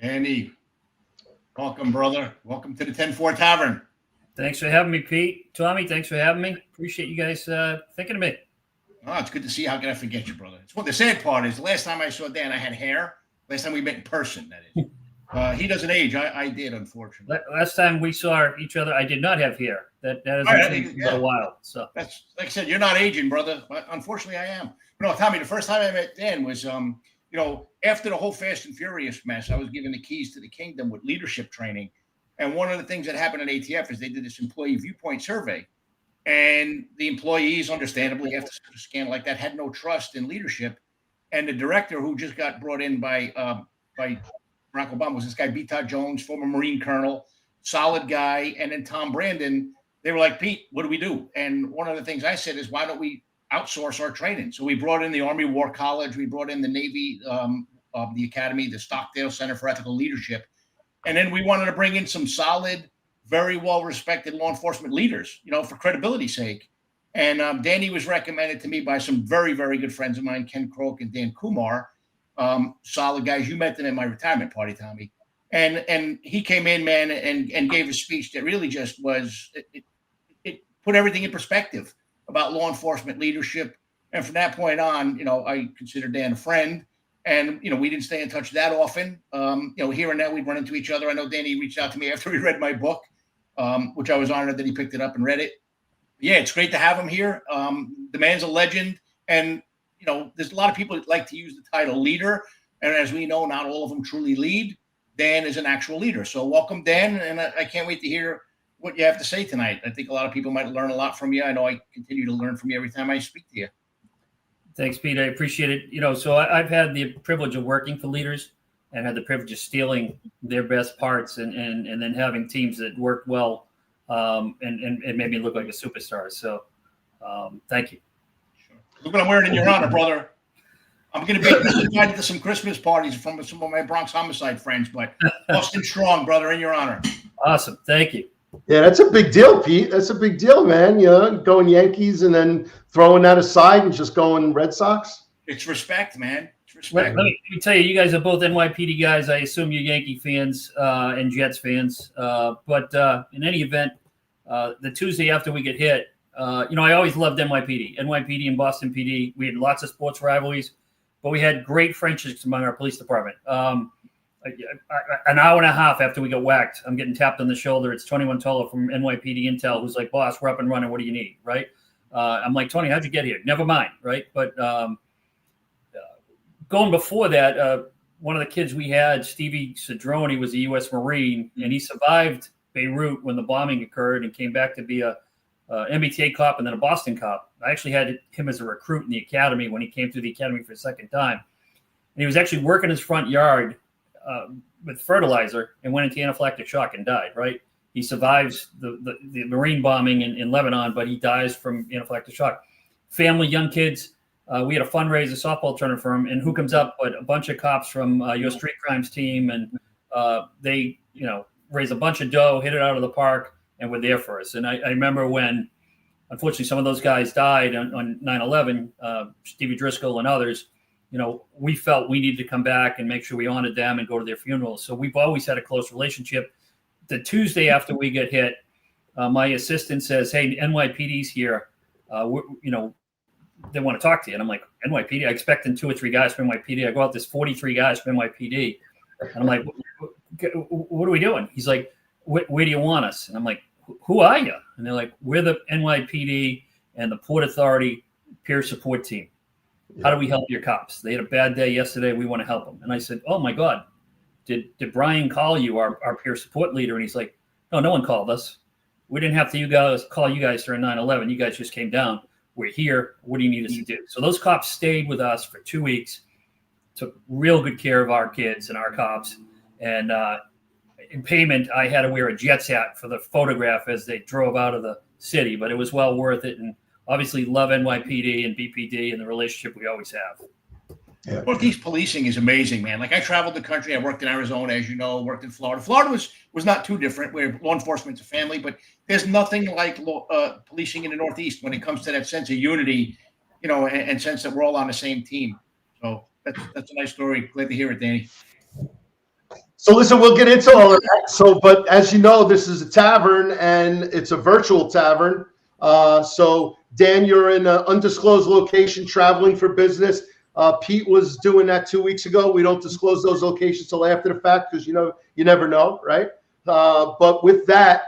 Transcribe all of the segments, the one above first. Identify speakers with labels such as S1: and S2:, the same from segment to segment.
S1: Andy, welcome, brother. Welcome to the Ten-Four Tavern.
S2: Thanks for having me, Pete. Tommy, thanks for having me. Appreciate you guys thinking of me.
S1: Oh, it's good to see you. How can I forget you, brother? It's, well, the sad part is the last time I saw Dan, I had hair. Last time we met in person, that is. He doesn't age. I did, unfortunately.
S2: Last time we saw each other, I did not have hair. That hasn't been for a while. So
S1: that's like I said, you're not aging, brother. Unfortunately, I am. No, Tommy, the first time I met Dan was after the whole Fast and Furious mess, I was given the keys to the kingdom with leadership training. And one of the things that happened at ATF is they did this employee viewpoint survey. And the employees, understandably, after such a scandal like that, had no trust in leadership. And the director, who just got brought in by Barack Obama, was this guy, B. Todd Jones, former Marine colonel, solid guy. And then Tom Brandon, they were like, Pete, what do we do? And one of the things I said is, why don't we outsource our training? So we brought in the Army War College, we brought in the Navy, the Academy, the Stockdale Center for Ethical Leadership. And then we wanted to bring in some solid, very well-respected law enforcement leaders, for credibility's sake. And Danny was recommended to me by some very, very good friends of mine, Ken Croak and Dan Kumar, solid guys. You met them at my retirement party, Tommy. And he came in, man, and gave a speech that really just was, it put everything in perspective about law enforcement leadership. And from that point on, I consider Dan a friend. And, we didn't stay in touch that often. Here and there we'd run into each other. I know Danny reached out to me after he read my book, which I was honored that he picked it up and read it. Yeah, it's great to have him here. The man's a legend. And, there's a lot of people that like to use the title leader. And as we know, not all of them truly lead. Dan is an actual leader. So welcome, Dan. And I can't wait to hear what you have to say tonight. I think a lot of people might learn a lot from you. I know I continue to learn from you every time I speak to you.
S2: Thanks, Pete. I appreciate it. So I've had the privilege of working for leaders and had the privilege of stealing their best parts and then having teams that work well and made me look like a superstar. So thank you.
S1: Sure. Look what I'm wearing in your honor, brother. I'm going to be invited to some Christmas parties from some of my Bronx homicide friends, but Boston strong, brother, in your honor.
S2: Awesome. Thank you.
S3: Yeah, that's a big deal, Pete. That's a big deal, man. Going Yankees and then throwing that aside and just going Red Sox.
S1: It's respect, man. It's respect.
S2: Let me tell you guys are both NYPD guys. I assume you're Yankee fans and Jets fans. But in any event, the Tuesday after we get hit, I always loved NYPD and Boston PD. We had lots of sports rivalries, but we had great friendships among our police department. An hour and a half after we got whacked, I'm getting tapped on the shoulder. It's Tony Montola from NYPD Intel, who's like, boss, we're up and running. What do you need? Right. I'm like, Tony, how'd you get here? Never mind. Right. But going before that, one of the kids we had, Stevie Cedrone, was a U.S. Marine, and he survived Beirut when the bombing occurred and came back to be a MBTA cop and then a Boston cop. I actually had him as a recruit in the academy when he came through the academy for a second time. And he was actually working his front yard with fertilizer and went into anaphylactic shock and died, right? He survives the Marine bombing in Lebanon, but he dies from anaphylactic shock. Family, young kids. We had a fundraiser softball tournament for him, and who comes up but a bunch of cops from your street crimes team, and they, raised a bunch of dough, hit it out of the park, and were there for us. And I remember when, unfortunately, some of those guys died on 9/11, Stevie Driscoll and others. We felt we needed to come back and make sure we honored them and go to their funerals. So we've always had a close relationship. The Tuesday after we get hit, my assistant says, hey, NYPD's here. They want to talk to you. And I'm like, NYPD? I expected 2 or 3 guys from NYPD. I go out, there's 43 guys from NYPD. And I'm like, what are we doing? He's like, where do you want us? And I'm like, who are you? And they're like, we're the NYPD and the Port Authority peer support team. How do we help your cops? They had a bad day yesterday. We want to help them. And I said, oh, my God, did Brian call you, our peer support leader? And he's like, no one called us. We didn't have to call you guys during 9/11. You guys just came down. We're here. What do you need us to do? So those cops stayed with us for 2 weeks, took real good care of our kids and our cops. And in payment, I had to wear a Jets hat for the photograph as they drove out of the city. But it was well worth it. And obviously love NYPD and BPD and the relationship we always have.
S1: Yeah. Northeast policing is amazing, man. Like I traveled the country. I worked in Arizona, as you know, worked in Florida. Florida was not too different, where law enforcement's a family, but there's nothing like policing in the Northeast when it comes to that sense of unity, and sense that we're all on the same team. So that's a nice story. Glad to hear it, Danny.
S3: So listen, we'll get into all of that. So, but as you know, this is a tavern and it's a virtual tavern. So Dan, you're in an undisclosed location traveling for business. Pete was doing that 2 weeks ago. We don't disclose those locations till after the fact because you never know, right? But with that,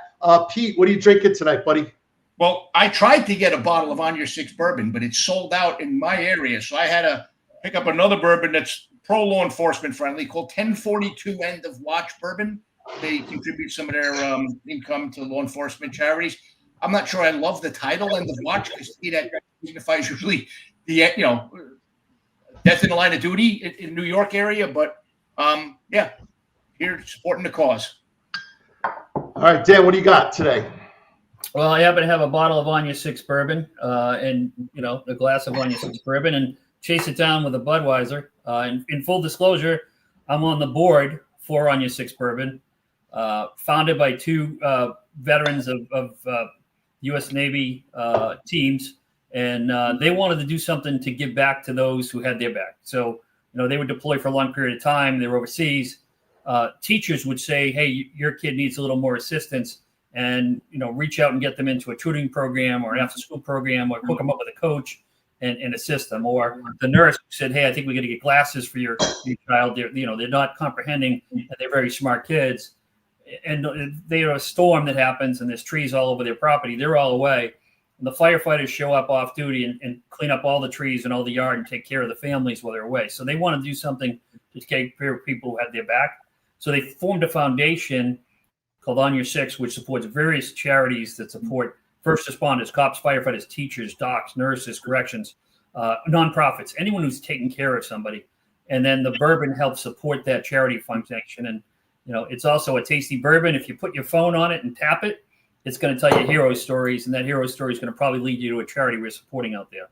S3: Pete, what are you drinking tonight, buddy?
S1: Well, I tried to get a bottle of On Your Six bourbon, but it's sold out in my area. So I had to pick up another bourbon that's pro-law enforcement friendly called 1042 End of Watch Bourbon. They contribute some of their income to law enforcement charities. I'm not sure I love the title End of Watch because that signifies usually the death in the line of duty in New York area. But yeah, here supporting the cause.
S3: All right, Dan, what do you got today?
S2: Well, I happen to have a bottle of On Your Six bourbon and, a glass of On Your Six bourbon and chase it down with a Budweiser. In full disclosure, I'm on the board for On Your Six bourbon, founded by two veterans of U.S. Navy teams. And they wanted to do something to give back to those who had their back. So, they would deploy for a long period of time. They were overseas. Teachers would say, hey, your kid needs a little more assistance. And, reach out and get them into a tutoring program or an after-school program or hook them up with a coach and assist them. Or the nurse said, hey, I think we got to get glasses for your child. They're not comprehending and they're very smart kids. And they have a storm that happens and there's trees all over their property. They're all away. And the firefighters show up off duty and clean up all the trees and all the yard and take care of the families while they're away. So they want to do something to take care of people who had their back. So they formed a foundation called On Your Six, which supports various charities that support first responders, cops, firefighters, teachers, docs, nurses, corrections, nonprofits, anyone who's taking care of somebody. And then the bourbon helps support that charity foundation. And, it's also a tasty bourbon. If you put your phone on it and tap it, it's going to tell you hero stories. And that hero story is going to probably lead you to a charity we're supporting out there.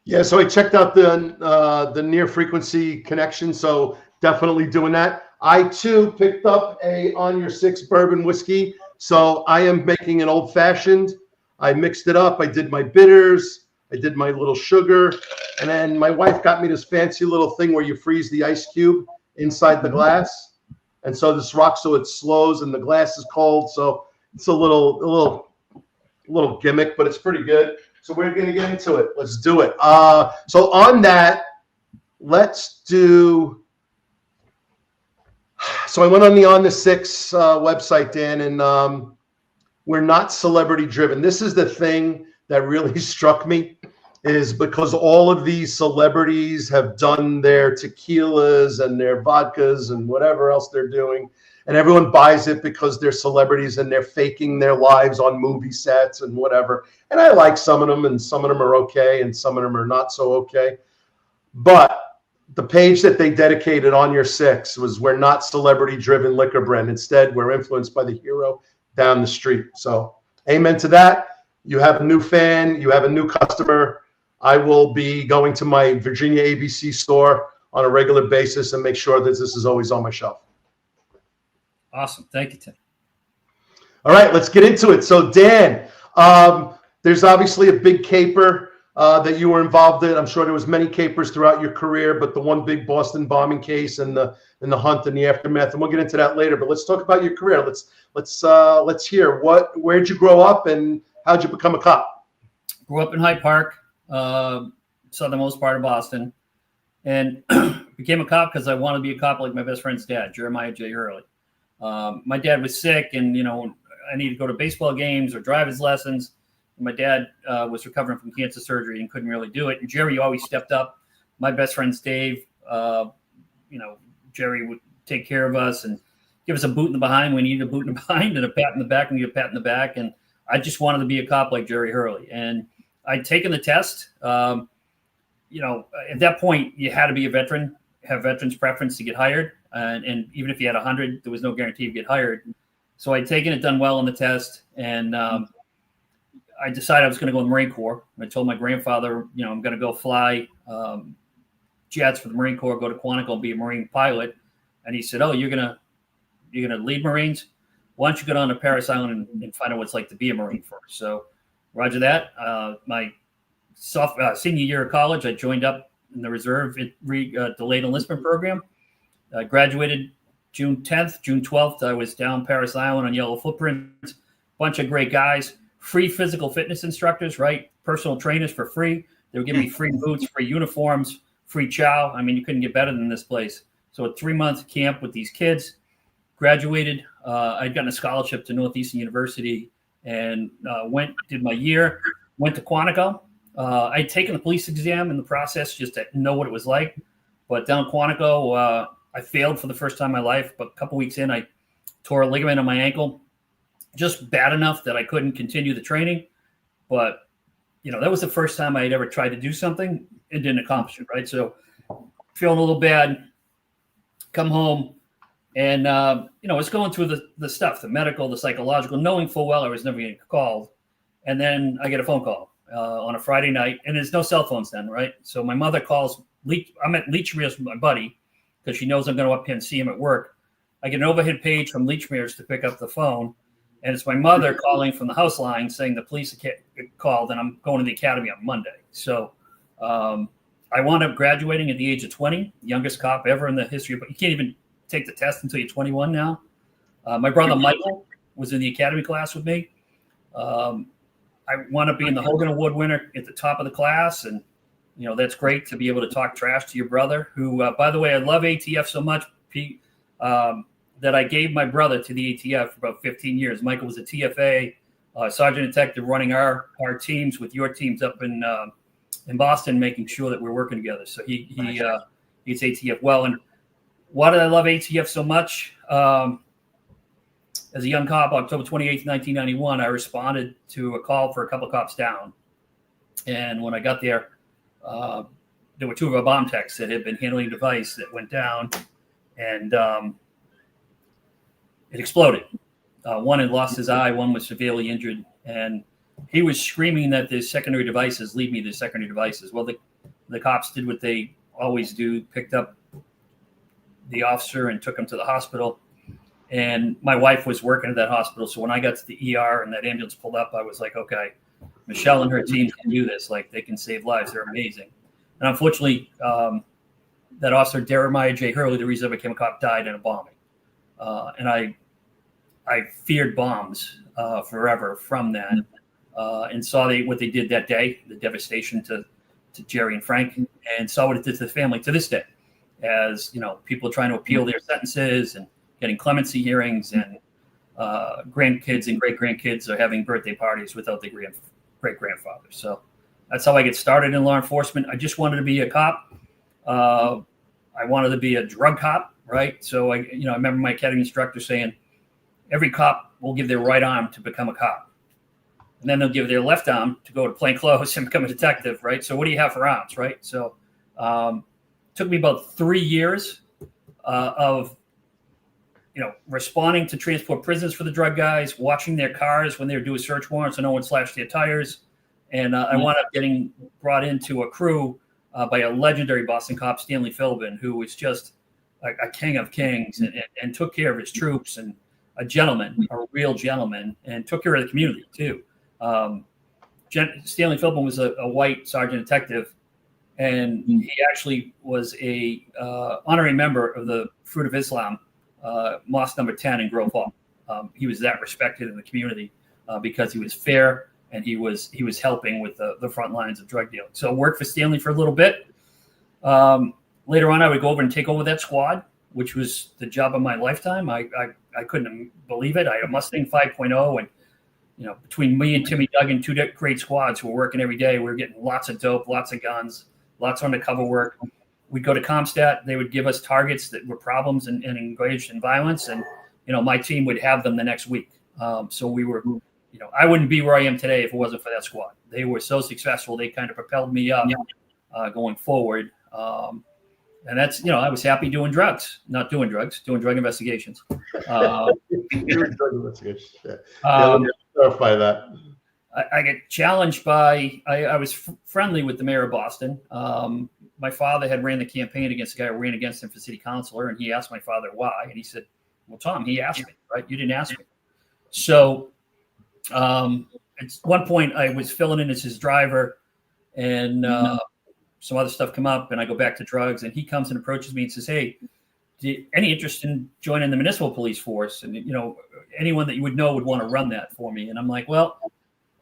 S3: Yeah, so I checked out the near frequency connection. So definitely doing that. I too picked up a On Your Six bourbon whiskey. So I am making an old fashioned. I mixed it up. I did my bitters. I did my little sugar. And then my wife got me this fancy little thing where you freeze the ice cube inside the glass. And so this rocks so it slows and the glass is cold. So it's a little gimmick, but it's pretty good. So we're going to get into it. Let's do it. So on that, let's do. So I went on the Six website, Dan, and we're not celebrity driven. This is the thing that really struck me is because all of these celebrities have done their tequilas and their vodkas and whatever else they're doing. And everyone buys it because they're celebrities and they're faking their lives on movie sets and whatever. And I like some of them and some of them are okay and some of them are not so okay. But the page that they dedicated On Your Six was we're not celebrity driven liquor brand. Instead, we're influenced by the hero down the street. So amen to that. You have a new fan. You have a new customer. I will be going to my Virginia ABC store on a regular basis and make sure that this is always on my shelf.
S2: Awesome. Thank you, Tim.
S3: All right, let's get into it. So Dan, there's obviously a big caper that you were involved in. I'm sure there was many capers throughout your career, but the one big Boston bombing case and the hunt and the aftermath, and we'll get into that later. But let's talk about your career. Let's hear where'd you grow up and how'd you become a cop?
S2: Grew up in Hyde Park, southernmost part of Boston, and became a cop because I wanted to be a cop like my best friend's dad, Jeremiah J. Hurley. My dad was sick, and I needed to go to baseball games or driver's lessons. My dad was recovering from cancer surgery and couldn't really do it. And Jerry always stepped up. My best friend's Dave. Jerry would take care of us and give us a boot in the behind. We needed a boot in the behind and a pat in the back and get a pat in the back. And I just wanted to be a cop like Jerry Hurley. And I'd taken the test. At that point, you had to be a veteran, have veterans preference to get hired. And even if you had 100, there was no guarantee you'd get hired. So I'd taken it, done well on the test, and I decided I was going to go in the Marine Corps. I told my grandfather, I'm going to go fly jets for the Marine Corps, go to Quantico and be a Marine pilot. And he said, "Oh, you're gonna lead Marines? Why don't you go down to Parris Island and find out what it's like to be a Marine first?" So, roger that. My senior year of college, I joined up in the reserve delayed enlistment program. I graduated June 10th, June 12th, I was down Paris Island on Yellow Footprint. Bunch of great guys, free physical fitness instructors, right? Personal trainers for free. They would give me free boots, free uniforms, free chow. I mean, you couldn't get better than this place. So a 3-month camp with these kids. Graduated. I'd gotten a scholarship to Northeastern University and did my year. Went to Quantico. I'd taken the police exam in the process just to know what it was like. But down Quantico, I failed for the first time in my life. But a couple weeks in, I tore a ligament on my ankle, just bad enough that I couldn't continue the training. But that was the first time I had ever tried to do something and didn't accomplish it, right? So feeling a little bad, come home, and, I was going through the stuff, the medical, the psychological, knowing full well I was never getting called. And then I get a phone call on a Friday night, and there's no cell phones then, right? So my mother calls, I'm at Leachmere's with my buddy because she knows I'm going to up here and see him at work. I get an overhead page from Leachmere's to pick up the phone. And it's my mother calling from the house line saying the police called and I'm going to the academy on Monday. So I wound up graduating at the age of 20, youngest cop ever in the history. But you can't even take the test until you're 21 now. My brother Michael was in the academy class with me. I wound up being the Hogan Award winner at the top of the class. And, that's great to be able to talk trash to your brother, who, by the way, I love ATF so much, Pete. That I gave my brother to the ATF for about 15 years. Michael was a TFA sergeant detective running our teams with your teams up in Boston, making sure that we're working together. So he's ATF well. And why did I love ATF so much? As a young cop, October 28th, 1991, I responded to a call for a couple of cops down. And when I got there, there were 2 of our bomb techs that had been handling a device that went down, and it exploded. One had lost his eye. One was severely injured. And he was screaming that the secondary devices, lead me to the secondary devices. Well, the cops did what they always do, picked up the officer and took him to the hospital. And my wife was working at that hospital. So when I got to the ER and that ambulance pulled up, I was like, okay, Michelle and her team can do this. Like, they can save lives. They're amazing. And unfortunately, that officer, Jeremiah J. Hurley, the reason I became a cop, died in a bombing. And I feared bombs forever from that, and saw what they did that day, the devastation to Jerry and Frank, and saw what it did to the family to this day, as people trying to appeal their sentences and getting clemency hearings, and grandkids and great grandkids are having birthday parties without their great grandfather. So that's how I get started in law enforcement. I just wanted to be a cop. I wanted to be a drug cop, right? So I remember my academy instructor saying, every cop will give their right arm to become a cop. And then they'll give their left arm to go to plain clothes and become a detective, right? So what do you have for arms, right? So took me about 3 years of, responding to transport prisoners for the drug guys, watching their cars when they were doing search warrants so no one slashed their tires. And I wound up getting brought into a crew by a legendary Boston cop, Stanley Philbin, who was just a king of kings and took care of his troops, and a gentleman, a real gentleman, and took care of the community too. Stanley Philbin was a white sergeant detective, and he actually was a honorary member of the Fruit of Islam, Mosque number 10 in Grove Hall. He was that respected in the community because he was fair, and he was helping with the front lines of drug dealing. So I worked for Stanley for a little bit. Later on, I would go over and take over that squad, which was the job of my lifetime. I couldn't believe it. I had a Mustang 5.0, and between me and Timmy Duggan, 2 great squads who were working every day, we were getting lots of dope, lots of guns, lots of undercover work. We'd go to CompStat. They would give us targets that were problems and engaged in violence, and my team would have them the next week. So we were, I wouldn't be where I am today if it wasn't for that squad. They were so successful. They kind of propelled me up going forward. And that's, I was happy doing drugs, not doing drugs, doing drug investigations.
S3: Let me clarify that.
S2: I get challenged by, I was friendly with the mayor of Boston. My father had ran the campaign against the guy who ran against him for city councilor, and he asked my father why. And he said, well, Tom, he asked me, right? You didn't ask me. So at one point I was filling in as his driver, and some other stuff come up, and I go back to drugs, and he comes and approaches me and says, hey, any interest in joining the municipal police force? And, anyone that you would know would want to run that for me. And I'm like, well,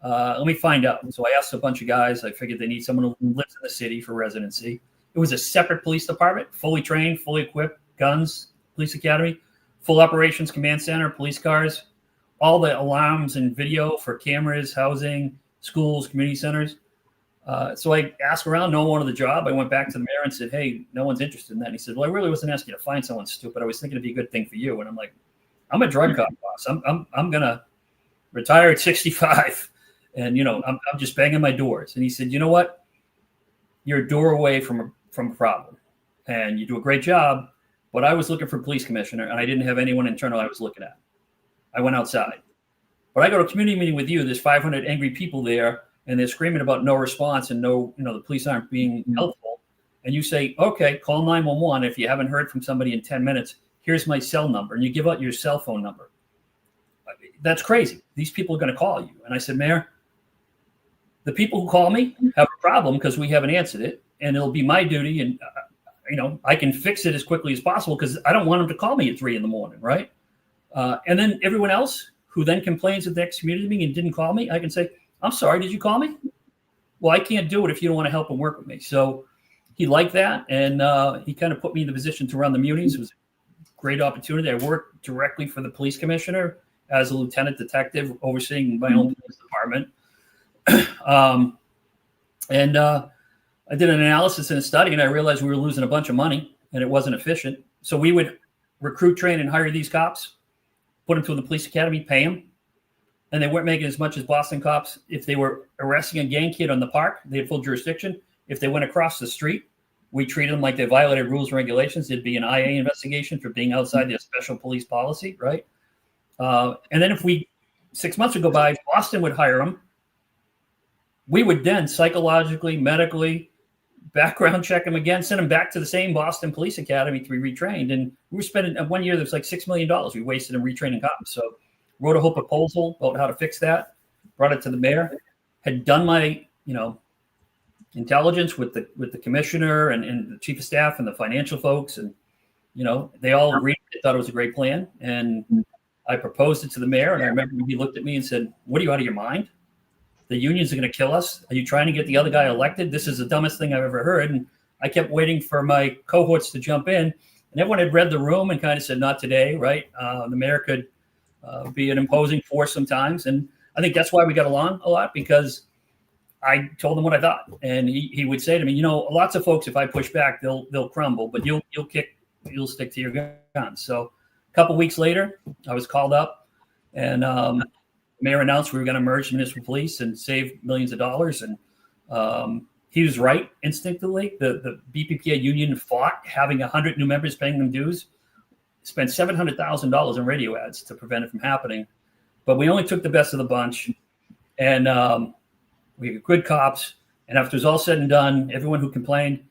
S2: let me find out. So I asked a bunch of guys. I figured they need someone who lives in the city for residency. It was a separate police department, fully trained, fully equipped, guns, police academy, full operations command center, police cars, all the alarms and video for cameras, housing, schools, community centers. So I asked around, no one wanted the job. I went back to the mayor and said, hey, no one's interested in that. And he said, well, I really wasn't asking you to find someone stupid. I was thinking it'd be a good thing for you. And I'm like, I'm a drug cop boss. I'm going to retire at 65. And, I'm just banging my doors. And he said, you know what? You're a door away from a problem. And you do a great job. But I was looking for a police commissioner, and I didn't have anyone internal I was looking at. I went outside. But I go to a community meeting with you. There's 500 angry people there, and they're screaming about no response and the police aren't being helpful. And you say, okay, call 911. If you haven't heard from somebody in 10 minutes, here's my cell number. And you give out your cell phone number. That's crazy. These people are going to call you. And I said, Mayor, the people who call me have a problem because we haven't answered it. And it'll be my duty. And, I can fix it as quickly as possible because I don't want them to call me at 3 a.m, right? And then everyone else who then complains at the next community meeting and didn't call me, I can say, I'm sorry, did you call me? Well, I can't do it if you don't want to help and work with me. So he liked that. And he kind of put me in the position to run the munis. It was a great opportunity. I worked directly for the police commissioner as a lieutenant detective overseeing my own police department. I did an analysis and a study, and I realized we were losing a bunch of money, and it wasn't efficient. So we would recruit, train, and hire these cops, put them through the police academy, pay them, and they weren't making as much as Boston cops. If they were arresting a gang kid on the park, they had full jurisdiction. If they went across the street, we treated them like they violated rules and regulations. There'd be an IA investigation for being outside their special police policy, right? And then 6 months would go by, Boston would hire them. We would then psychologically, medically, background check them again, send them back to the same Boston Police Academy to be retrained. And we were spending 1 year, there's like $6 million we wasted in retraining cops. So wrote a whole proposal about how to fix that, brought it to the mayor, had done my, intelligence with the commissioner and the chief of staff and the financial folks. And, they all agreed. They thought it was a great plan. And I proposed it to the mayor. And I remember he looked at me and said, what are you, out of your mind? The unions are going to kill us. Are you trying to get the other guy elected? This is the dumbest thing I've ever heard. And I kept waiting for my cohorts to jump in. And everyone had read the room and kind of said, not today, right? The mayor could be an imposing force sometimes. And I think that's why we got along a lot, because I told him what I thought. And he would say to me, lots of folks, if I push back, they'll crumble, but you'll stick to your guns. So a couple weeks later, I was called up, and mayor announced we were going to merge municipal police and save millions of dollars. And he was right instinctively. The BPPA union fought having 100 new members paying them dues, spent $700,000 in radio ads to prevent it from happening. But we only took the best of the bunch. And we had good cops. And after it was all said and done, everyone who complained,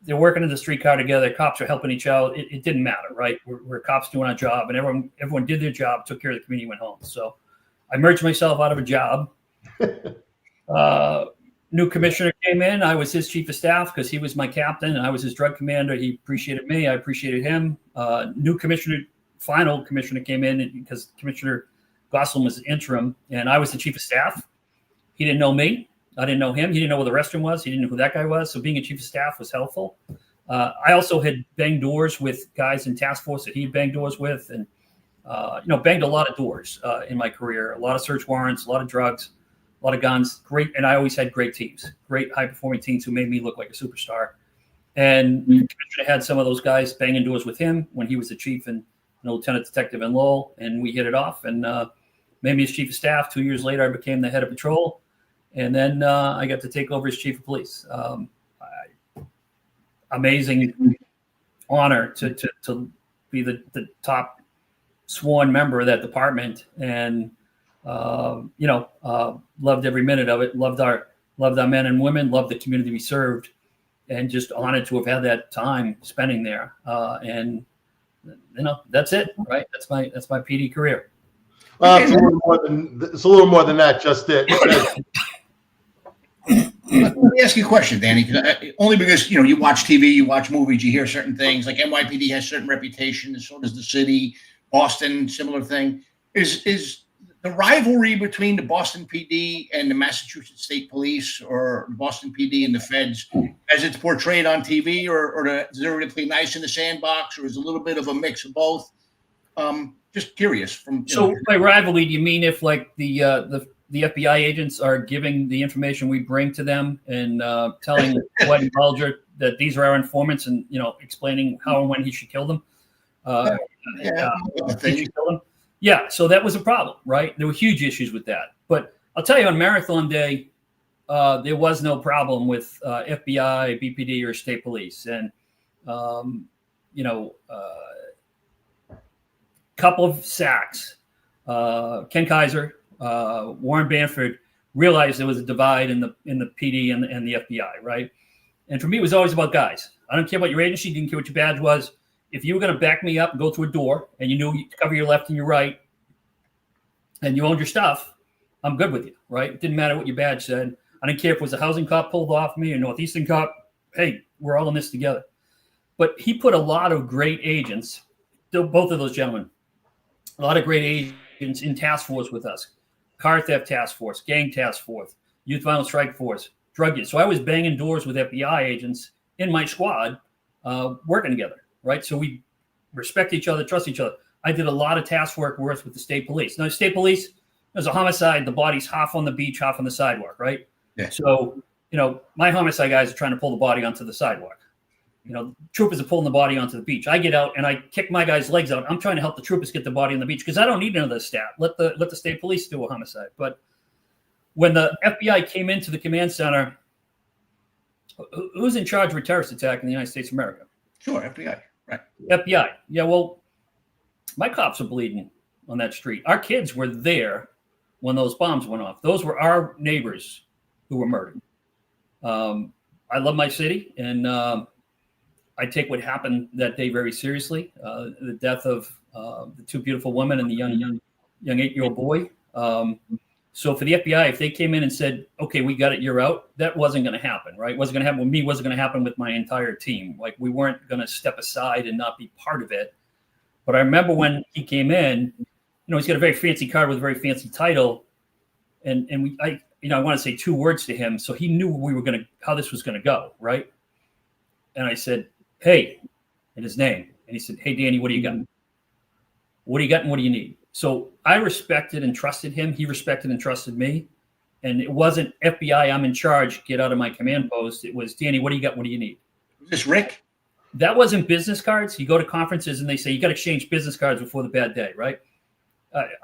S2: they're working in the streetcar together. Cops are helping each other. It didn't matter, right? We're cops doing our job, and everyone did their job, took care of the community, went home. So I merged myself out of a job. New commissioner came in. I was his chief of staff because he was my captain and I was his drug commander. He appreciated me. I appreciated him. Final commissioner came in because Commissioner Gosselin was interim, and I was the chief of staff. He didn't know me. I didn't know him. He didn't know where the restroom was. He didn't know who that guy was. So being a chief of staff was helpful. I also had banged doors with guys in task force that he'd banged doors with, and banged a lot of doors in my career. A lot of search warrants, a lot of drugs, a lot of guns. Great, and I always had great teams, great high-performing teams who made me look like a superstar. And the commissioner had some of those guys banging doors with him when he was the chief and lieutenant detective in Lowell, and we hit it off. And made me his chief of staff. 2 years later, I became the head of patrol, and then I got to take over as chief of police. Amazing honor to be the top sworn member of that department, and loved every minute of it. Loved our men and women. Loved the community we served, and just honored to have had that time spending there. And that's it, right? That's my PD career.
S3: It's a little more than that. Just it.
S1: Let me ask you a question, Danny. Only because you watch TV, you watch movies, you hear certain things. Like NYPD has certain reputation, and so does the city. Boston, similar thing. Is the rivalry between the Boston PD and the Massachusetts State Police, or Boston PD and the Feds, as it's portrayed on TV, or is everybody play nice in the sandbox, or is it a little bit of a mix of both? Just curious.
S2: So by rivalry, do you mean if like the FBI agents are giving the information we bring to them and telling White and Bulger that these are our informants, and explaining how and when he should kill them? Yeah, so that was a problem, right? There were huge issues with that. But I'll tell you, on Marathon Day, there was no problem with FBI, BPD, or state police. And, couple of sacks, Ken Kaiser, Warren Banford realized there was a divide in the PD and the FBI, right? And for me, it was always about guys. I don't care about your agency, didn't care what your badge was. If you were going to back me up and go through a door, and you knew you cover your left and your right, and you owned your stuff, I'm good with you, right? It didn't matter what your badge said. I didn't care if it was a housing cop pulled off me or Northeastern cop. Hey, we're all in this together. But he put a lot of great agents, both of those gentlemen, a lot of great agents in task force with us. Car theft task force, gang task force, youth violence strike force, drug use. So I was banging doors with FBI agents in my squad, working together, right? So we respect each other, trust each other. I did a lot of task work with the state police. Now, state police, there's a homicide, the body's half on the beach, half on the sidewalk, right?
S1: Yeah.
S2: So, my homicide guys are trying to pull the body onto the sidewalk. Troopers are pulling the body onto the beach. I get out and I kick my guy's legs out. I'm trying to help the troopers get the body on the beach because I don't need another stat. Let the state police do a homicide. But when the FBI came into the command center, who's in charge of a terrorist attack in the United States of America?
S1: Sure, FBI, right?
S2: FBI. Yeah, well, my cops are bleeding on that street. Our kids were there when those bombs went off. Those were our neighbors who were murdered. I love my city, and I take what happened that day very seriously. The death of the two beautiful women and the young 8-year-old boy. So for the FBI, if they came in and said, okay, we got it, you're out, that wasn't going to happen, right? It wasn't going to happen with me, wasn't going to happen with my entire team. Like, we weren't going to step aside and not be part of it. But I remember when he came in, he's got a very fancy card with a very fancy title. And I want to say 2 words to him. So he knew how this was going to go, right? And I said, hey, in his name. And he said, hey, Danny, what do you got? What do you got and what do you need? So I respected and trusted him. He respected and trusted me. And it wasn't FBI, I'm in charge, get out of my command post. It was, Danny, what do you got? What do you need?
S1: Was this Rick?
S2: That wasn't business cards. You go to conferences and they say, you got to exchange business cards before the bad day, right?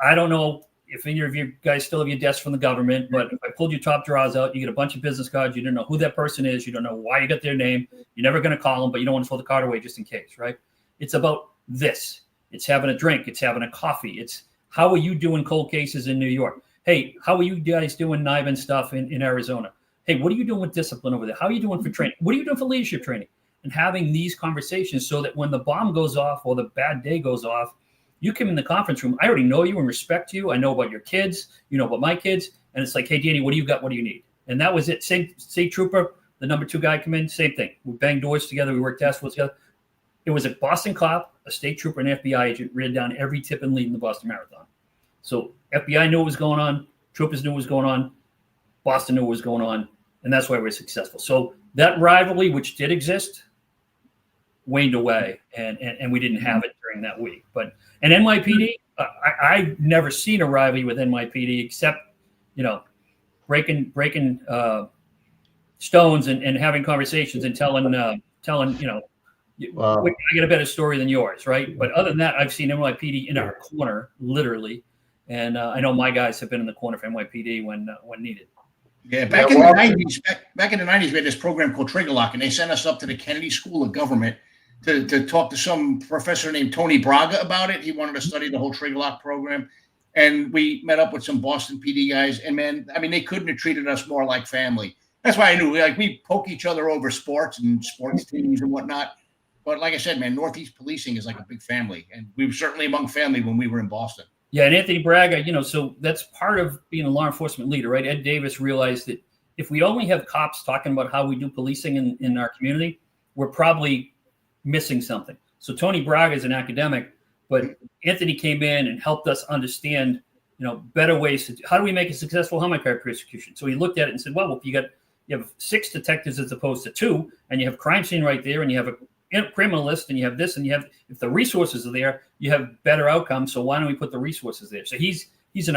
S2: I don't know if any of you guys still have your desks from the government, but if I pulled your top drawers out, you get a bunch of business cards. You don't know who that person is. You don't know why you got their name. You're never going to call them, but you don't want to throw the card away just in case, right? It's about this. It's having a drink. It's having a coffee. It's how are you doing cold cases in New York? Hey, how are you guys doing knife and stuff in Arizona? Hey, what are you doing with discipline over there? How are you doing for training? What are you doing for leadership training? And having these conversations so that when the bomb goes off or the bad day goes off, you come in the conference room. I already know you and respect you. I know about your kids. You know about my kids. And it's like, hey, Danny, what do you got? What do you need? And that was it. Same state trooper, the number 2 guy come in, same thing. We banged doors together. We worked task force together. It was a Boston cop, a state trooper, and FBI agent ran down every tip and lead in the Boston Marathon. So FBI knew what was going on. Troopers knew what was going on. Boston knew what was going on. And that's why we were successful. So that rivalry, which did exist, waned away, and we didn't have it during that week. And NYPD, I've never seen a rivalry with NYPD except, breaking stones and having conversations and telling,
S3: Wow.
S2: I get a better story than yours, right? But other than that, I've seen NYPD in our corner, literally, and I know my guys have been in the corner for NYPD when needed.
S1: Yeah, back in the 90s, back in the 90s, we had this program called Trigger Lock, and they sent us up to the Kennedy School of Government to talk to some professor named Tony Braga about it. He wanted to study the whole Trigger Lock program. And we met up with some Boston PD guys. And man, I mean, they couldn't have treated us more like family. That's why I knew, we poke each other over sports and sports teams and whatnot. But like I said, man, Northeast policing is like a big family. And we were certainly among family when we were in Boston.
S2: Yeah, and Anthony Braga, so that's part of being a law enforcement leader, right? Ed Davis realized that if we only have cops talking about how we do policing in our community, we're probably missing something. So Tony Braga is an academic, but Anthony came in and helped us understand, better ways to, how do we make a successful homicide prosecution? So he looked at it and said, well, if you have 6 detectives as opposed to 2, and you have crime scene right there, and you have a criminalist, and you have this, and if the resources are there, you have better outcomes. So why don't we put the resources there? So he's a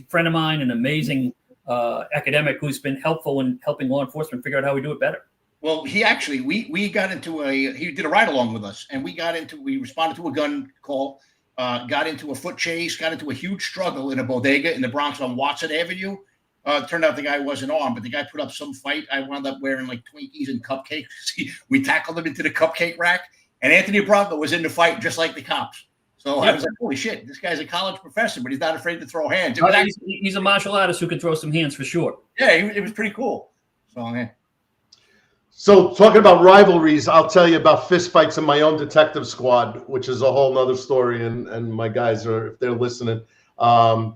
S2: friend of mine, an amazing academic who's been helpful in helping law enforcement figure out how we do it better.
S1: Well, he actually, we got into he did a ride along with us, and we responded to a gun call, got into a foot chase, got into a huge struggle in a bodega in the Bronx on Watson Avenue. Turned out the guy wasn't armed, but the guy put up some fight. I wound up wearing like Twinkies and cupcakes. We tackled him into the cupcake rack, and Anthony Braga was in the fight just like the cops. So I was like, holy shit, this guy's a college professor, but he's not afraid to throw hands.
S2: He's a martial artist who can throw some hands for sure.
S1: Yeah, it was pretty cool. So, yeah.
S3: So talking about rivalries, I'll tell you about fistfights in my own detective squad, which is a whole nother story. And my guys are, if they're listening,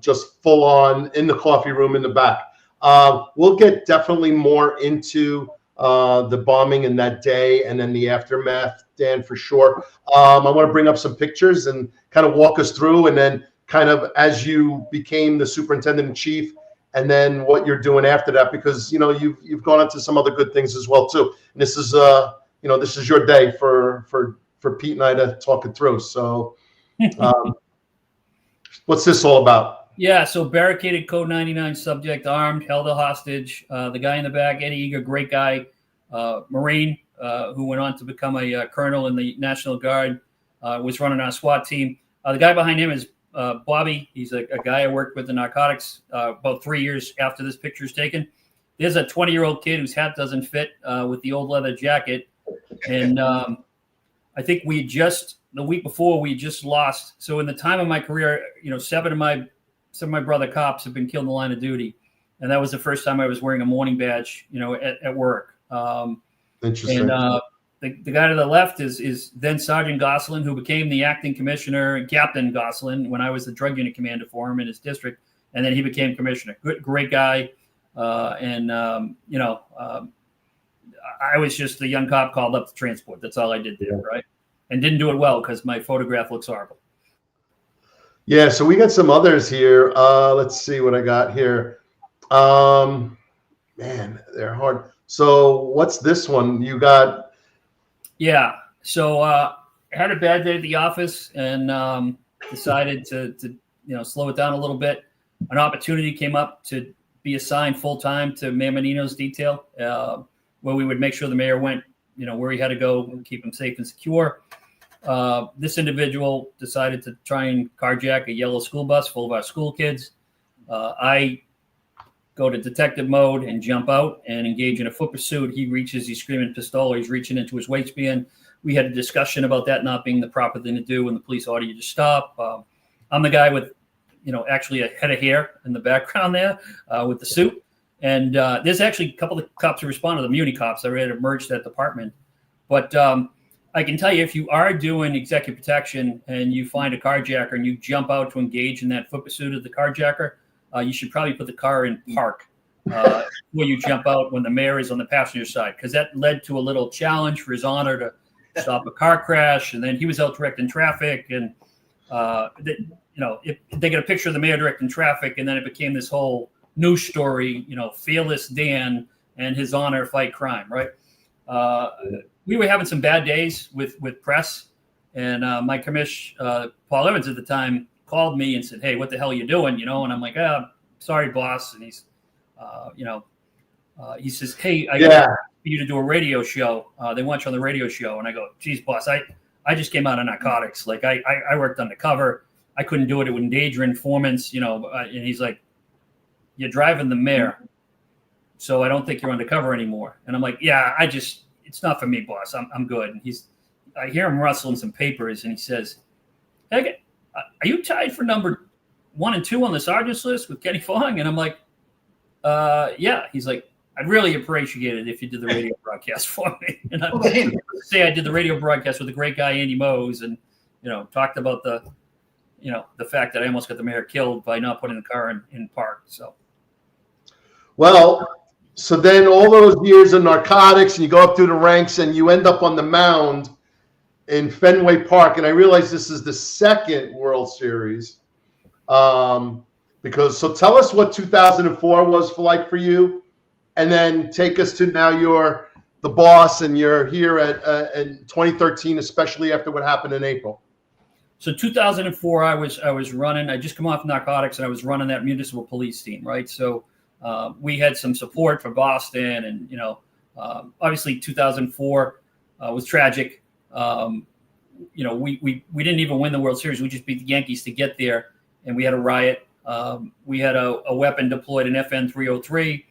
S3: just full on in the coffee room in the back. We'll get definitely more into the bombing in that day and then the aftermath, Dan, for sure. I want to bring up some pictures and kind of walk us through, and then kind of as you became the superintendent-in-chief, and then what you're doing after that, because you've gone into some other good things as well too. And this is this is your day for Pete and I to talk it through. So what's this all about?
S2: Yeah, so barricaded code 99 subject, armed, held a hostage. The guy in the back, Eddie Eager, great guy, Marine, who went on to become a colonel in the National Guard, was running our SWAT team. The guy behind him is Bobby. He's a guy I worked with in narcotics about 3 years after this picture is taken. There's a 20-year-old kid whose hat doesn't fit with the old leather jacket. And I think the week before, we just lost. So in the time of my career, some of my brother cops have been killed in the line of duty. And that was the first time I was wearing a mourning badge, at work.
S3: Interesting.
S2: And the guy to the left is then Sergeant Gosselin, who became the acting commissioner, and Captain Gosselin, when I was the drug unit commander for him in his district. And then he became commissioner. Great guy. I was just the young cop called up to transport. That's all I did there, right? And didn't do it well because my photograph looks horrible.
S3: Yeah, so we got some others here. Let's see what I got here. Man, they're hard. So what's this one? You got...
S2: Yeah. So I had a bad day at the office and decided to slow it down a little bit. An opportunity came up to be assigned full-time to Mayor Menino's detail, where we would make sure the mayor went, where he had to go and keep him safe and secure. This individual decided to try and carjack a yellow school bus full of our school kids. I go to detective mode and jump out and engage in a foot pursuit. He's screaming pistol, he's reaching into his waistband. We had a discussion about that not being the proper thing to do when the police order you to stop. I'm the guy with, actually a head of hair in the background there with the suit. And there's actually a couple of cops who responded, the Muni cops. I ready to merge that department. But I can tell you, if you are doing executive protection and you find a carjacker and you jump out to engage in that foot pursuit of the carjacker, you should probably put the car in park where you jump out when the mayor is on the passenger side, because that led to a little challenge for His Honor to stop a car crash. And then he was out directing traffic, and if they get a picture of the mayor directing traffic, and then it became this whole news story, fearless Dan and His Honor fight crime, right? We were having some bad days with press, and my commish, Paul Evans at the time, called me and said, "Hey, what the hell are you doing?" And I'm like, "Sorry, boss." And he's, he says, "Hey, I got you to do a radio show. They want you on the radio show." And I go, "Geez, boss, I just came out of narcotics. Like I worked undercover. I couldn't do it. It would endanger informants, And he's like, "You're driving the mayor, so I don't think you're undercover anymore." And I'm like, "Yeah, it's not for me, boss. I'm good." And I hear him rustling some papers, and he says, "Hey, are you tied for number 1 and 2 on the sergeant's list with Kenny Fong?" And I'm like, "Yeah." He's like, "I'd really appreciate it if you did the radio broadcast for me." And I say I did the radio broadcast with the great guy Andy Mose, and talked about the fact that I almost got the mayor killed by not putting the car in park. So,
S3: well, So then all those years of narcotics, and you go up through the ranks, and you end up on the mound in Fenway Park. And I realize this is the second World Series. So tell us what 2004 was like for you, and then take us to now you're the boss, and you're here in 2013, especially after what happened in April.
S2: So 2004, I was running. I just come off narcotics, and I was running that municipal police team, right? So we had some support for Boston, and obviously 2004 was tragic. We didn't even win the World Series. We just beat the Yankees to get there, and we had a riot. We had a weapon deployed, an FN 303.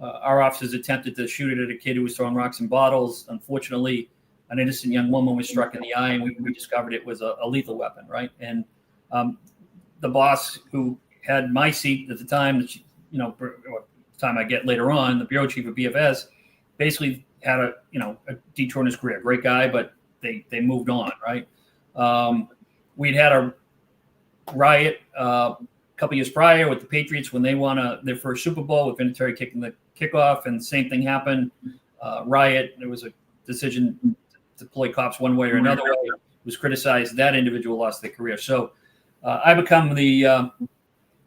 S2: Our officers attempted to shoot it at a kid who was throwing rocks and bottles. Unfortunately, an innocent young woman was struck in the eye, and we discovered it was a lethal weapon, right? And the boss, who had my seat at the time, time I get later on, the bureau chief of BFS, basically had a detour in his career. Great guy, but they moved on, right? We'd had a riot a couple years prior with the Patriots when they won their first Super Bowl with Vinatieri kicking the kickoff, and the same thing happened. Riot. There was a decision to deploy cops one way or another way. It was criticized. That individual lost their career. So I become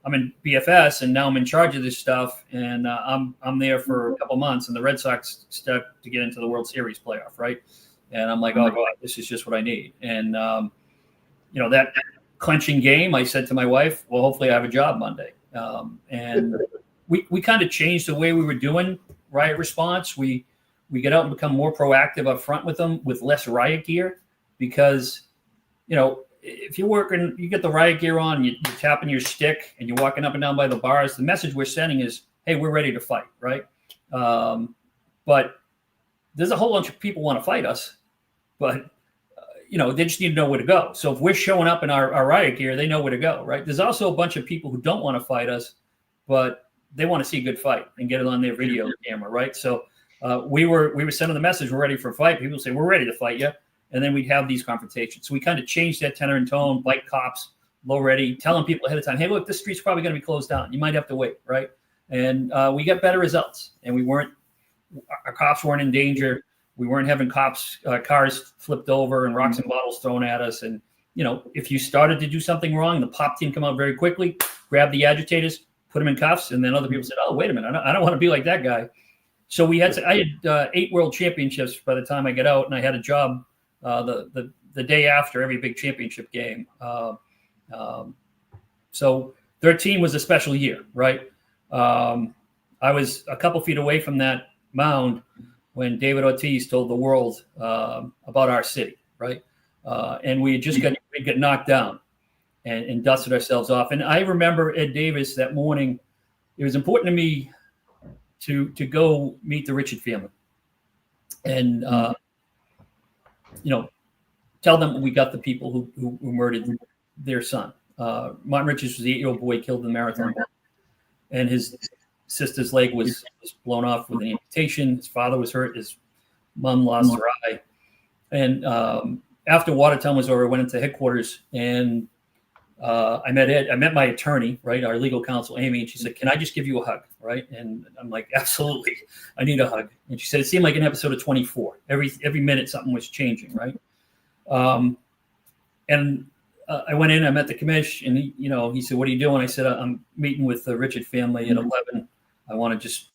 S2: I'm in BFS, and now I'm in charge of this stuff, and I'm there for a couple months, and the Red Sox start to get into the World Series playoff, right? And I'm like, oh God, this is just what I need. And that clenching game, I said to my wife, well, hopefully I have a job Monday. And we kind of changed the way we were doing riot response. We get out and become more proactive up front with them with less riot gear, because if you're working, you get the riot gear on, you're tapping your stick, and you're walking up and down by the bars, the message we're sending is, hey, we're ready to fight, right? But there's a whole bunch of people want to fight us, but they just need to know where to go. So if we're showing up in our riot gear, they know where to go, right? There's also a bunch of people who don't want to fight us, but they want to see a good fight and get it on their video camera, right? So we were sending the message, we're ready for a fight. People say, we're ready to fight you. And then we'd have these confrontations. So we kind of changed that tenor and tone, bike cops, low ready, telling people ahead of time, hey, look, this street's probably going to be closed down. You might have to wait, right? And we got better results. And our cops weren't in danger. We weren't having cars flipped over and rocks and bottles thrown at us. And, if you started to do something wrong, the pop team come out very quickly, grab the agitators, put them in cuffs. And then other people said, oh, wait a minute, I don't want to be like that guy. So I had 8 world championships by the time I get out, and I had a job the day after every big championship game. So 13 was a special year, right? I was a couple feet away from that mound when David Ortiz told the world about our city, right? And we had just got knocked down and dusted ourselves off. And I remember Ed Davis that morning. It was important to me to go meet the Richard family and tell them we got the people who murdered their son. Martin Richards was the 8-year-old boy killed in the marathon, and his sister's leg was blown off with an amputation. His father was hurt. His mom lost her eye. And after Watertown was over, I went into headquarters, and I met Ed. I met my attorney, right, our legal counsel, Amy, and she said, can I just give you a hug, right? And I'm like, absolutely, I need a hug. And she said, it seemed like an episode of 24. Every minute something was changing, right? I went in, I met the commish, and he said, what are you doing? I said, I'm meeting with the Richard family at 11. I want to just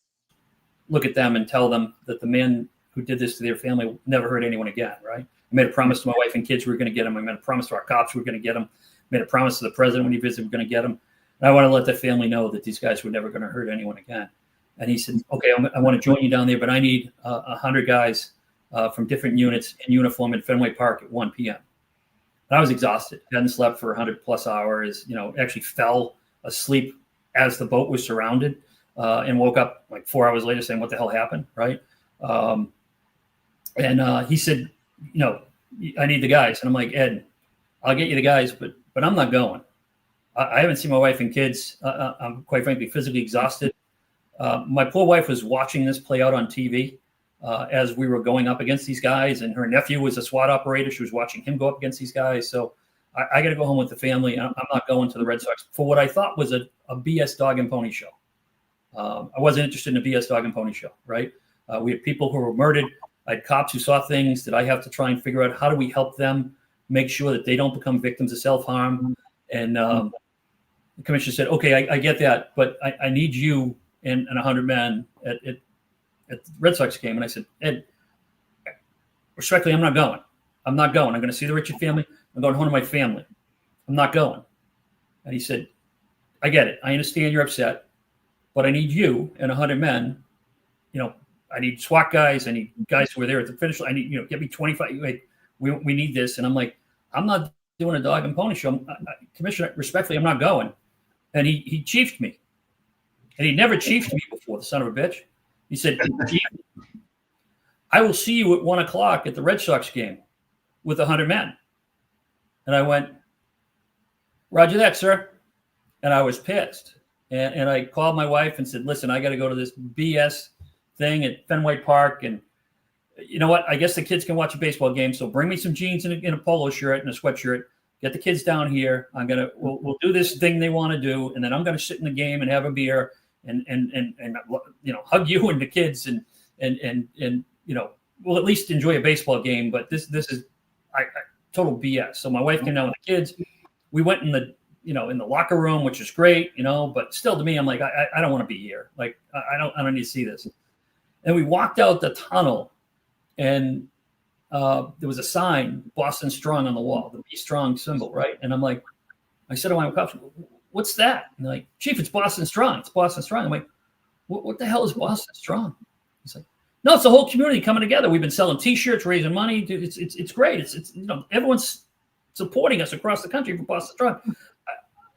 S2: look at them and tell them that the man who did this to their family never hurt anyone again, right? I made a promise to my wife and kids we were going to get them. I made a promise to our cops we were going to get them. Made a promise to the president when he visited, we're going to get him. And I want to let the family know that these guys were never going to hurt anyone again. And he said, okay, I want to join you down there, but I need 100 guys from different units in uniform at Fenway Park at 1 p.m. And I was exhausted. Hadn't slept for 100 plus hours, actually fell asleep as the boat was surrounded and woke up like 4 hours later saying, what the hell happened, right? And he said, I need the guys. And I'm like, Ed, I'll get you the guys, but I'm not going. I haven't seen my wife and kids. I'm quite frankly physically exhausted. My poor wife was watching this play out on TV as we were going up against these guys, and her nephew was a SWAT operator. She was watching him go up against these guys. So I got to go home with the family. I'm not going to the Red Sox for what I thought was a BS dog and pony show. I wasn't interested in a BS dog and pony show, right? We had people who were murdered. I had cops who saw things that I have to try and figure out how do we help them make sure that they don't become victims of self-harm. And the commissioner said, okay, I get that, but I need you and 100 men at the Red Sox game. And I said, Ed, respectfully, I'm not going. I'm going to see the Richard family. I'm going home to my family. I'm not going. And he said, I get it. I understand you're upset, but I need you and 100 men. I need SWAT guys. I need guys who are there at the finish line. I need, get me 25. Like, we need this. And I'm like, I'm not doing a dog and pony show. Commissioner, respectfully, I'm not going. And he chiefed me. And he never chiefed me before, the son of a bitch. He said, Chief, I will see you at 1:00 at the Red Sox game with 100 men. And I went, Roger that, sir. And I was pissed. And I called my wife and said, listen, I got to go to this BS thing at Fenway Park. And you know what? I guess the kids can watch a baseball game. So bring me some jeans and a polo shirt and a sweatshirt. Get the kids down here. We'll do this thing they want to do. And then I'm going to sit in the game and have a beer and hug you and the kids and we'll at least enjoy a baseball game. But this is total BS. So my wife came down with the kids. We went in the locker room, which is great, but still to me, I'm like, I don't want to be here. Like, I don't need to see this. And we walked out the tunnel and there was a sign, Boston Strong, on the wall, the Be Strong symbol, right? And I'm like, I said to my cops, what's that? And they're like, Chief, it's Boston Strong. It's Boston Strong. I'm like, what the hell is Boston Strong? He's like, no, it's the whole community coming together. We've been selling T-shirts, raising money. Dude, it's great. It's everyone's supporting us across the country for Boston Strong.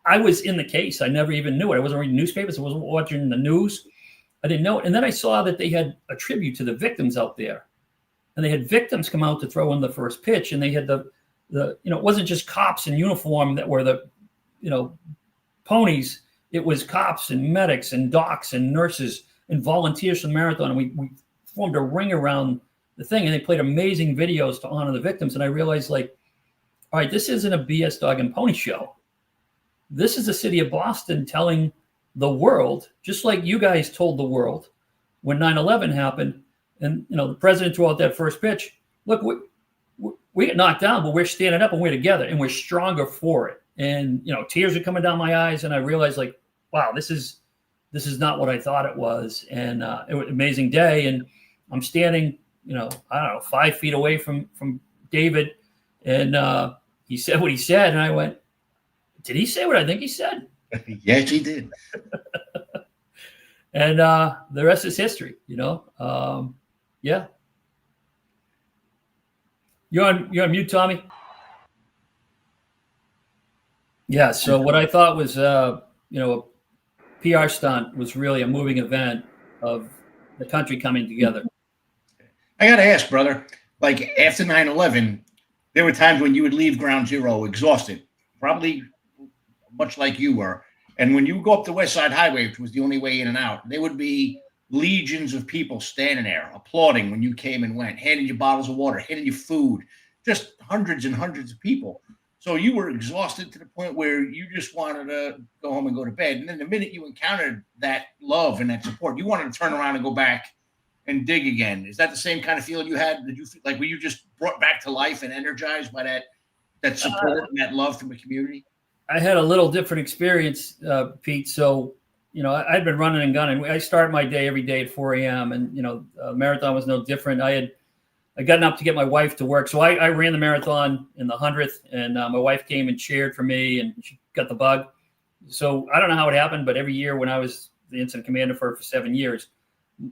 S2: I was in the case. I never even knew it. I wasn't reading newspapers. I wasn't watching the news. I didn't know it. And then I saw that they had a tribute to the victims out there. And they had victims come out to throw in the first pitch. And they had the it wasn't just cops in uniform that were the, ponies. It was cops and medics and docs and nurses and volunteers from the marathon. And we formed a ring around the thing. And they played amazing videos to honor the victims. And I realized, like, all right, this isn't a BS dog and pony show. This is the city of Boston telling the world, just like you guys told the world when 9/11 happened, and the president threw out that first pitch. Look, we get knocked down, but we're standing up and we're together and we're stronger for it. And tears are coming down my eyes, and I realized, like, wow, this is not what I thought it was. And it was an amazing day. And I'm standing, 5 feet away from David, and he said what he said, and I went, did he say what I think he said?
S1: Yes, he did.
S2: And the rest is history, Yeah. You're on mute, Tommy. Yeah. So what I thought was, a PR stunt was really a moving event of the country coming together.
S1: I got to ask, brother, like after 9/11, there were times when you would leave Ground Zero exhausted, probably much like you were. And when you go up the West Side Highway, which was the only way in and out, there would be legions of people standing there applauding when you came and went, handing you bottles of water, handing you food, just hundreds and hundreds of people. So you were exhausted to the point where you just wanted to go home and go to bed. And then the minute you encountered that love and that support, you wanted to turn around and go back and dig again. Is that the same kind of feeling you had? Did you feel like, were you just brought back to life and energized by that support and that love from the community?
S2: I had a little different experience, Pete. So, I'd been running and gunning. I start my day every day at 4 a.m. And, marathon was no different. I gotten up to get my wife to work. So I ran the marathon in the 100th, and my wife came and cheered for me, and she got the bug. So I don't know how it happened, but every year when I was the incident commander for 7 years,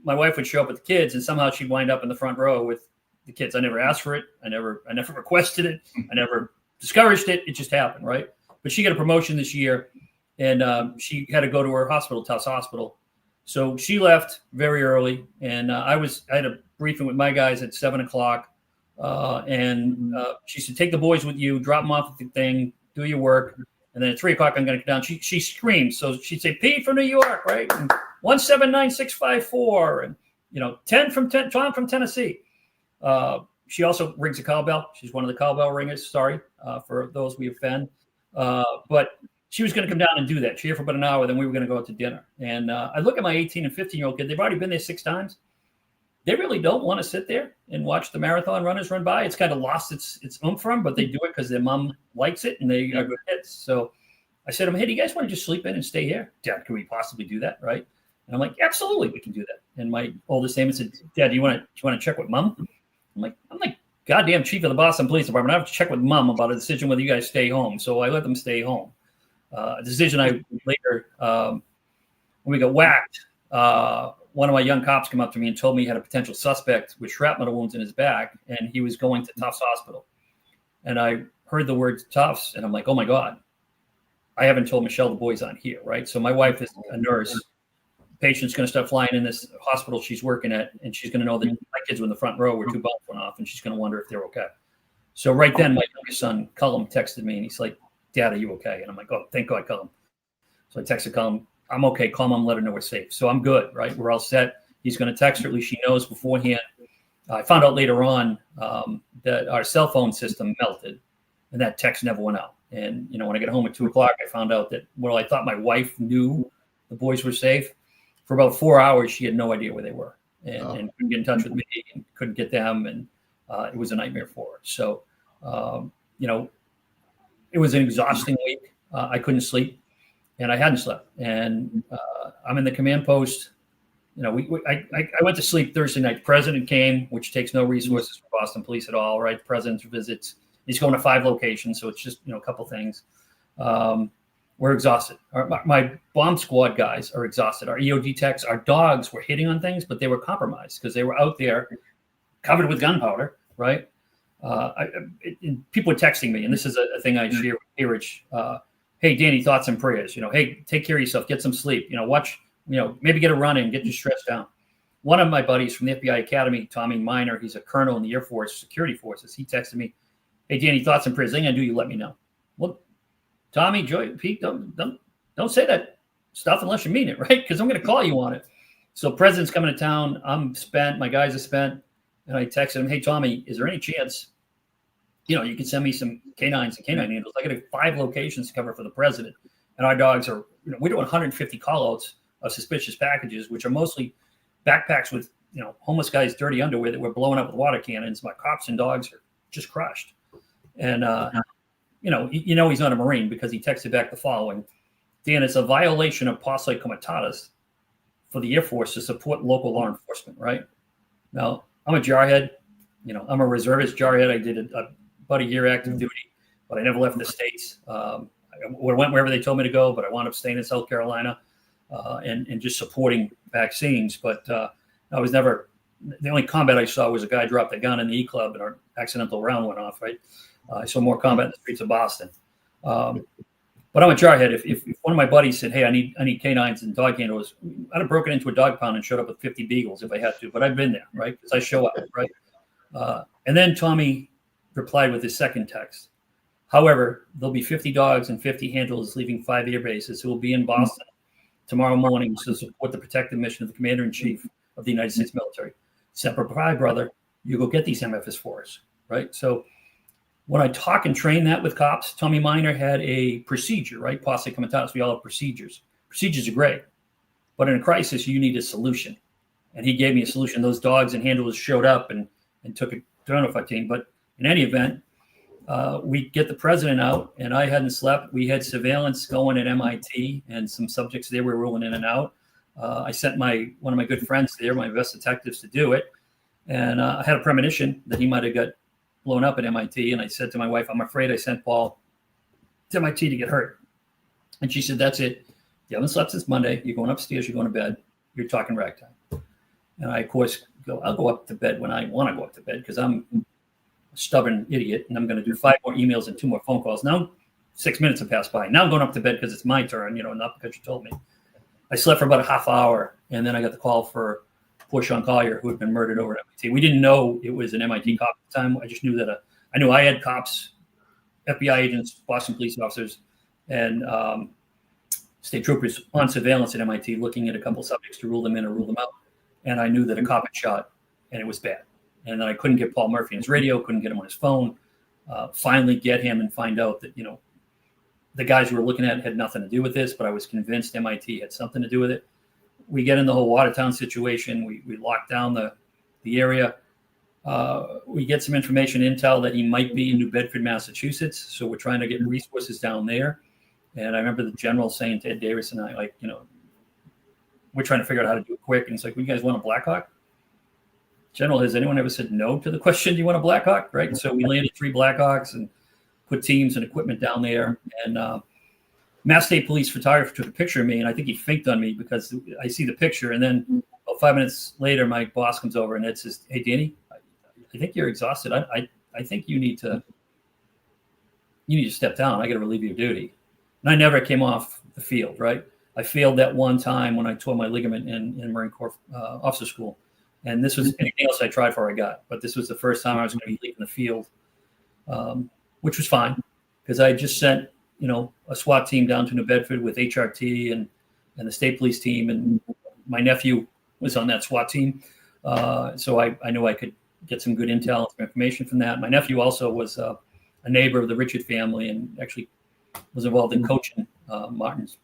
S2: my wife would show up with the kids, and somehow she'd wind up in the front row with the kids. I never asked for it. I never requested it. I never discouraged it. It just happened, right? But she got a promotion this year, and she had to go to her hospital, Tufts Hospital. So she left very early, and I had a briefing with my guys at 7:00, and she said, "Take the boys with you, drop them off at the thing, do your work, and then at 3:00 I'm going to come down." She screamed, so she'd say, "Pete from New York, right? And 179654, and 10 from Tom from Tennessee." She also rings a cowbell. She's one of the cowbell ringers. Sorry for those we offend. But she was going to come down and do that. She here for about an hour, then we were going to go out to dinner. And I look at my 18 and 15-year-old kid. They've already been there 6 times. They really don't want to sit there and watch the marathon runners run by. It's kind of lost its oomph from them, but they do it because their mom likes it and they are good kids. So I said to them, hey, do you guys want to just sleep in and stay here? Dad, can we possibly do that, right? And I'm like, absolutely, we can do that. And my oldest Damon said, Dad, do you want to check with Mom? I'm like, goddamn chief of the Boston Police Department. I have to check with Mom about a decision whether you guys stay home. So I let them stay home. A decision I later, when we got whacked, one of my young cops came up to me and told me he had a potential suspect with shrapnel wounds in his back, and he was going to Tufts Hospital. And I heard the word Tufts, and I'm like, oh my God, I haven't told Michelle the boy's on here, right? So my wife is a nurse. The patient's going to start flying in this hospital she's working at, and she's going to know that my kids were in the front row where 2 bombs went off, and she's going to wonder if they're okay. So right then, my youngest son, Cullum, texted me, and he's like, Dad, are you okay? And I'm like, oh, thank God, Cullum. So I texted Cullum, I'm okay. Call Mom, let her know we're safe. So I'm good, right? We're all set. He's going to text her. At least she knows beforehand. I found out later on that our cell phone system melted, and that text never went out. And, when I get home at 2 o'clock, I found out that, I thought my wife knew the boys were safe. For about 4 hours, she had no idea where they were and couldn't get in touch with me and couldn't get them. And it was a nightmare for her. So, it was an exhausting week. I couldn't sleep. And I hadn't slept, and I'm in the command post. I went to sleep Thursday night. The president came, which takes no resources for Boston Police at all, right? The president visits. He's going to 5 locations, so it's just a couple things. We're exhausted. My bomb squad guys are exhausted. Our EOD techs, our dogs were hitting on things, but they were compromised because they were out there covered with gunpowder, right? People are texting me, and this is a thing I share with Rich. Hey, Danny, thoughts and prayers. Hey, take care of yourself. Get some sleep. Watch. Maybe get a run in. Get your stress down. One of my buddies from the FBI Academy, Tommy Miner, he's a colonel in the Air Force Security Forces. He texted me, "Hey, Danny, thoughts and prayers. Anything I do, you let me know." Well, Tommy, Joy, Pete, don't say that stuff unless you mean it, right? Because I'm going to call you on it. So, president's coming to town. I'm spent. My guys are spent, and I texted him, "Hey, Tommy, is there any chance?" You can send me some canines and canine handles. I got 5 locations to cover for the president. And our dogs are, we're doing 150 callouts of suspicious packages, which are mostly backpacks with, homeless guys' dirty underwear that we're blowing up with water cannons. My cops and dogs are just crushed. And, he's not a Marine because he texted back the following. Dan, it's a violation of posse comitatus for the Air Force to support local law enforcement, right? Now, I'm a jarhead. I'm a reservist jarhead. I did about a year active duty, but I never left the States. I went wherever they told me to go, but I wound up staying in South Carolina and just supporting vaccines. But I was never, the only combat I saw was a guy dropped a gun in the E-Club and an accidental round went off, right? I saw more combat in the streets of Boston. But I'm a jarhead. If one of my buddies said, hey, I need canines and dog handlers, I'd have broken into a dog pound and showed up with 50 beagles if I had to, but I've been there, right? Because I show up, right? And then Tommy replied with his second text. However, there'll be 50 dogs and 50 handlers leaving 5 air bases who will be in Boston tomorrow morning to support the protective mission of the Commander-in-Chief of the United States military. Semper Fi, brother, you go get these MFs for us, right? So when I talk and train that with cops, Tommy Miner had a procedure, right? Posse comitatus, we all have procedures. Procedures are great, but in a crisis, you need a solution. And he gave me a solution. Those dogs and handlers showed up and took a turnover team. But in any event, we get the president out, and I hadn't slept. We had surveillance going at MIT, and some subjects there were rolling in and out. I sent one of my good friends there, my best detectives, to do it. And I had a premonition that he might have got blown up at MIT. And I said to my wife, I'm afraid I sent Paul to MIT to get hurt. And she said, that's it. You haven't slept since Monday. You're going upstairs. You're going to bed. You're talking ragtime. And I, of course, I'll go up to bed when I want to go up to bed because I'm a stubborn idiot. And I'm going to do 5 more emails and 2 more phone calls. Now 6 minutes have passed by. Now I'm going up to bed because it's my turn, not because you told me. I slept for about a half hour. And then I got the call for poor Sean Collier, who had been murdered over at MIT. We didn't know it was an MIT cop at the time. I just knew that I knew I had cops, FBI agents, Boston police officers, and state troopers on surveillance at MIT looking at a couple subjects to rule them in or rule them out. And I knew that a cop had shot, and it was bad. And then I couldn't get Paul Murphy on his radio, couldn't get him on his phone. Finally get him and find out that, the guys we were looking at had nothing to do with this, but I was convinced MIT had something to do with it. We get in the whole Watertown situation. We lock down the area. We get some information, intel that he might be in New Bedford, Massachusetts. So we're trying to get resources down there. And I remember the general saying to Ed Davis and I, like, we're trying to figure out how to do it quick. And it's like, well, you guys want a Blackhawk? General, has anyone ever said no to the question, do you want a Blackhawk? Right. So we landed 3 Blackhawks and put teams and equipment down there. And Mass State Police photographer took a picture of me, and I think he faked on me because I see the picture. And then about 5 minutes later, my boss comes over and Ed says, hey, Danny, I think you're exhausted. I think you need to step down. I got to relieve your duty. And I never came off the field, right? I failed that one time when I tore my ligament in Marine Corps officer school. And this was anything else I tried for, I got. But this was the first time I was going to be leaving the field, which was fine because I just sent, a SWAT team down to New Bedford with HRT and the state police team. And my nephew was on that SWAT team. So I knew I could get some good intel, some information from that. My nephew also was a neighbor of the Richard family and actually was involved in coaching Martin's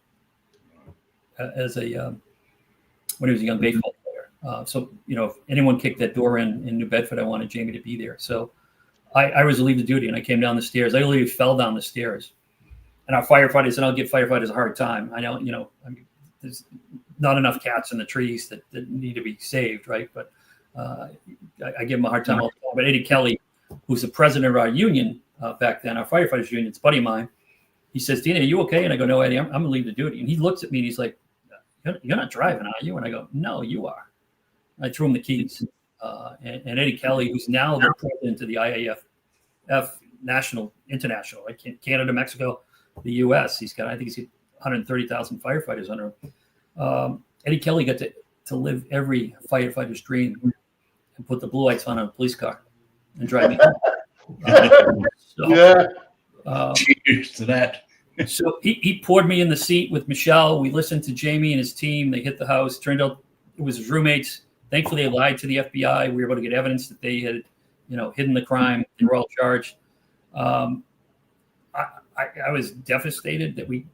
S2: as when he was a young baseball player. So, if anyone kicked that door in New Bedford, I wanted Jamie to be there. So I was relieved of duty and I came down the stairs. I literally fell down the stairs. And our firefighters, and I'll give firefighters a hard time. I know, there's not enough cats in the trees that need to be saved, right? But I give him a hard time all the time. But Eddie Kelly, who's the president of our union back then, our firefighters union, it's a buddy of mine. He says, Dina, are you okay? And I go, no, Eddie, I'm going to leave the duty. And he looks at me and he's like, you're not driving, are you? And I go, no, you are. I threw him the keys. And Eddie Kelly, who's now the president of the IAF International, right? Canada, Mexico, the U.S. I think he's got 130,000 firefighters under him. Eddie Kelly got to live every firefighter's dream and put the blue lights on a police car and drive me.
S1: Cheers to that.
S2: So he poured me in the seat with Michelle. We listened to Jamie and his team. They hit the house. Turned out it was his roommates. Thankfully, they lied to the FBI. We were able to get evidence that they had, hidden the crime. They were all charged. I was devastated that we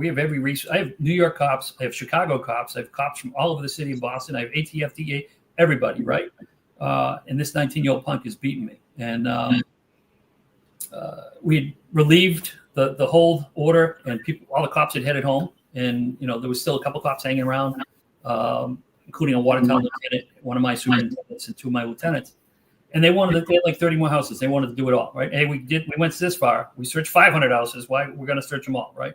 S2: have every resource. I have New York cops. I have Chicago cops. I have cops from all over the city of Boston. I have ATF, DA, everybody, right? And this 19-year-old punk is beating me. And we had relieved the hold order, and all the cops had headed home. And, there was still a couple cops hanging around, including a Watertown lieutenant, one of my superintendents, and 2 of my lieutenants. And they had like 30 more houses. They wanted to do it all, right? Hey, we went this far. We searched 500 houses. Why? We're going to search them all, right?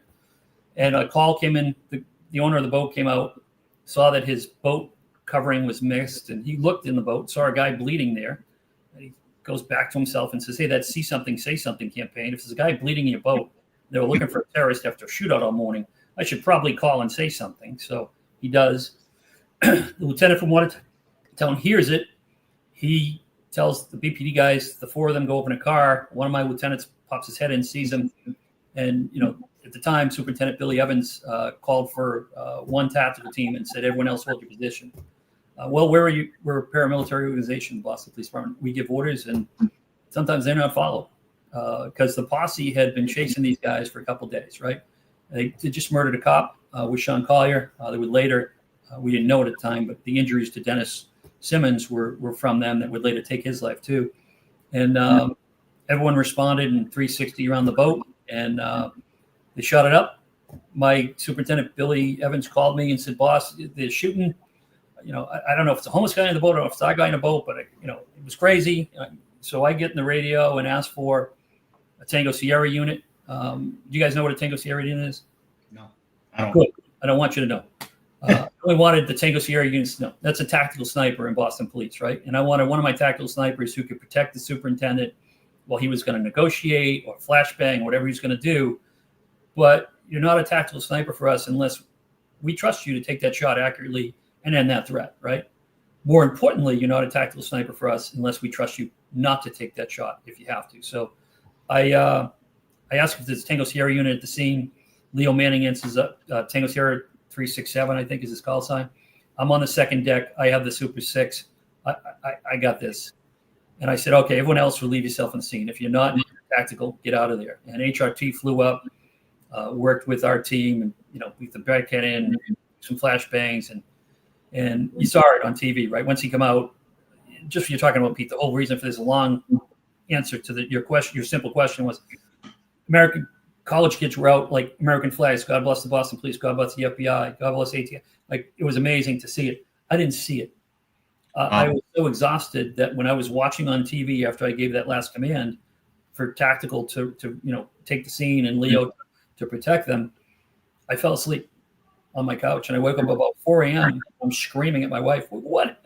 S2: And a call came in. The owner of the boat came out, saw that his boat covering was mixed, and he looked in the boat, saw a guy bleeding there. And he goes back to himself and says, hey, that See Something, Say Something campaign, if there's a guy bleeding in your boat, they were looking for a terrorist after a shootout all morning, I should probably call and say something. So he does. The lieutenant from Watertown hears it. He tells the BPD guys, the 4 of them go open a car. One of my lieutenants pops his head in, sees him. And, at the time, Superintendent Billy Evans called for 1 tactical team and said, everyone else hold your position. Well, where are you? We're a paramilitary organization, Boston Police Department. We give orders, and sometimes they're not followed because the posse had been chasing these guys for a couple of days, right? They just murdered a cop with Sean Collier. They would later, we didn't know it at the time, but the injuries to Dennis Simmons were from them that would later take his life too. And everyone responded in 360 around the boat, and they shot it up. My superintendent, Billy Evans, called me and said, boss, they're shooting. I don't know if it's a homeless guy in the boat or if it's our guy in the boat, but, it was crazy. So I get in the radio and ask for a Tango Sierra unit. Do you guys know what a Tango Sierra unit is?
S1: No, I don't.
S2: Good. I don't want you to know. I only wanted the Tango Sierra units to know. That's a tactical sniper in Boston Police, right? And I wanted one of my tactical snipers who could protect the superintendent while he was going to negotiate or flashbang, whatever he's going to do. But you're not a tactical sniper for us unless we trust you to take that shot accurately and end that threat, right? More importantly, you're not a tactical sniper for us unless we trust you not to take that shot if you have to. So I asked if there's a Tango Sierra unit at the scene. Leo Manning answers up, Tango Sierra 367, I think is his call sign. I'm on the second deck. I have the Super 6. I got this. And I said, okay, everyone else relieve yourself on the scene. If you're not tactical, get out of there. And HRT flew up. worked with our team, and we the backhead in some flashbangs, and you saw it on TV, right? Once he come out, just you're talking about, Pete, the whole reason for this long answer to your question, your simple question was, American college kids were out like American flags. God bless the Boston Police. God bless the FBI. God bless ATF. Like, it was amazing to see it. I didn't see it. I was so exhausted that when I was watching on TV after I gave that last command for tactical to take the scene and Leo to protect them, I fell asleep on my couch, and I woke up about 4 a.m. I'm screaming at my wife, what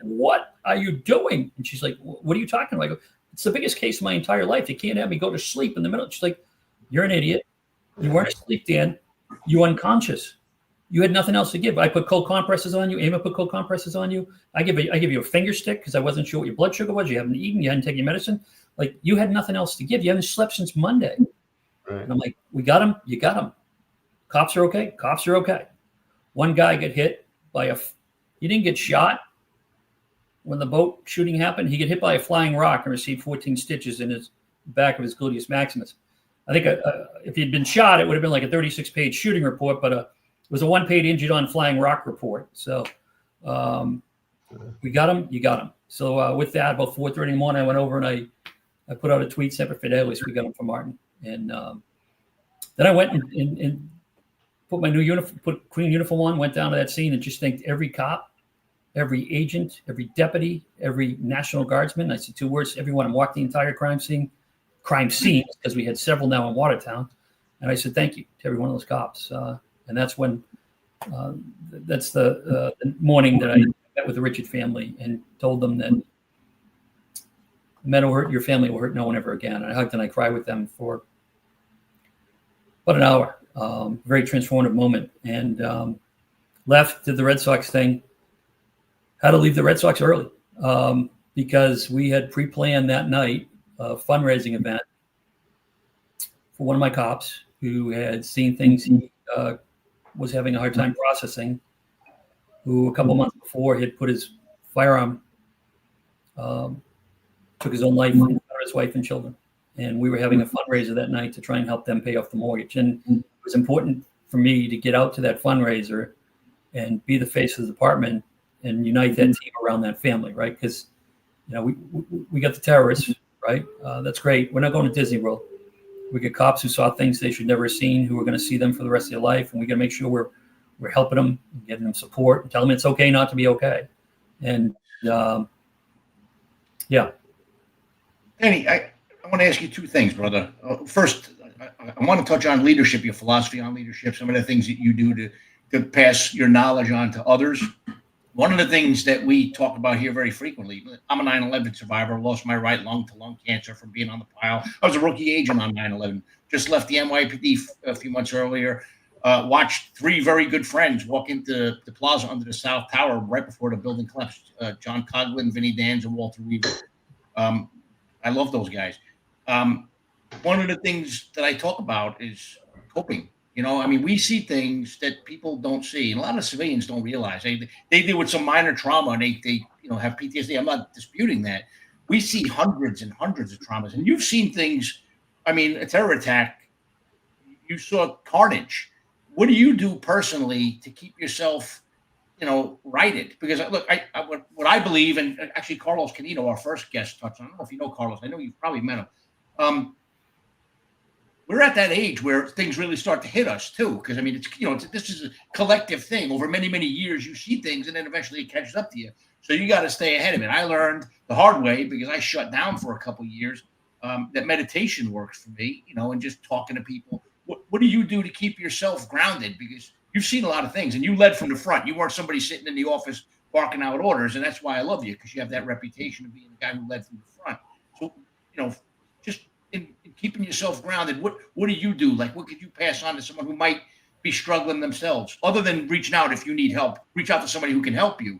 S2: are you doing? And she's like, what are you talking about? I go, it's the biggest case of my entire life. You can't have me go to sleep in the middle. She's like, you're an idiot. You weren't asleep, Dan. You unconscious. You had nothing else to give. I put cold compresses on you. Emma put cold compresses on you. I give you a finger stick because I wasn't sure what your blood sugar was. You haven't eaten. You hadn't taken your medicine. Like, you had nothing else to give. You haven't slept since Monday. Right. And I'm like, we got him. You got him. Cops are okay. Cops are okay. One guy got hit by he didn't get shot when the boat shooting happened. He got hit by a flying rock and received 14 stitches in his back of his gluteus maximus. I think if he'd been shot, it would have been like a 36-page shooting report, but it was a 1-page injured on flying rock report. So we got him. You got him. So with that, about 4:30 in the morning, I went over and I put out a tweet, Semper Fidelis. We got him from Martin. And then I went and put my new uniform, put clean uniform on, went down to that scene and just thanked every cop, every agent, every deputy, every National Guardsman. I said 2 words to everyone and walked the entire crime scene, because we had several now in Watertown. And I said, thank you to every one of those cops. And that's when, that's the morning that I met with the Richard family and told them that no matter what hurt your family will hurt no one ever again. And I hugged and I cried with them for about an hour. Very transformative moment. And left, did the Red Sox thing. Had to leave the Red Sox early because we had pre-planned that night a fundraising event for one of my cops who had seen things he was having a hard time processing, who a couple months before had put his firearm, took his own life in front of his wife and children. And we were having a fundraiser that night to try and help them pay off the mortgage. And it was important for me to get out to that fundraiser and be the face of the department and unite that team around that family, right? Because, we got the terrorists, right? That's great. We're not going to Disney World. We get cops who saw things they should never have seen, who are going to see them for the rest of their life. And we got to make sure we're helping them, and getting them support, and telling them it's okay not to be okay. And yeah.
S1: Danny, I want to ask you 2 things, brother. First, I want to touch on leadership, your philosophy on leadership, some of the things that you do to pass your knowledge on to others. One of the things that we talk about here very frequently, I'm a 9/11 survivor, lost my right lung to lung cancer from being on the pile. I was a rookie agent on 9/11, just left the NYPD a few months earlier, watched 3 very good friends walk into the plaza under the South Tower right before the building collapsed, John Coughlin, Vinnie Dans, and Walter Weaver. I love those guys. One of the things that I talk about is coping. We see things that people don't see, and a lot of civilians don't realize. They deal with some minor trauma, and they have PTSD. I'm not disputing that. We see hundreds and hundreds of traumas, and you've seen things. A terror attack. You saw carnage. What do you do personally to keep yourself, righted? Because look, what I believe, and actually Carlos Canino, our first guest, touched on. I don't know if you know Carlos. I know you've probably met him. We're at that age where things really start to hit us too, because this is a collective thing. Over many, many years, you see things, and then eventually it catches up to you. So you got to stay ahead of it. I learned the hard way because I shut down for a couple of years. That meditation works for me, and just talking to people. What do you do to keep yourself grounded? Because you've seen a lot of things, and you led from the front. You weren't somebody sitting in the office barking out orders, and that's why I love you, because you have that reputation of being the guy who led from the front. So just in keeping yourself grounded, what do you do? Like, what could you pass on to someone who might be struggling themselves, other than reaching out if you need help? Reach out to somebody who can help you.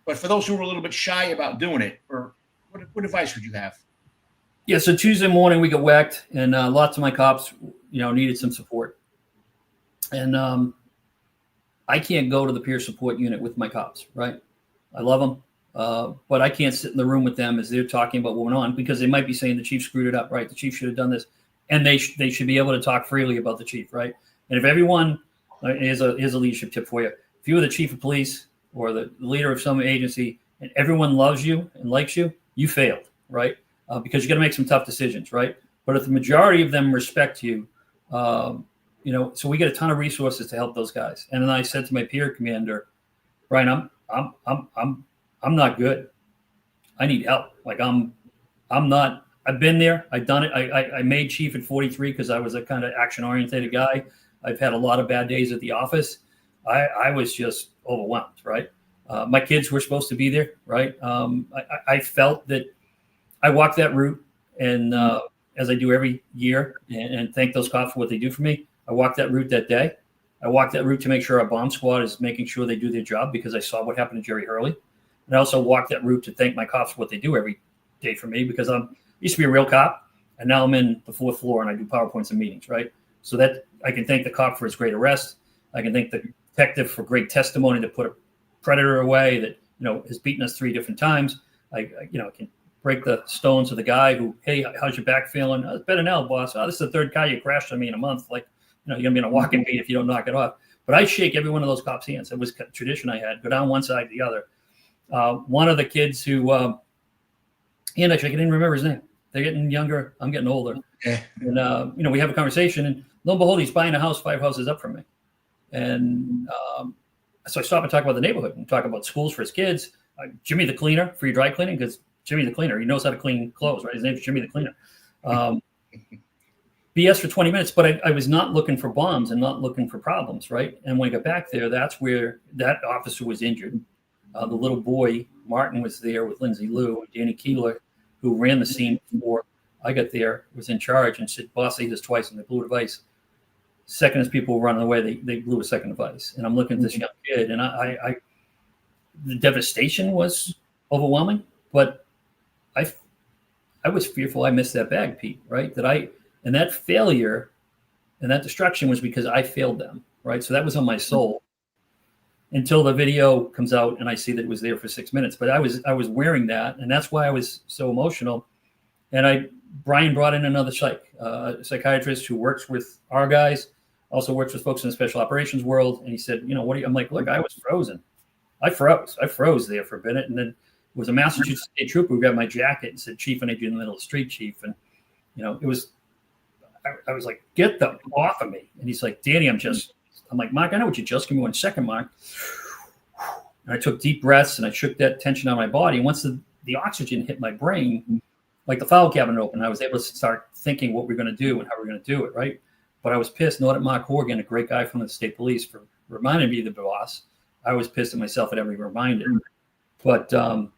S1: But for those who are a little bit shy about doing it, or what advice would you have?
S2: Yeah, so Tuesday morning we got whacked, and lots of my cops, needed some support. And I can't go to the peer support unit with my cops, right? I love them. But I can't sit in the room with them as they're talking about what went on, because they might be saying the chief screwed it up, right? The chief should have done this. And they should be able to talk freely about the chief, right? And if everyone, here's a leadership tip for you. If you were the chief of police or the leader of some agency and everyone loves you and likes you, you failed, right? Because you got to make some tough decisions, right? But if the majority of them respect you, so we get a ton of resources to help those guys. And then I said to my peer commander, Brian, I'm not good. I need help. Like I'm not. I've been there. I've done it. I made chief at 43 because I was a kind of action-oriented guy. I've had a lot of bad days at the office. I was just overwhelmed, right? My kids were supposed to be there, right? I felt that I walked that route, and as I do every year, and thank those cops for what they do for me. I walked that route that day. I walked that route to make sure our bomb squad is making sure they do their job because I saw what happened to Jerry Hurley. And I also walked that route to thank my cops for what they do every day for me because I used to be a real cop, and now I'm in the fourth floor and I do PowerPoints and meetings, right? So that I can thank the cop for his great arrest. I can thank the detective for great testimony to put a predator away that has beaten us 3 different times. I can break the stones of the guy who, hey, how's your back feeling? It's better now, boss. This is the 3rd car you crashed on me in a month. Like, you're gonna be in a walking beat if you don't knock it off. But I shake every one of those cops' hands. It was a tradition I had. Go down one side to the other. One of the kids who, and actually I didn't remember his name. They're getting younger. I'm getting older.
S1: Okay.
S2: And we have a conversation, and lo and behold, he's buying a house 5 houses up from me. And so I stop and talk about the neighborhood and talk about schools for his kids. Jimmy the cleaner for your dry cleaning, because Jimmy the cleaner, he knows how to clean clothes, right? His name's Jimmy the cleaner. BS for 20 minutes, but I was not looking for bombs and not looking for problems, right? And when I got back there, that's where that officer was injured. The little boy, Martin, was there with Lindsay Lou, and Danny Keeler, who ran the scene before I got there, was in charge and said, boss, I did this twice, and they blew a device. Second as people were running away, they blew a second device. And I'm looking at this young kid, and I the devastation was overwhelming, but I was fearful I missed that bag, Pete, right? And that failure and that destruction was because I failed them, right? So that was on my soul until the video comes out and I see that it was there for 6 minutes. But I was wearing that, and that's why I was so emotional. And Brian brought in another psychiatrist who works with our guys, also works with folks in the special operations world. And he said, I'm like, look, I was frozen. I froze there for a minute. And then it was a Massachusetts state trooper who got my jacket and said, Chief, I need you in the middle of the street, Chief. And, it was, I was like, get them off of me. And he's like, Danny, I'm like, Mark, I know what you just give me 1 second, Mark. And I took deep breaths and I shook that tension out of my body. And once the oxygen hit my brain, like the file cabinet opened, I was able to start thinking what we're going to do and how we're going to do it, right? But I was pissed, not at Mark Horgan, a great guy from the state police, for reminding me of the boss. I was pissed at myself at every reminder. But, so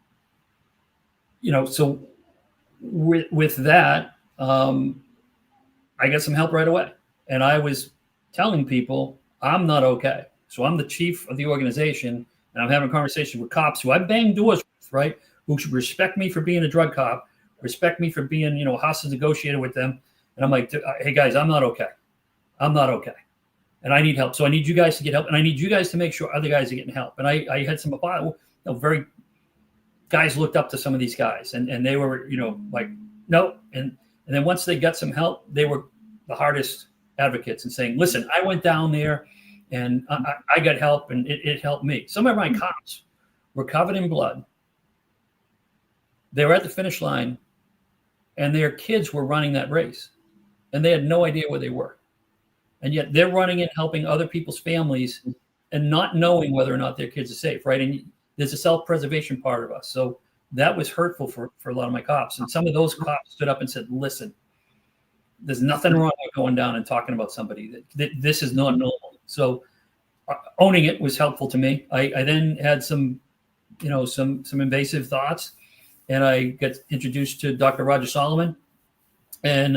S2: with that, I got some help right away. And I was telling people, I'm not okay. So I'm the chief of the organization, and I'm having a conversation with cops who I bang doors with, right? Who should respect me for being a drug cop, respect me for being, hostage negotiator with them. And I'm like, hey guys, I'm not okay. I'm not okay. And I need help. So I need you guys to get help. And I need you guys to make sure other guys are getting help. And I had some very guys looked up to some of these guys, and they were, like, no. And then once they got some help, they were the hardest advocates and saying, listen, I went down there and I got help, and it helped me. Some of my cops were covered in blood. They were at the finish line, and their kids were running that race, and they had no idea where they were. And yet they're running and helping other people's families and not knowing whether or not their kids are safe, right? And there's a self-preservation part of us. So that was hurtful for a lot of my cops. And some of those cops stood up and said, listen, there's nothing wrong with going down and talking about somebody. That this is not normal. So owning it was helpful to me. I then had some invasive thoughts, and I got introduced to Dr. Roger Solomon, and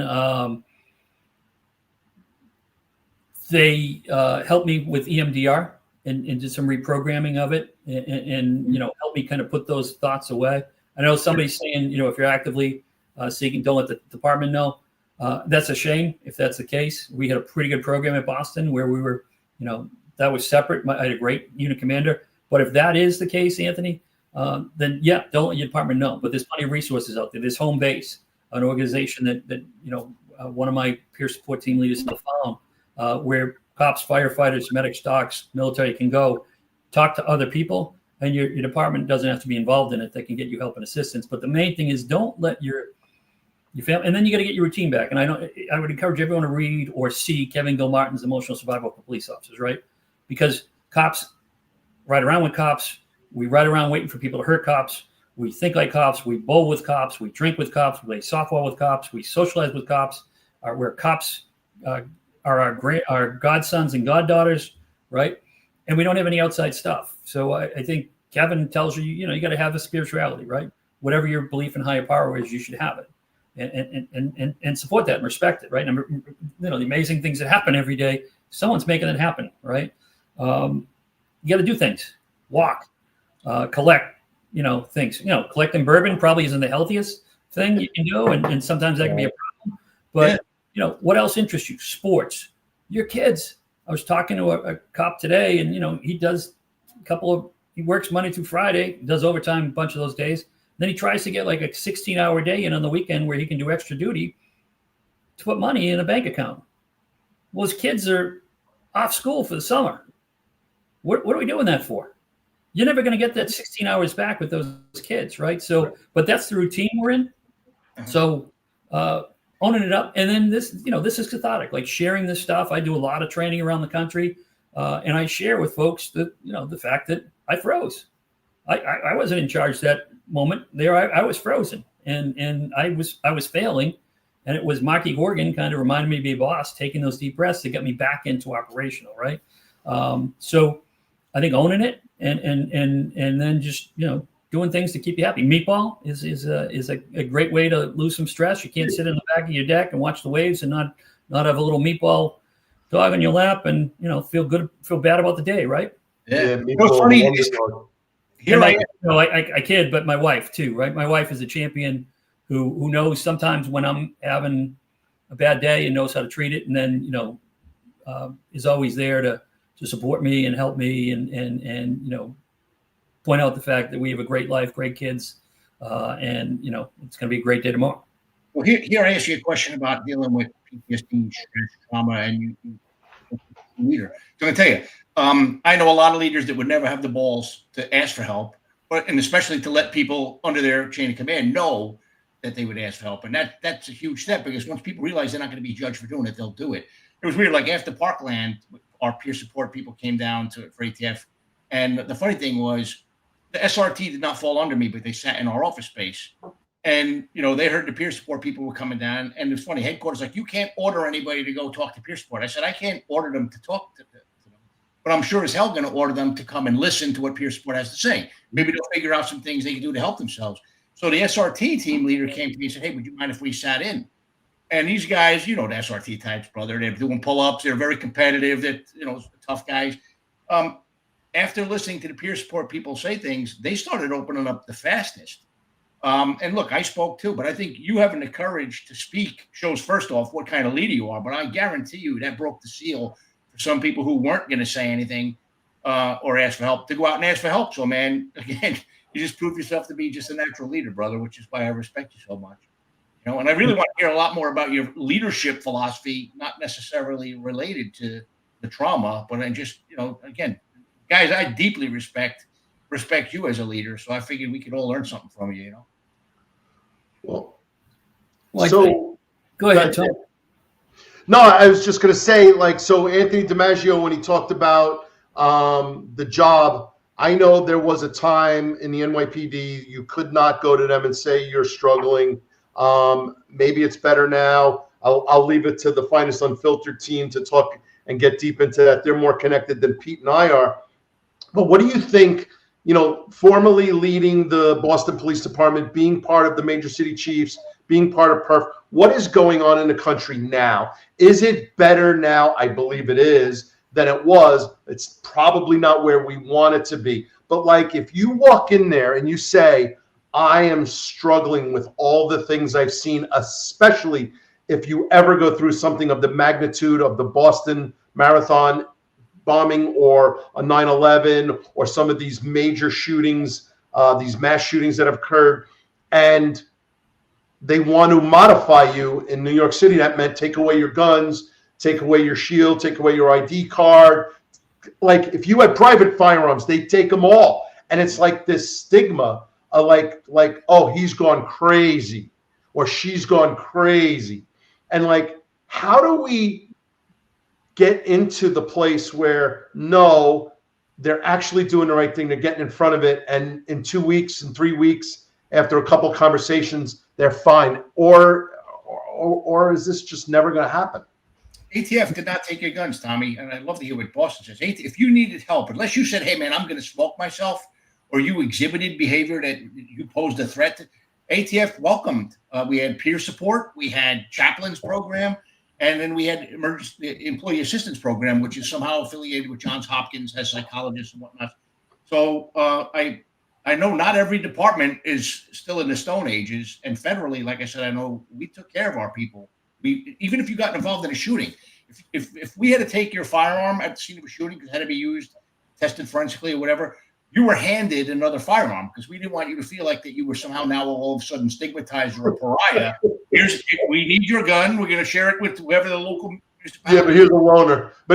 S2: they helped me with EMDR and did some reprogramming of it, and helped me kind of put those thoughts away. I know somebody's saying, if you're actively seeking, don't let the department know. That's a shame if that's the case. We had a pretty good program at Boston where we were, that was separate. I had a great unit commander. But if that is the case, Anthony, then yeah, don't let your department know. But there's plenty of resources out there. There's Home Base, an organization that one of my peer support team leaders found, where cops, firefighters, medics, docs, military can go talk to other people, and your department doesn't have to be involved in it. They can get you help and assistance. But the main thing is don't let your family, and then you got to get your routine back. And I would encourage everyone to read or see Kevin Gilmartin's Emotional Survival for Police Officers, right? Because cops ride around with cops. We ride around waiting for people to hurt cops. We think like cops. We bowl with cops. We drink with cops. We play softball with cops. We socialize with cops. Where cops are our godsons and goddaughters, right? And we don't have any outside stuff. So I think Kevin tells you, you got to have a spirituality, right? Whatever your belief in higher power is, you should have it. And support that and respect it, right? And, the amazing things that happen every day, someone's making it happen, right? You got to do things, walk, collect, things. Collecting bourbon probably isn't the healthiest thing you can do, and sometimes that can be a problem. But what else interests you? Sports, your kids. I was talking to a cop today, and he does he works Monday through Friday, does overtime a bunch of those days. Then he tries to get like a 16-hour day in on the weekend where he can do extra duty to put money in a bank account. Well, his kids are off school for the summer. What are we doing that for? You're never going to get that 16 hours back with those kids, right? So, but that's the routine we're in. So owning it up. And then this is cathartic, like sharing this stuff. I do a lot of training around the country. And I share with folks that, the fact that I froze. I wasn't in charge that moment there. I was frozen and I was failing, and it was Marky Horgan kind of reminded me to be a boss, taking those deep breaths to get me back into operational, right? So I think owning it and then just doing things to keep you happy. Meatball is a great way to lose some stress. You can't sit in the back of your deck and watch the waves and not have a little meatball dog on your lap and feel bad about the day, right?
S1: Yeah. What's funny is,
S2: here I kid, but my wife too, right? My wife is a champion who knows sometimes when I'm having a bad day and knows how to treat it, and then is always there to support me and help me and point out the fact that we have a great life, great kids, and it's going to be a great day tomorrow.
S1: Well, here I ask you a question about dealing with PTSD, stress, trauma, and you leader. So I'm going to tell you. I know a lot of leaders that would never have the balls to ask for help, and especially to let people under their chain of command know that they would ask for help. And that's a huge step, because once people realize they're not going to be judged for doing it, they'll do it. It was weird. Like after Parkland, our peer support people came down for ATF. And the funny thing was the SRT did not fall under me, but they sat in our office space. And, they heard the peer support people were coming down. And it was funny. Headquarters like, you can't order anybody to go talk to peer support. I said, I can't order them to talk to them. But I'm sure as hell going to order them to come and listen to what peer support has to say. Maybe they'll figure out some things they can do to help themselves. So the SRT team leader came to me and said, hey, would you mind if we sat in? And these guys, the SRT types, brother, they're doing pull-ups. They're very competitive. They're, tough guys. After listening to the peer support people say things, they started opening up the fastest. And look, I spoke too, but I think you having the courage to speak shows, first off, what kind of leader you are. But I guarantee you that broke the seal for some people who weren't going to say anything or ask for help to go out and ask for help. So, man, again, you just proved yourself to be just a natural leader, brother, which is why I respect you so much. And I really want to hear a lot more about your leadership philosophy, not necessarily related to the trauma, but just, again, guys, I deeply respect you as a leader. So I figured we could all learn something from you,
S3: Well,
S2: so go ahead, Tom.
S3: No, I was just going to say, so Anthony DiMaggio, when he talked about the job, I know there was a time in the NYPD you could not go to them and say you're struggling. Maybe it's better now. I'll leave it to the Finest Unfiltered team to talk and get deep into that. They're more connected than Pete and I are. But what do you think, formally leading the Boston Police Department, being part of the Major City Chiefs, being part of PERF, what is going on in the country now? Is it better now? I believe it is than it was. It's probably not where we want it to be. But if you walk in there and you say, I am struggling with all the things I've seen, especially if you ever go through something of the magnitude of the Boston Marathon bombing or a 9/11 or some of these major shootings, these mass shootings that have occurred, and they want to modify you in New York City. That meant take away your guns, take away your shield, take away your ID card. Like if you had private firearms, they take them all. And it's like this stigma of like, oh, he's gone crazy or she's gone crazy. And like, how do we get into the place where no, they're actually doing the right thing. They're getting in front of it. And in 2 weeks and 3 weeks, after a couple of conversations, they're fine. Or is this just never going to happen?
S1: ATF did not take your guns, Tommy. And I'd love to hear what Boston says. If you needed help, unless you said, hey, man, I'm going to smoke myself, or you exhibited behavior that you posed a threat to, ATF welcomed. We had peer support. We had chaplains program. And then we had emergency employee assistance program, which is somehow affiliated with Johns Hopkins, has psychologists and whatnot. So I know not every department is still in the Stone Ages. And federally, like I said, I know we took care of our people. Even if you got involved in a shooting, if we had to take your firearm at the scene of a shooting because it had to be used, tested forensically or whatever, you were handed another firearm because we didn't want you to feel like that you were somehow now all of a sudden stigmatized or a pariah. We need your gun. We're going to share it with whoever the local municipality.
S3: Yeah, but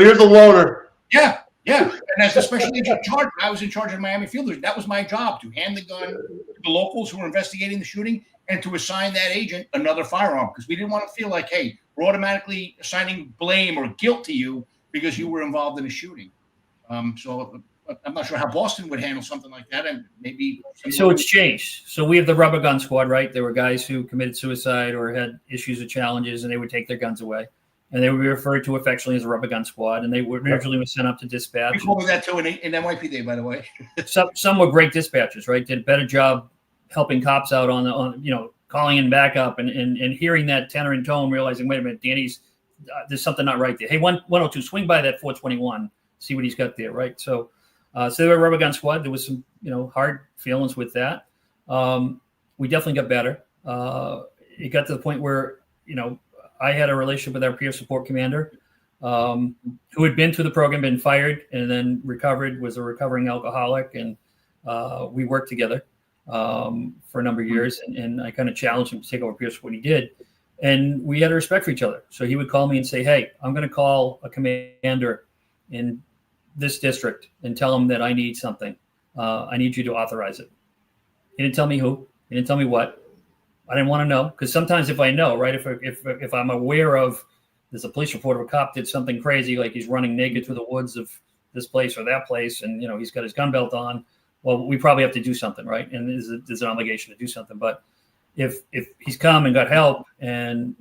S3: here's a loaner.
S1: Yeah. And as the special agent in charge, I was in charge of Miami Fielders. That was my job, to hand the gun to the locals who were investigating the shooting and to assign that agent another firearm because we didn't want to feel like, hey, we're automatically assigning blame or guilt to you because you were involved in a shooting. So I'm not sure how Boston would handle something like that, and maybe.
S2: So it's changed. So we have the rubber gun squad, right? There were guys who committed suicide or had issues or challenges, and they would take their guns away, and they would be referred to affectionately as a rubber gun squad, and they would originally sent up to dispatch.
S1: We called that too in NYPD, by the way.
S2: Some were great dispatchers, right? Did a better job helping cops out on calling in backup and hearing that tenor and tone, realizing, wait a minute, Danny's there's something not right there. Hey, 102, swing by that 421, see what he's got there, right? So they were a rubber gun squad. There was some, hard feelings with that. We definitely got better. It got to the point where, I had a relationship with our peer support commander, who had been through the program, been fired, and then recovered, was a recovering alcoholic. And we worked together for a number of years. And I kind of challenged him to take over peer support. He did. And we had a respect for each other. So he would call me and say, hey, I'm going to call a commander in this district and tell him that I need something. I need you to authorize it. He didn't tell me who. He didn't tell me what. I didn't want to know, because sometimes if I know, right, if I'm aware of there's a police report of a cop did something crazy, like he's running naked through the woods of this place or that place, and he's got his gun belt on, well, we probably have to do something, right? And there's an obligation to do something. But if he's come and got help, and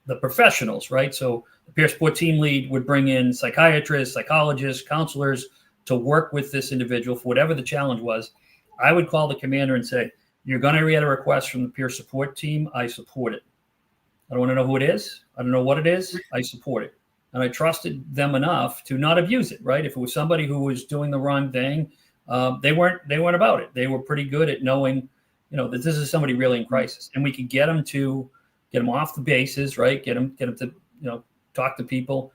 S2: the professionals, right? So the peer support team lead would bring in psychiatrists, psychologists, counselors to work with this individual for whatever the challenge was. I would call the commander and say, you're going to get a request from the peer support team. I support it. I don't want to know who it is. I don't know what it is. I support it. And I trusted them enough to not abuse it, right? If it was somebody who was doing the wrong thing, they weren't about it. They were pretty good at knowing, that this is somebody really in crisis, and we could get them off the bases, right? Get them to, talk to people,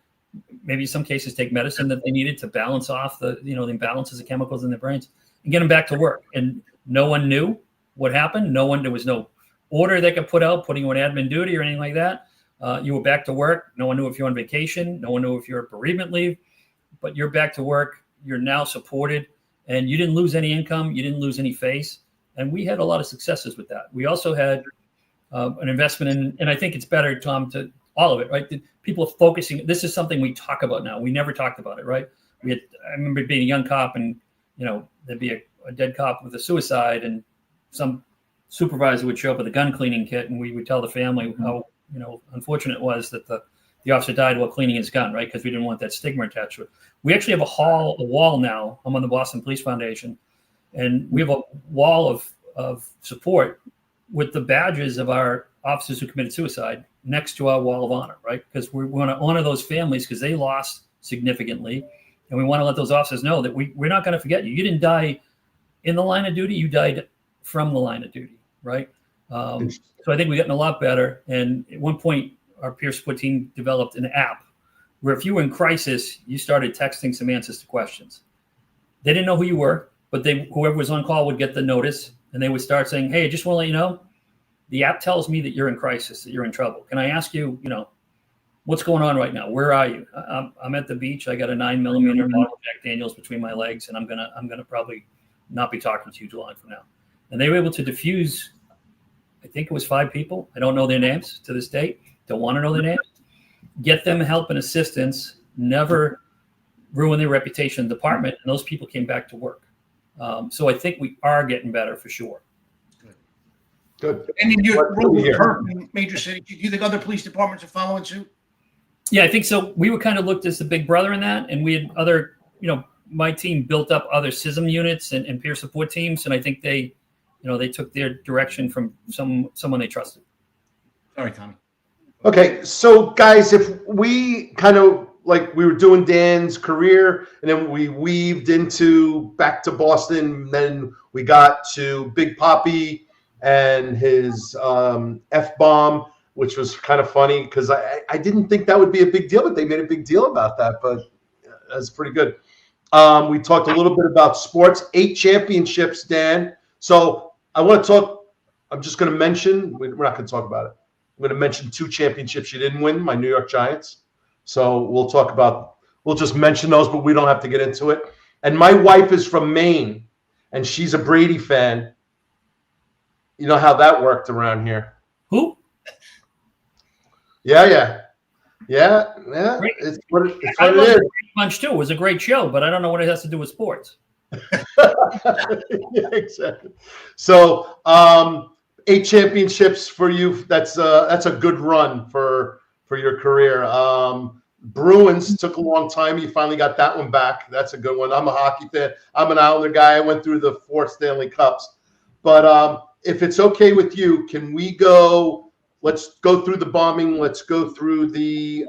S2: maybe in some cases take medicine that they needed to balance off the imbalances of chemicals in their brains, and get them back to work. And no one knew what happened. There was no order they could put out, putting you on admin duty or anything like that. You were back to work. No one knew if you're on vacation. No one knew if you're on bereavement leave, but you're back to work. You're now supported, and you didn't lose any income. You didn't lose any face. And we had a lot of successes with that. We also had an investment in, and I think it's better, Tom, to all of it, right? People are focusing. This is something we talk about now. We never talked about it, right? I remember being a young cop, and there'd be a dead cop with a suicide, and some supervisor would show up with a gun cleaning kit, and we would tell the family how unfortunate it was that the officer died while cleaning his gun, right? Because we didn't want that stigma attached to it. We actually have a wall now. I'm on the Boston Police Foundation, and we have a wall of support with the badges of our officers who committed suicide next to our wall of honor, right? Because we want to honor those families because they lost significantly, and we want to let those officers know that we're not going to forget you. You didn't die in the line of duty; you died from the line of duty, right? So I think we've gotten a lot better. And at one point, our peer support team developed an app where if you were in crisis, you started texting some answers to questions. They didn't know who you were, but whoever was on call would get the notice, and they would start saying, hey, I just want to let you know, the app tells me that you're in crisis, that you're in trouble. Can I ask you, what's going on right now? Where are you? I'm at the beach. I got a 9mm bottle of Jack Daniels between my legs, and I'm gonna probably not be talking to you too long from now. And they were able to diffuse, I think it was 5 people. I don't know their names to this date. Don't want to know their names. Get them help and assistance. Never ruin their reputation in the department. And those people came back to work. So I think we are getting better for sure.
S3: Good.
S1: And then you wrote in major cities. Do you think other police departments are following suit?
S2: Yeah, I think so. We were kind of looked as the big brother in that, and we had other, my team built up other CISM units and peer support teams, and I think they took their direction from someone they trusted.
S1: Sorry, Tommy.
S3: Okay, so guys, if we kind of like we were doing Dan's career, and then we weaved into back to Boston, then we got to Big Papi and his F-bomb, which was kind of funny because I didn't think that would be a big deal, but they made a big deal about that. But that's pretty good. We talked a little bit about sports, 8 championships, Dan. So I want to talk. I'm just going to mention. We're not going to talk about it. I'm going to mention 2 championships you didn't win. My New York Giants. So we'll talk about. We'll just mention those, but we don't have to get into it. And my wife is from Maine, and she's a Brady fan. You know how that worked around here.
S2: Who?
S3: Yeah.
S2: Great.
S3: It's what it
S2: I love
S3: is.
S2: Punch too. It was a great show, but I don't know what it has to do with sports.
S3: Yeah, exactly. So, 8 championships for you. That's a good run for your career. Bruins took a long time. You finally got that one back. That's a good one. I'm a hockey fan. I'm an Islander guy. I went through the 4 Stanley Cups. But if it's okay with you, can we go? Let's go through the bombing. Let's go through the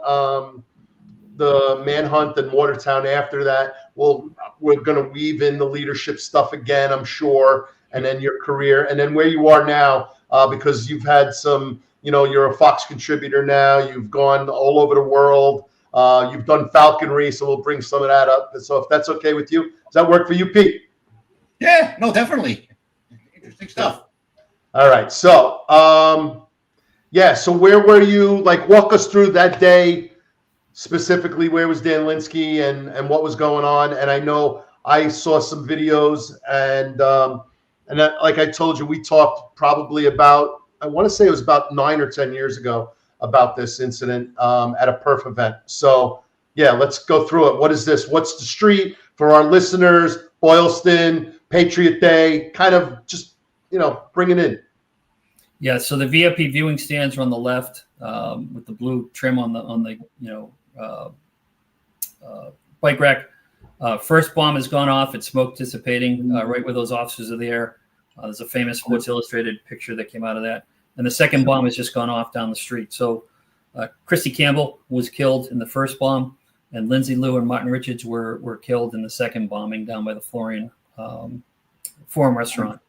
S3: manhunt and Watertown after that. We're going to weave in the leadership stuff again, I'm sure, and then your career, and then where you are now, because you've had some, you're a Fox contributor now. You've gone all over the world. You've done falconry, so we'll bring some of that up. So if that's okay with you, does that work for you, Pete?
S1: Yeah, no, definitely. Interesting stuff.
S3: All right. So, so where were you? Like, walk us through that day. Specifically, where was Dan Linskey and what was going on? And I know I saw some videos and that, like I told you, we talked probably about, I want to say it was about 9 or 10 years ago about this incident at a perf event. So yeah, let's go through it. What is this? What's the street for our listeners? Boylston, Patriot Day, kind of just, bring it in.
S2: Yeah, so the VIP viewing stands are on the left with the blue trim on the bike rack. First bomb has gone off. It's smoke dissipating right where those officers are there. There's a famous Sports Illustrated picture that came out of that. And the second bomb has just gone off down the street. So Christy Campbell was killed in the first bomb, and Lindsay Liu and Martin Richards were killed in the second bombing down by the Florian Forum restaurant.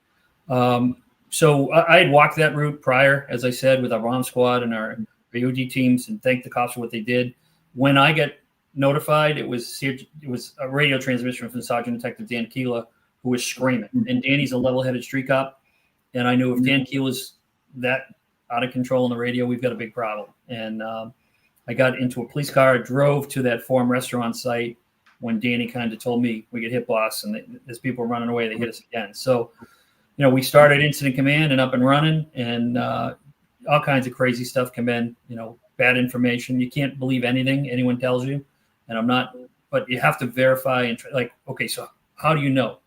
S2: So I had walked that route prior, as I said, with our bomb squad and our UD teams, and thanked the cops for what they did. When I got notified, it was a radio transmission from Sergeant Detective Dan Keeler, who was screaming. And Danny's a level-headed street cop, and I knew if Dan Keeler's that out of control on the radio, we've got a big problem. And I got into a police car, drove to that Forum restaurant site when Danny kind of told me we get hit, boss, and there's people running away. They hit us again. So, we started incident command and up and running, and all kinds of crazy stuff come in, bad information. You can't believe anything anyone tells you. And I'm not, but you have to verify and okay, so how do you know?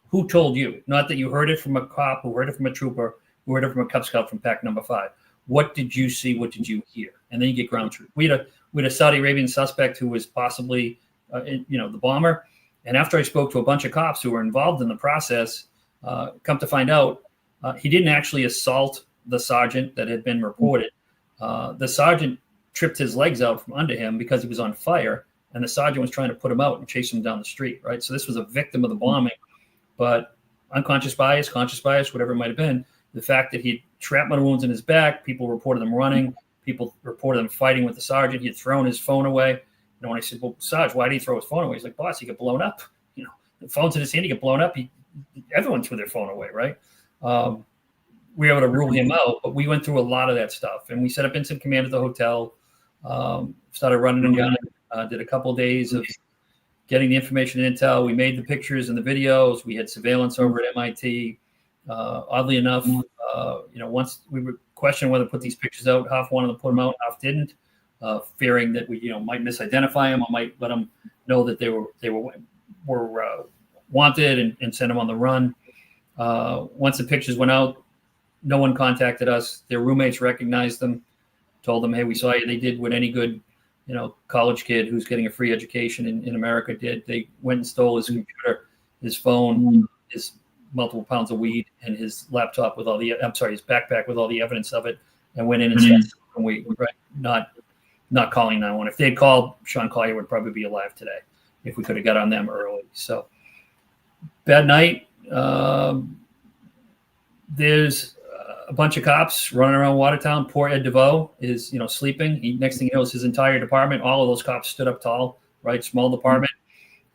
S2: Who told you? Not that you heard it from a cop, who heard it from a trooper, who heard it from a Cub Scout from pack number 5. What did you see? What did you hear? And then you get ground truth. We had a Saudi Arabian suspect who was possibly, the bomber. And after I spoke to a bunch of cops who were involved in the process, come to find out, he didn't actually assault the sergeant that had been reported. The sergeant tripped his legs out from under him because he was on fire, and the sergeant was trying to put him out and chase him down the street, right? So this was a victim of the bombing, but unconscious bias, conscious bias, whatever it might have been, the fact that he had shrapnel wounds in his back, people reported him running, people reported him fighting with the sergeant. He had thrown his phone away. When I said, well, Sarge, why did he throw his phone away? He's like, boss, he got blown up. The phone's in his hand, he got blown up. Everyone threw their phone away, right? We were able to rule him out, but we went through a lot of that stuff, and we set up incident command at the hotel. Started running and gunning. Did a couple of days of getting the information and intel. We made the pictures and the videos. We had surveillance over at MIT. Oddly enough, once we were questioning whether to put these pictures out, half wanted to put them out, half didn't, fearing that we, might misidentify them or might let them know that they were wanted and send them on the run. Once the pictures went out, no one contacted us. Their roommates recognized them, told them, "Hey, we saw you." They did what any good, college kid who's getting a free education in America did. They went and stole his computer, his phone, his multiple pounds of weed, and his laptop with his backpack with all the evidence of it, and went in and started smoking weed. Right? Not calling 911. If they had called, Sean Collier would probably be alive today if we could have got on them early. So bad night. There's a bunch of cops running around Watertown. Poor Ed DeVoe is, sleeping. Next thing you know, is his entire department. All of those cops stood up tall, right? Small department.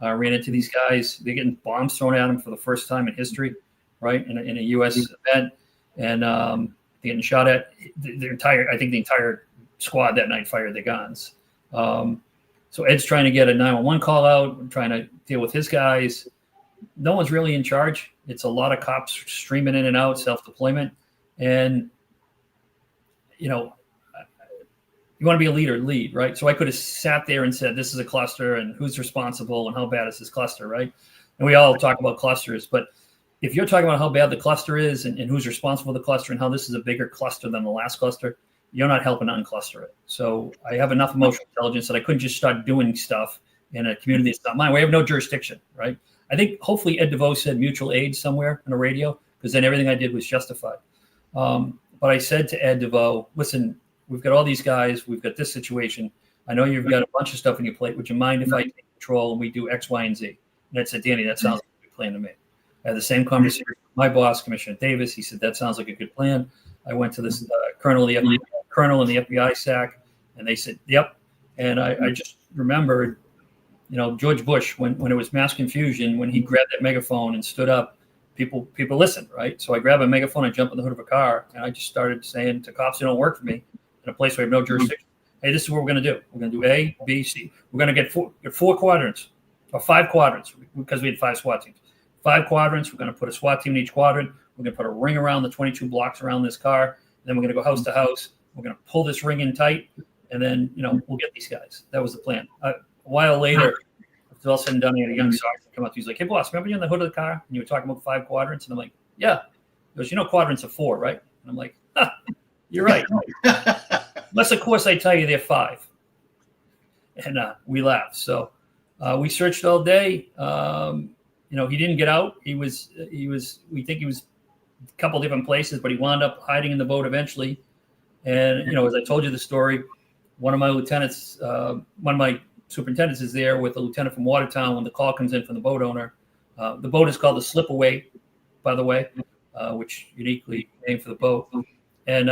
S2: Ran into these guys. They're getting bombs thrown at them for the first time in history, right? In a U.S. event. And they're getting shot at. The entire squad that night fired their guns. So Ed's trying to get a 911 call out, trying to deal with his guys. No one's really in charge. It's a lot of cops streaming in and out, self-deployment. And, you want to be a leader, lead, right? So I could have sat there and said, this is a cluster and who's responsible and how bad is this cluster, right? And we all talk about clusters. But if you're talking about how bad the cluster is and who's responsible for the cluster and how this is a bigger cluster than the last cluster, you're not helping uncluster it. So I have enough emotional intelligence that I couldn't just start doing stuff in a community that's not mine. We have no jurisdiction, right? I think hopefully Ed DeVoe said mutual aid somewhere on the radio, because then everything I did was justified. But I said to Ed DeVoe, listen, we've got all these guys. We've got this situation. I know you've got a bunch of stuff on your plate. Would you mind if I take control and we do X, Y, and Z? And I said, Danny, that sounds like a good plan to me. I had the same conversation with my boss, Commissioner Davis. He said, that sounds like a good plan. I went to this colonel in the FBI SAC, and they said, yep. And I just remembered, George Bush, when it was mass confusion, when he grabbed that megaphone and stood up, people listened, right? So I grabbed a megaphone, I jumped in the hood of a car, and I just started saying to cops who don't work for me in a place where we have no jurisdiction, hey, this is what we're going to do. We're going to do A, B, C. We're going to get four quadrants or 5 quadrants, because we had 5 SWAT teams. 5 quadrants. We're going to put a SWAT team in each quadrant. We're going to put a ring around the 22 blocks around this car. Then we're going to go house to house. We're going to pull this ring in tight, and then, we'll get these guys. That was the plan. A while later, it's all said and done, I had a young sergeant come up. He's like, hey, boss, remember you in the hood of the car and you were talking about 5 quadrants? And I'm like, yeah. He goes, quadrants are 4, right? And I'm like, you're right. Unless, of course, I tell you they're 5. And we laughed. So we searched all day. He didn't get out. We think he was a couple different places, but he wound up hiding in the boat eventually. And, as I told you the story, one of my lieutenants, one of my superintendents is there with a lieutenant from Watertown when the call comes in from the boat owner. The boat is called the Slipaway, by the way, which uniquely named for the boat. And,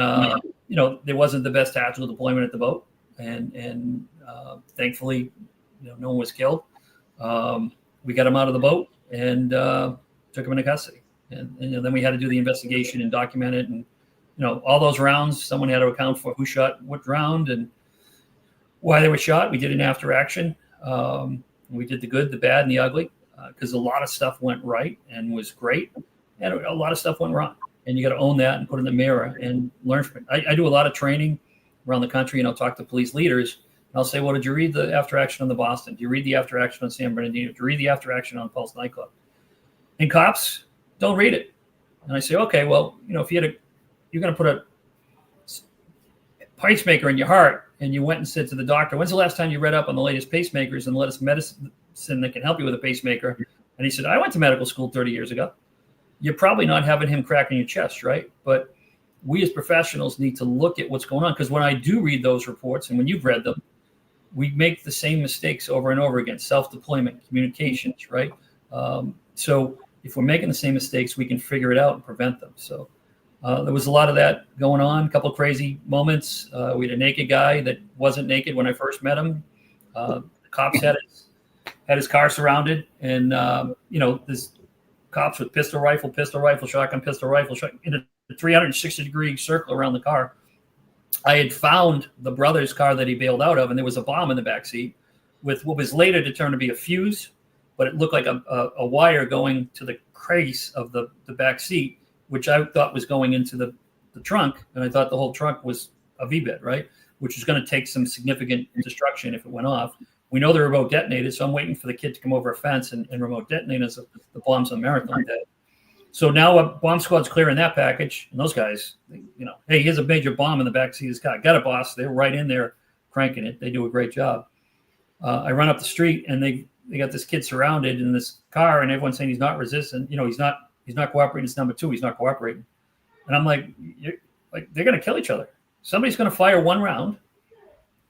S2: there wasn't the best tactical deployment at the boat. And thankfully, no one was killed. We got him out of the boat and took him into custody. And then we had to do the investigation and document it. And, all those rounds, someone had to account for who shot what round and why they were shot. We did an after action. We did the good, the bad, and the ugly, because a lot of stuff went right and was great, and a lot of stuff went wrong. And you got to own that and put it in the mirror and learn from it. I do a lot of training around the country, and I'll talk to police leaders. And I'll say, well, did you read the after action on the Boston? Did you read the after action on San Bernardino? Did you read the after action on Pulse nightclub? And cops don't read it. And I say, okay, well, if you're going to put a pacemaker in your heart, and you went and said to the doctor, when's the last time you read up on the latest pacemakers and the latest medicine that can help you with a pacemaker? And he said, I went to medical school 30 years ago. You're probably not having him cracking your chest, right? But we as professionals need to look at what's going on, because when I do read those reports, and when you've read them, we make the same mistakes over and over again, self-deployment, communications, right? So if we're making the same mistakes, we can figure it out and prevent them. So there was a lot of that going on, a couple of crazy moments. We had a naked guy that wasn't naked when I first met him. The cops had his car surrounded, and, this cops with pistol rifle, shotgun, in a 360-degree circle around the car. I had found the brother's car that he bailed out of, and there was a bomb in the back seat with what was later determined to be a fuse, but it looked like a wire going to the case of the back seat, which I thought was going into the trunk, and I thought the whole trunk was a V-bed, right? Which was going to take some significant destruction if it went off. We know they're remote detonated, so I'm waiting for the kid to come over a fence and remote detonate us the bombs on Marathon Day. So now a bomb squad's clearing that package, and those guys, hey, here's a major bomb in the backseat of this car. Got it, boss. They're right in there cranking it. They do a great job. I run up the street, and they got this kid surrounded in this car, and everyone's saying he's not resistant. He's not cooperating. It's number two. He's not cooperating. And I'm like, they're going to kill each other. Somebody's going to fire one round,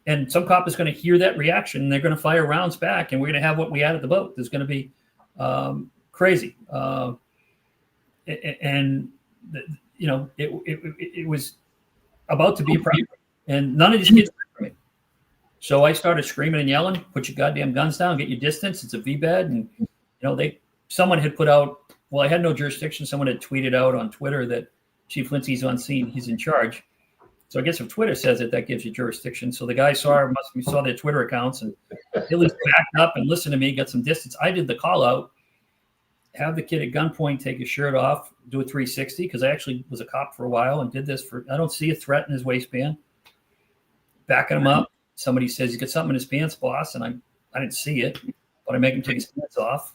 S2: and some cop is going to hear that reaction, and they're going to fire rounds back, and we're going to have what we had at the boat. There's going to be crazy. It was about to be a problem, and none of these kids were for me. So I started screaming and yelling, "Put your goddamn guns down, get your distance. It's a V-bed." And someone had put out, well, I had no jurisdiction. Someone had tweeted out on Twitter that Chief Linskey's on scene, he's in charge. So I guess if Twitter says it, that gives you jurisdiction. So the guy saw their Twitter accounts and at least backed up and listened to me, got some distance. I did the call out, have the kid at gunpoint take his shirt off, do a 360, because I actually was a cop for a while and did this I don't see a threat in his waistband. Backing him up. Somebody says he's got something in his pants, boss, and I didn't see it, but I make him take his pants off.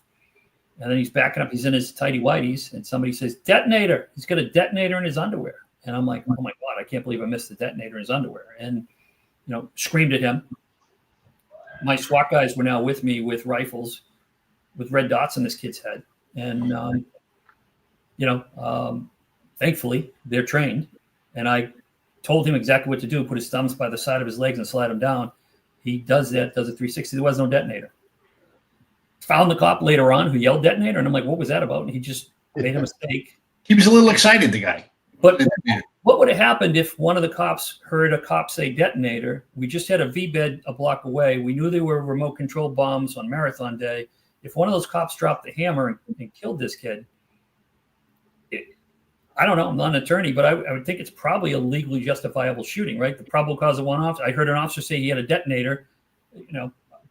S2: And then he's backing up. He's in his tighty whities, and somebody says, "Detonator." He's got a detonator in his underwear. And I'm like, oh my God, I can't believe I missed the detonator in his underwear. And, screamed at him. My SWAT guys were now with me with rifles with red dots in this kid's head. And, thankfully they're trained. And I told him exactly what to do, put his thumbs by the side of his legs and slide him down. He does a 360. There was no detonator. Found the cop later on who yelled detonator. And I'm like, what was that about? And he just made a mistake.
S1: He was a little excited, the guy.
S2: But what would have happened if one of the cops heard a cop say detonator? We just had a V-bed a block away. We knew they were remote control bombs on Marathon Day. If one of those cops dropped the hammer and killed this kid, I don't know. I'm not an attorney, but I would think it's probably a legally justifiable shooting, right? The probable cause of one officer. I heard an officer say he had a detonator,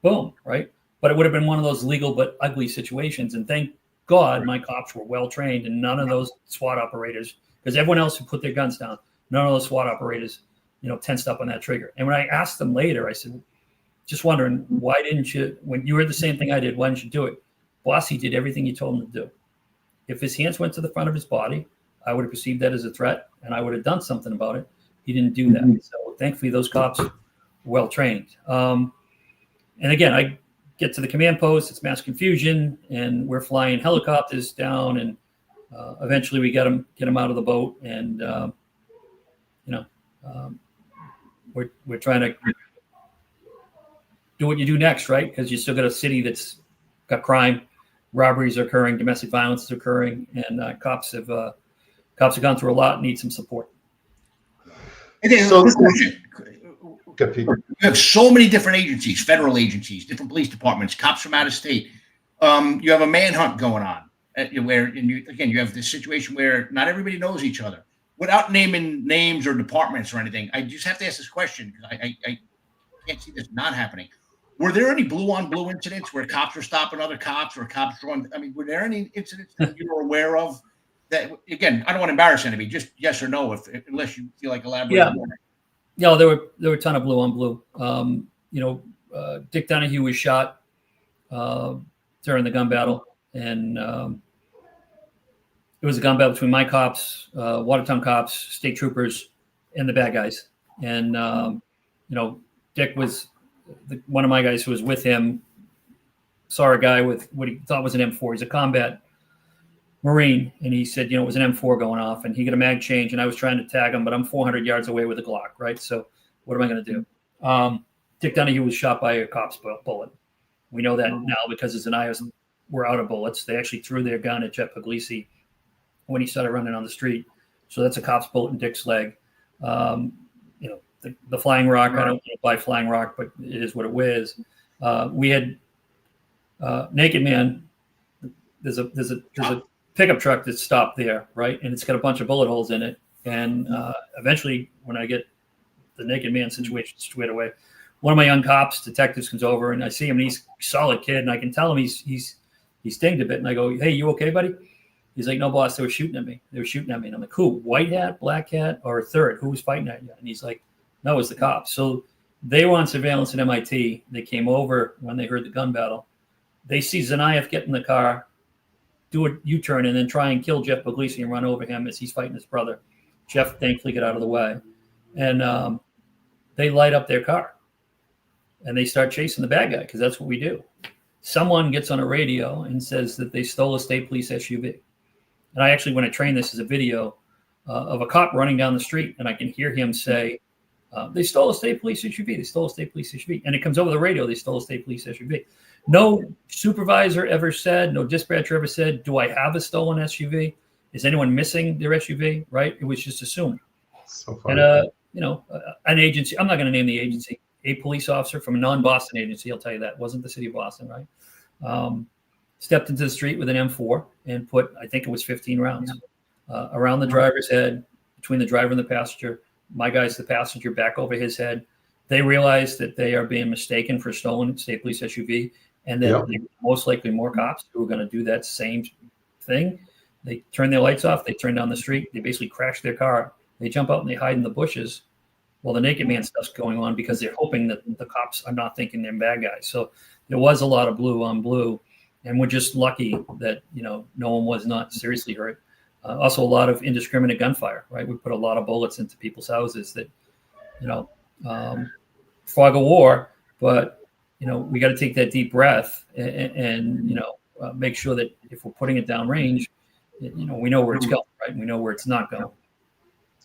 S2: boom, right? But it would have been one of those legal but ugly situations. And thank God my cops were well trained, and none of those SWAT operators, because everyone else who put their guns down, none of those SWAT operators, tensed up on that trigger. And when I asked them later, I said, just wondering, why didn't you, when you heard the same thing I did, why didn't you do it? Boss, he did everything you told him to do. If his hands went to the front of his body, I would have perceived that as a threat, and I would have done something about it. He didn't do that. So thankfully, those cops were well trained. And again, I get to the command post, it's mass confusion, and we're flying helicopters down, and eventually we get them out of the boat, and we're trying to do what you do next, right? Because you still got a city that's got crime, robberies are occurring, domestic violence is occurring, and cops have gone through a lot and need some support.
S3: So,
S1: you have so many different agencies, federal agencies, different police departments, cops from out of state. You have a manhunt going on, you have this situation where not everybody knows each other. Without naming names or departments or anything, I just have to ask this question because I can't see this not happening. Were there any blue-on-blue incidents where cops were stopping other cops or cops were there any incidents that you were aware of? That, again, I don't want to embarrass anybody, just yes or no, unless you feel like elaborating.
S2: Yeah, there were a ton of blue-on-blue. Dick Donahue was shot during the gun battle, and it was a gun battle between my cops, Watertown cops, state troopers, and the bad guys. And Dick was one of my guys who was with him. Saw a guy with what he thought was an M4. He's a combat Marine, and he said, it was an M4 going off, and he got a mag change, and I was trying to tag him, but I'm 400 yards away with a Glock, right? So what am I going to do? Dick Donahue was shot by a cop's bullet. We know that now because his Anayas were out of bullets. They actually threw their gun at Jet Puglisi when he started running on the street. So that's a cop's bullet in Dick's leg. The flying rock, I don't buy flying rock, but it is what it was. We had Naked Man. There's a pickup truck that's stopped there, right? And it's got a bunch of bullet holes in it. And eventually, when I get the naked man situation squared away. One of my young detectives comes over, and I see him, and he's a solid kid, and I can tell him he's dinged a bit. And I go, "Hey, you okay, buddy?" He's like, "No, boss, they were shooting at me. And I'm like, "Who? White hat, black hat, or a third? Who was fighting at you?" And he's like, "No, it was the cops." So they were on surveillance at MIT. They came over when they heard the gun battle. They see Zanaev get in the car, do a U-turn, and then try and kill Jeff Puglisi and run over him as he's fighting his brother. Jeff thankfully got out of the way. And they light up their car. And they start chasing the bad guy, because that's what we do. Someone gets on a radio and says that they stole a state police SUV. And I actually, when I trained this, is a video of a cop running down the street, and I can hear him say, they stole a state police SUV. They stole a state police SUV. And it comes over the radio, they stole a state police SUV. No supervisor ever said, no dispatcher ever said, do I have a stolen SUV? Is anyone missing their SUV? Right? It was just assumed.
S3: So funny.
S2: And, an agency, I'm not going to name the agency, a police officer from a non-Boston agency, I'll tell you that, wasn't the city of Boston, right? Stepped into the street with an M4 and put, I think it was 15 rounds around the driver's head, between the driver and the passenger. My guy's the passenger, back over his head. They realize that they are being mistaken for stolen state police SUV, and that most likely more cops who are going to do that same thing. They turn their lights off. They turn down the street. They basically crash their car. They jump out and they hide in the bushes while the naked man stuff's going on, because they're hoping that the cops are not thinking they're bad guys. So there was a lot of blue on blue, and we're just lucky that, no one was not seriously hurt. Also, a lot of indiscriminate gunfire, right? We put a lot of bullets into people's houses that, fog of war, but, we got to take that deep breath and make sure that if we're putting it down range, we know where it's going, right? We know where it's not going.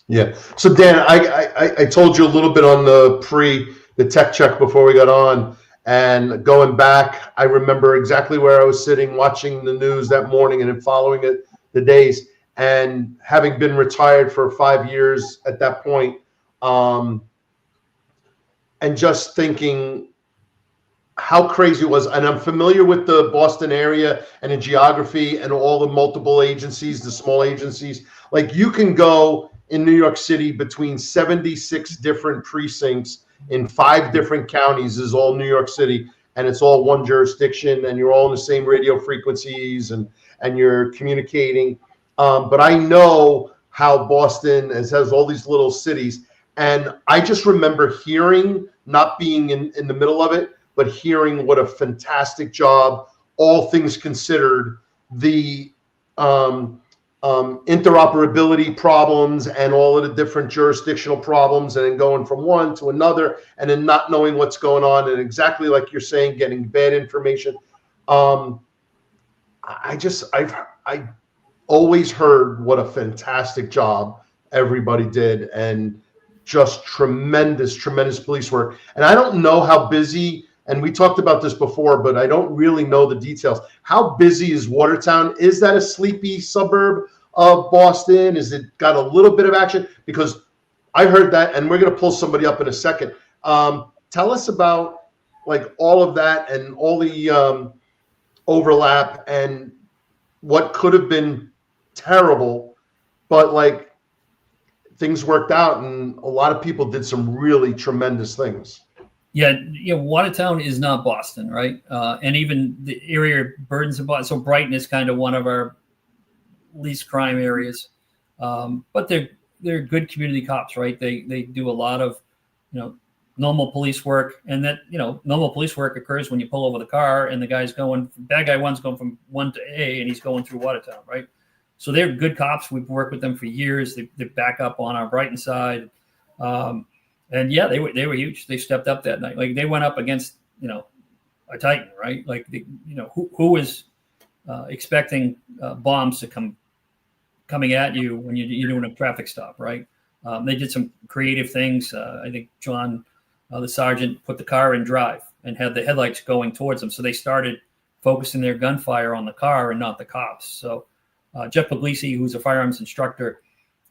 S3: Yeah. So Dan, I told you a little bit on the tech check before we got on, and going back, I remember exactly where I was sitting watching the news that morning and then following it the days, and having been retired for 5 years at that point, and just thinking how crazy it was. And I'm familiar with the Boston area and the geography and all the multiple agencies, the small agencies. Like, you can go in New York City between 76 different precincts in 5 different counties, is all New York City, and it's all one jurisdiction, and you're all in the same radio frequencies, and you're communicating. But I know how Boston has all these little cities, and I just remember hearing, not being in the middle of it, but hearing what a fantastic job, all things considered, the interoperability problems and all of the different jurisdictional problems, and then going from one to another, and then not knowing what's going on, and exactly like you're saying, getting bad information. I always heard what a fantastic job everybody did, and just tremendous police work. And I don't know how busy, and we talked about this before, but I don't really know the details. How busy is Watertown? Is that a sleepy suburb of Boston? Is it got a little bit of action? Because I heard that, and we're going to pull somebody up in a second. Tell us about like all of that and all the overlap and what could have been terrible, but like things worked out, and a lot of people did some really tremendous things.
S2: Yeah, Watertown is not Boston, right? And even the area burdens of Boston. So Brighton is kind of one of our least crime areas, but they're good community cops, right? They do a lot of normal police work, and that normal police work occurs when you pull over the car and the guy's bad guy one's going from 1 to A, and he's going through Watertown, right? So they're good cops. We've worked with them for years. They back up on our Brighton side. And yeah, they were huge. They stepped up that night. Like, they went up against, a Titan, right? Like, who was expecting bombs to coming at you when you're doing a traffic stop, right? They did some creative things. I think John, the sergeant, put the car in drive and had the headlights going towards them. So they started focusing their gunfire on the car and not the cops. So Jeff Puglisi, who's a firearms instructor,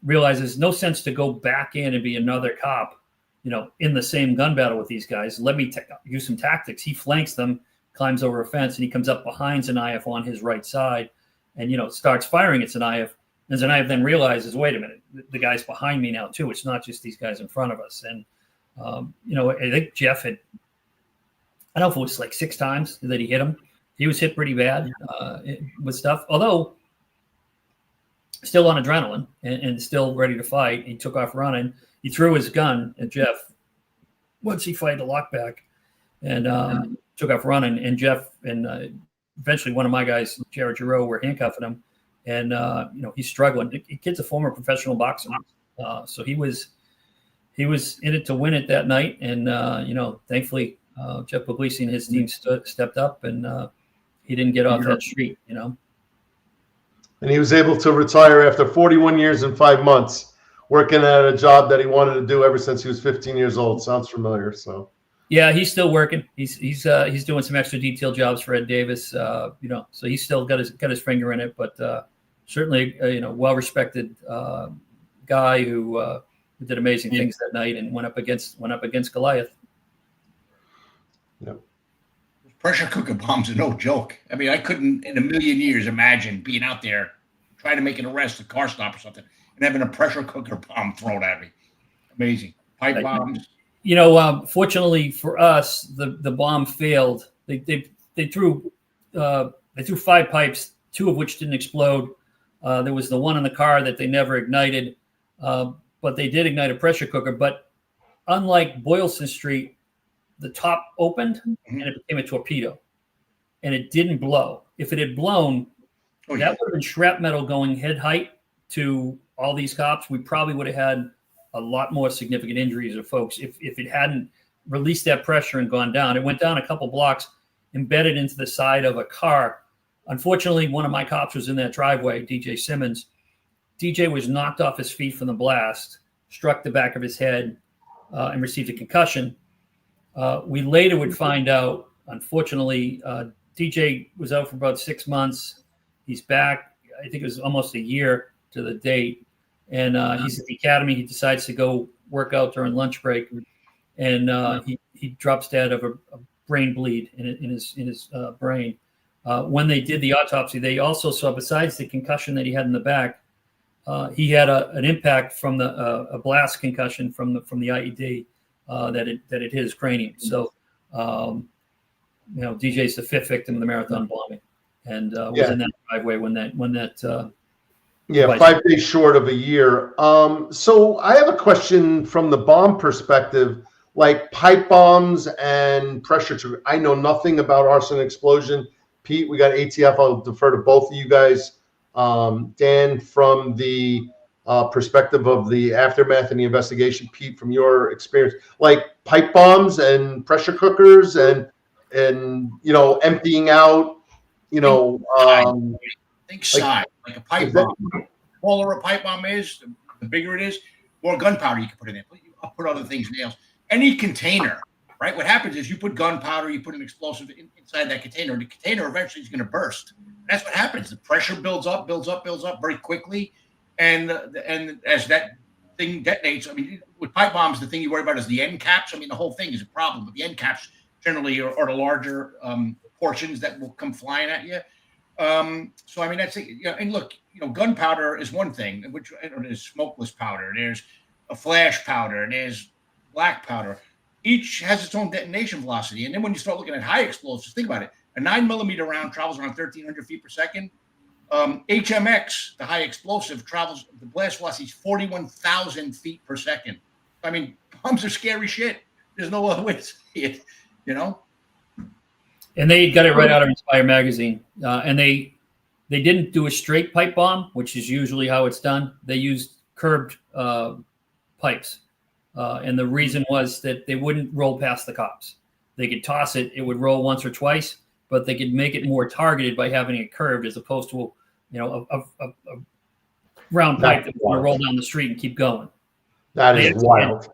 S2: realizes no sense to go back in and be another cop, in the same gun battle with these guys. Let me use some tactics. He flanks them, climbs over a fence, and he comes up behind Zanaev on his right side and, starts firing at Zanaev. And Zanaev then realizes, wait a minute, the guy's behind me now too. It's not just these guys in front of us. And I think Jeff had, I don't know if it was like 6 times that he hit him. He was hit pretty bad with stuff, although still on adrenaline and still ready to fight. He took off running. He threw his gun at Jeff once he fired the lockback and took off running. And Jeff and eventually one of my guys, Jared Giroux, were handcuffing him. And, he's struggling. The kid's a former professional boxer. So he was in it to win it that night. And, thankfully, Jeff Puglisi and his team stepped up and he didn't get off that street, And
S3: he was able to retire after 41 years and 5 months working at a job that he wanted to do ever since he was 15 years old. Sounds familiar. So,
S2: yeah, he's still working. He's doing some extra detail jobs for Ed Davis. So he's still got his finger in it, but certainly, well-respected guy who did amazing things that night and went up against Goliath.
S3: Yep.
S1: Pressure cooker bombs are no joke. I mean, I couldn't in a million years imagine being out there trying to make an arrest, a car stop or something, and having a pressure cooker bomb thrown at me. Amazing. Pipe bombs.
S2: Fortunately for us, the bomb failed. They threw 5 pipes, 2 of which didn't explode. There was the one in the car that they never ignited, but they did ignite a pressure cooker. But unlike Boylston Street, the top opened and it became a torpedo, and it didn't blow. If it had blown, that would have been shrapnel going head height to all these cops. We probably would have had a lot more significant injuries of folks if it hadn't released that pressure and gone down. It went down a couple blocks, embedded into the side of a car. Unfortunately, one of my cops was in that driveway, DJ Simmons. DJ was knocked off his feet from the blast, struck the back of his head, and received a concussion. We later would find out, unfortunately, DJ was out for about 6 months. He's back. I think it was almost a year to the date. And he's at the academy. He decides to go work out during lunch break. And he drops dead of a brain bleed in his brain. When they did the autopsy, they also saw, besides the concussion that he had in the back, he had an impact from a blast concussion from the IED. That it hit his cranium. So, DJ's the 5th victim of the marathon bombing, and was in that driveway when that.
S3: 5 days short of a year. So I have a question from the bomb perspective, like pipe bombs and pressure trigger. I know nothing about arson and explosion. Pete, we got ATF. I'll defer to both of you guys. Dan, from the perspective of the aftermath and the investigation, Pete, from your experience, like pipe bombs and pressure cookers and emptying out,
S1: think size, like a pipe bomb. The smaller a pipe bomb is, the bigger it is, more gunpowder you can put in it. I'll put other things in else. Any container, right? What happens is you put gunpowder, you put an explosive inside that container. The container eventually is going to burst. That's what happens. The pressure builds up very quickly. And as that thing detonates, I mean, with pipe bombs, the thing you worry about is the end caps. I mean, the whole thing is a problem, but the end caps generally are the larger portions that will come flying at you. So, I mean, that's it. And look, gunpowder is one thing, which there's smokeless powder, there's a flash powder, there's black powder. Each has its own detonation velocity. And then when you start looking at high explosives, think about it. A 9mm round travels around 1,300 feet per second. HMX, the high explosive, travels, the blast velocity is 41,000 feet per second. I mean, bombs are scary shit. There's no other way to say it,
S2: And they got it right out of Inspire magazine. And they didn't do a straight pipe bomb, which is usually how it's done. They used curved pipes. And the reason was that they wouldn't roll past the cops. They could toss it. It would roll once or twice, but they could make it more targeted by having it curved as opposed to a round pipe that would roll down the street and keep going.
S3: That is wild.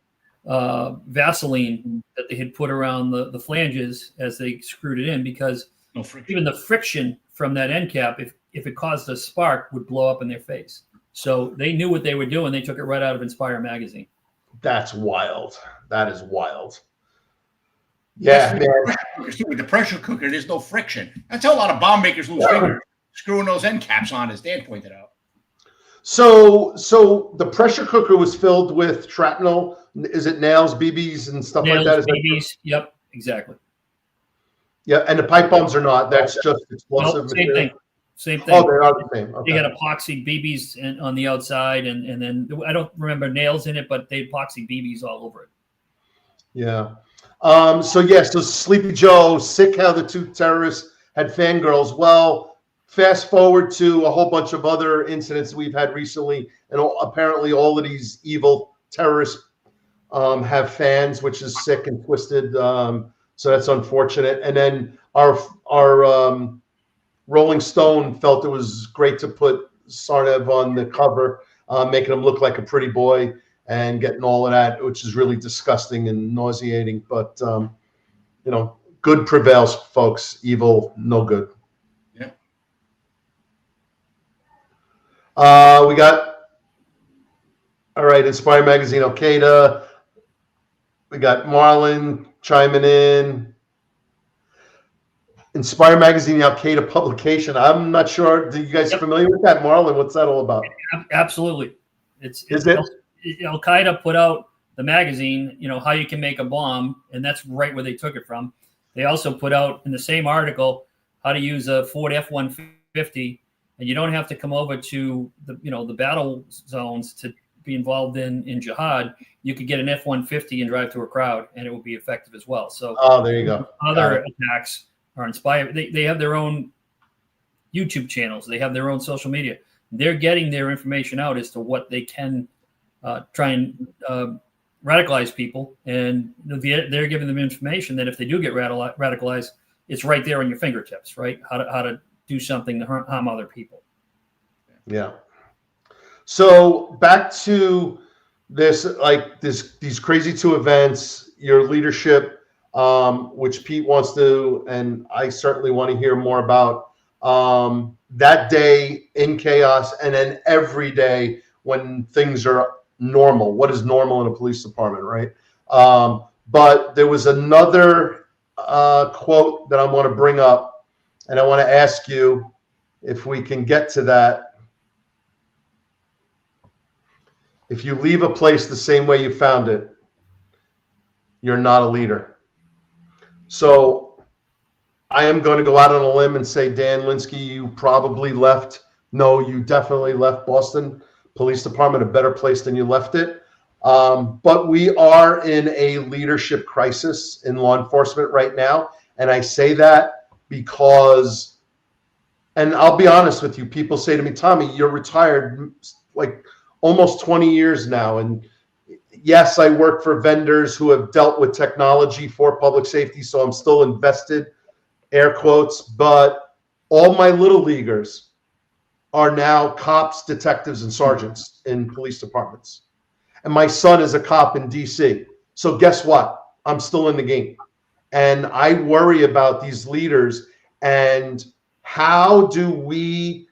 S2: Vaseline that they had put around the flanges as they screwed it in, because even the friction from that end cap, if it caused a spark, would blow up in their face. So they knew what they were doing. They took it right out of Inspire magazine.
S3: That's wild. That is wild. Yeah, man.
S1: With the pressure cooker, there's no friction. That's how a lot of bomb makers lose fingers, screwing those end caps on, as Dan pointed out.
S3: So the pressure cooker was filled with shrapnel is it nails, BBs, and stuff
S2: Nails,
S3: like that? Is that
S2: BBs. Yep, exactly.
S3: yeah, and the pipe bombs are not. That's just explosive
S2: Nope, same
S3: material.
S2: thing. Same
S3: Oh,
S2: thing.
S3: they are the same.
S2: They
S3: Okay.
S2: got epoxy BBs on the outside, and then I don't remember nails in it, but they epoxy BBs all over it.
S3: Yeah. So Sleepy Joe, sick how the two terrorists had fangirls. Well, fast forward to a whole bunch of other incidents we've had recently, and apparently all of these evil terrorists have fans, which is sick and twisted. So that's unfortunate. And then our Rolling Stone felt it was great to put Sarnev on the cover, making him look like a pretty boy and getting all of that, which is really disgusting and nauseating. But, good prevails, folks. Evil, no good.
S1: Yeah.
S3: We got, all right, Inspire Magazine, Al-Qaeda. We got Marlon chiming in. Inspire Magazine, Al-Qaeda publication. I'm not sure. Are you guys familiar with that, Marlon? What's that all about?
S2: Absolutely. Is it? Al Qaeda put out the magazine, how you can make a bomb, and that's right where they took it from. They also put out in the same article how to use a Ford F-150, and you don't have to come over to the battle zones to be involved in jihad. You could get an F-150 and drive through a crowd, and it will be effective as well. So,
S3: there you go.
S2: Other attacks are inspired. They have their own YouTube channels. They have their own social media. They're getting their information out as to what they can try and radicalize people, and they're giving them information that if they do get radicalized, it's right there on your fingertips, right? How to do something to harm other people.
S3: Yeah. So back to this, these crazy two events, your leadership, which Pete wants to, and I certainly want to hear more about that day in chaos, and then every day when things are normal. What is normal in a police department, right? But there was another quote that I want to bring up, and I want to ask you if we can get to that. If you leave a place the same way you found it, you're not a leader. So I am going to go out on a limb and say, Dan Linskey, you probably left. No, you definitely left Boston Police Department a better place than you left it. But we are in a leadership crisis in law enforcement right now. And I say that because, and I'll be honest with you, people say to me, Tommy, you're retired like almost 20 years now. And yes, I work for vendors who have dealt with technology for public safety, so I'm still invested, air quotes, but all my little leaguers are now cops, detectives, and sergeants in police departments. And my son is a cop in DC. So guess what? I'm still in the game. And I worry about these leaders and how do we,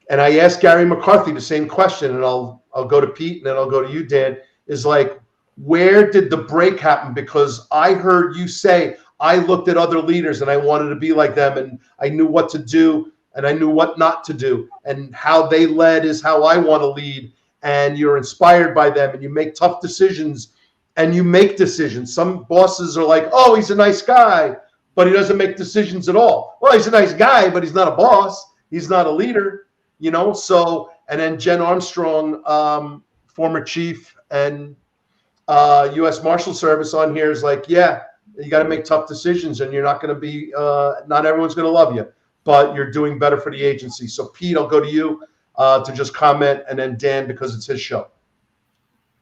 S3: and I asked Gary McCarthy the same question, and I'll go to Pete and then I'll go to you, Dan, is like, where did the break happen? Because I heard you say, I looked at other leaders and I wanted to be like them, and I knew what to do and I knew what not to do, and how they led is how I want to lead. And you're inspired by them, and you make tough decisions, and you make decisions. Some bosses are like, oh, he's a nice guy, but he doesn't make decisions at all. Well, he's a nice guy, but he's not a boss. He's not a leader, So, and then Jen Armstrong, former chief and U.S. Marshal Service on here is like, yeah, you got to make tough decisions, and you're not going to be, not everyone's going to love you, but you're doing better for the agency. So Pete, I'll go to you to just comment, and then Dan, because it's his show.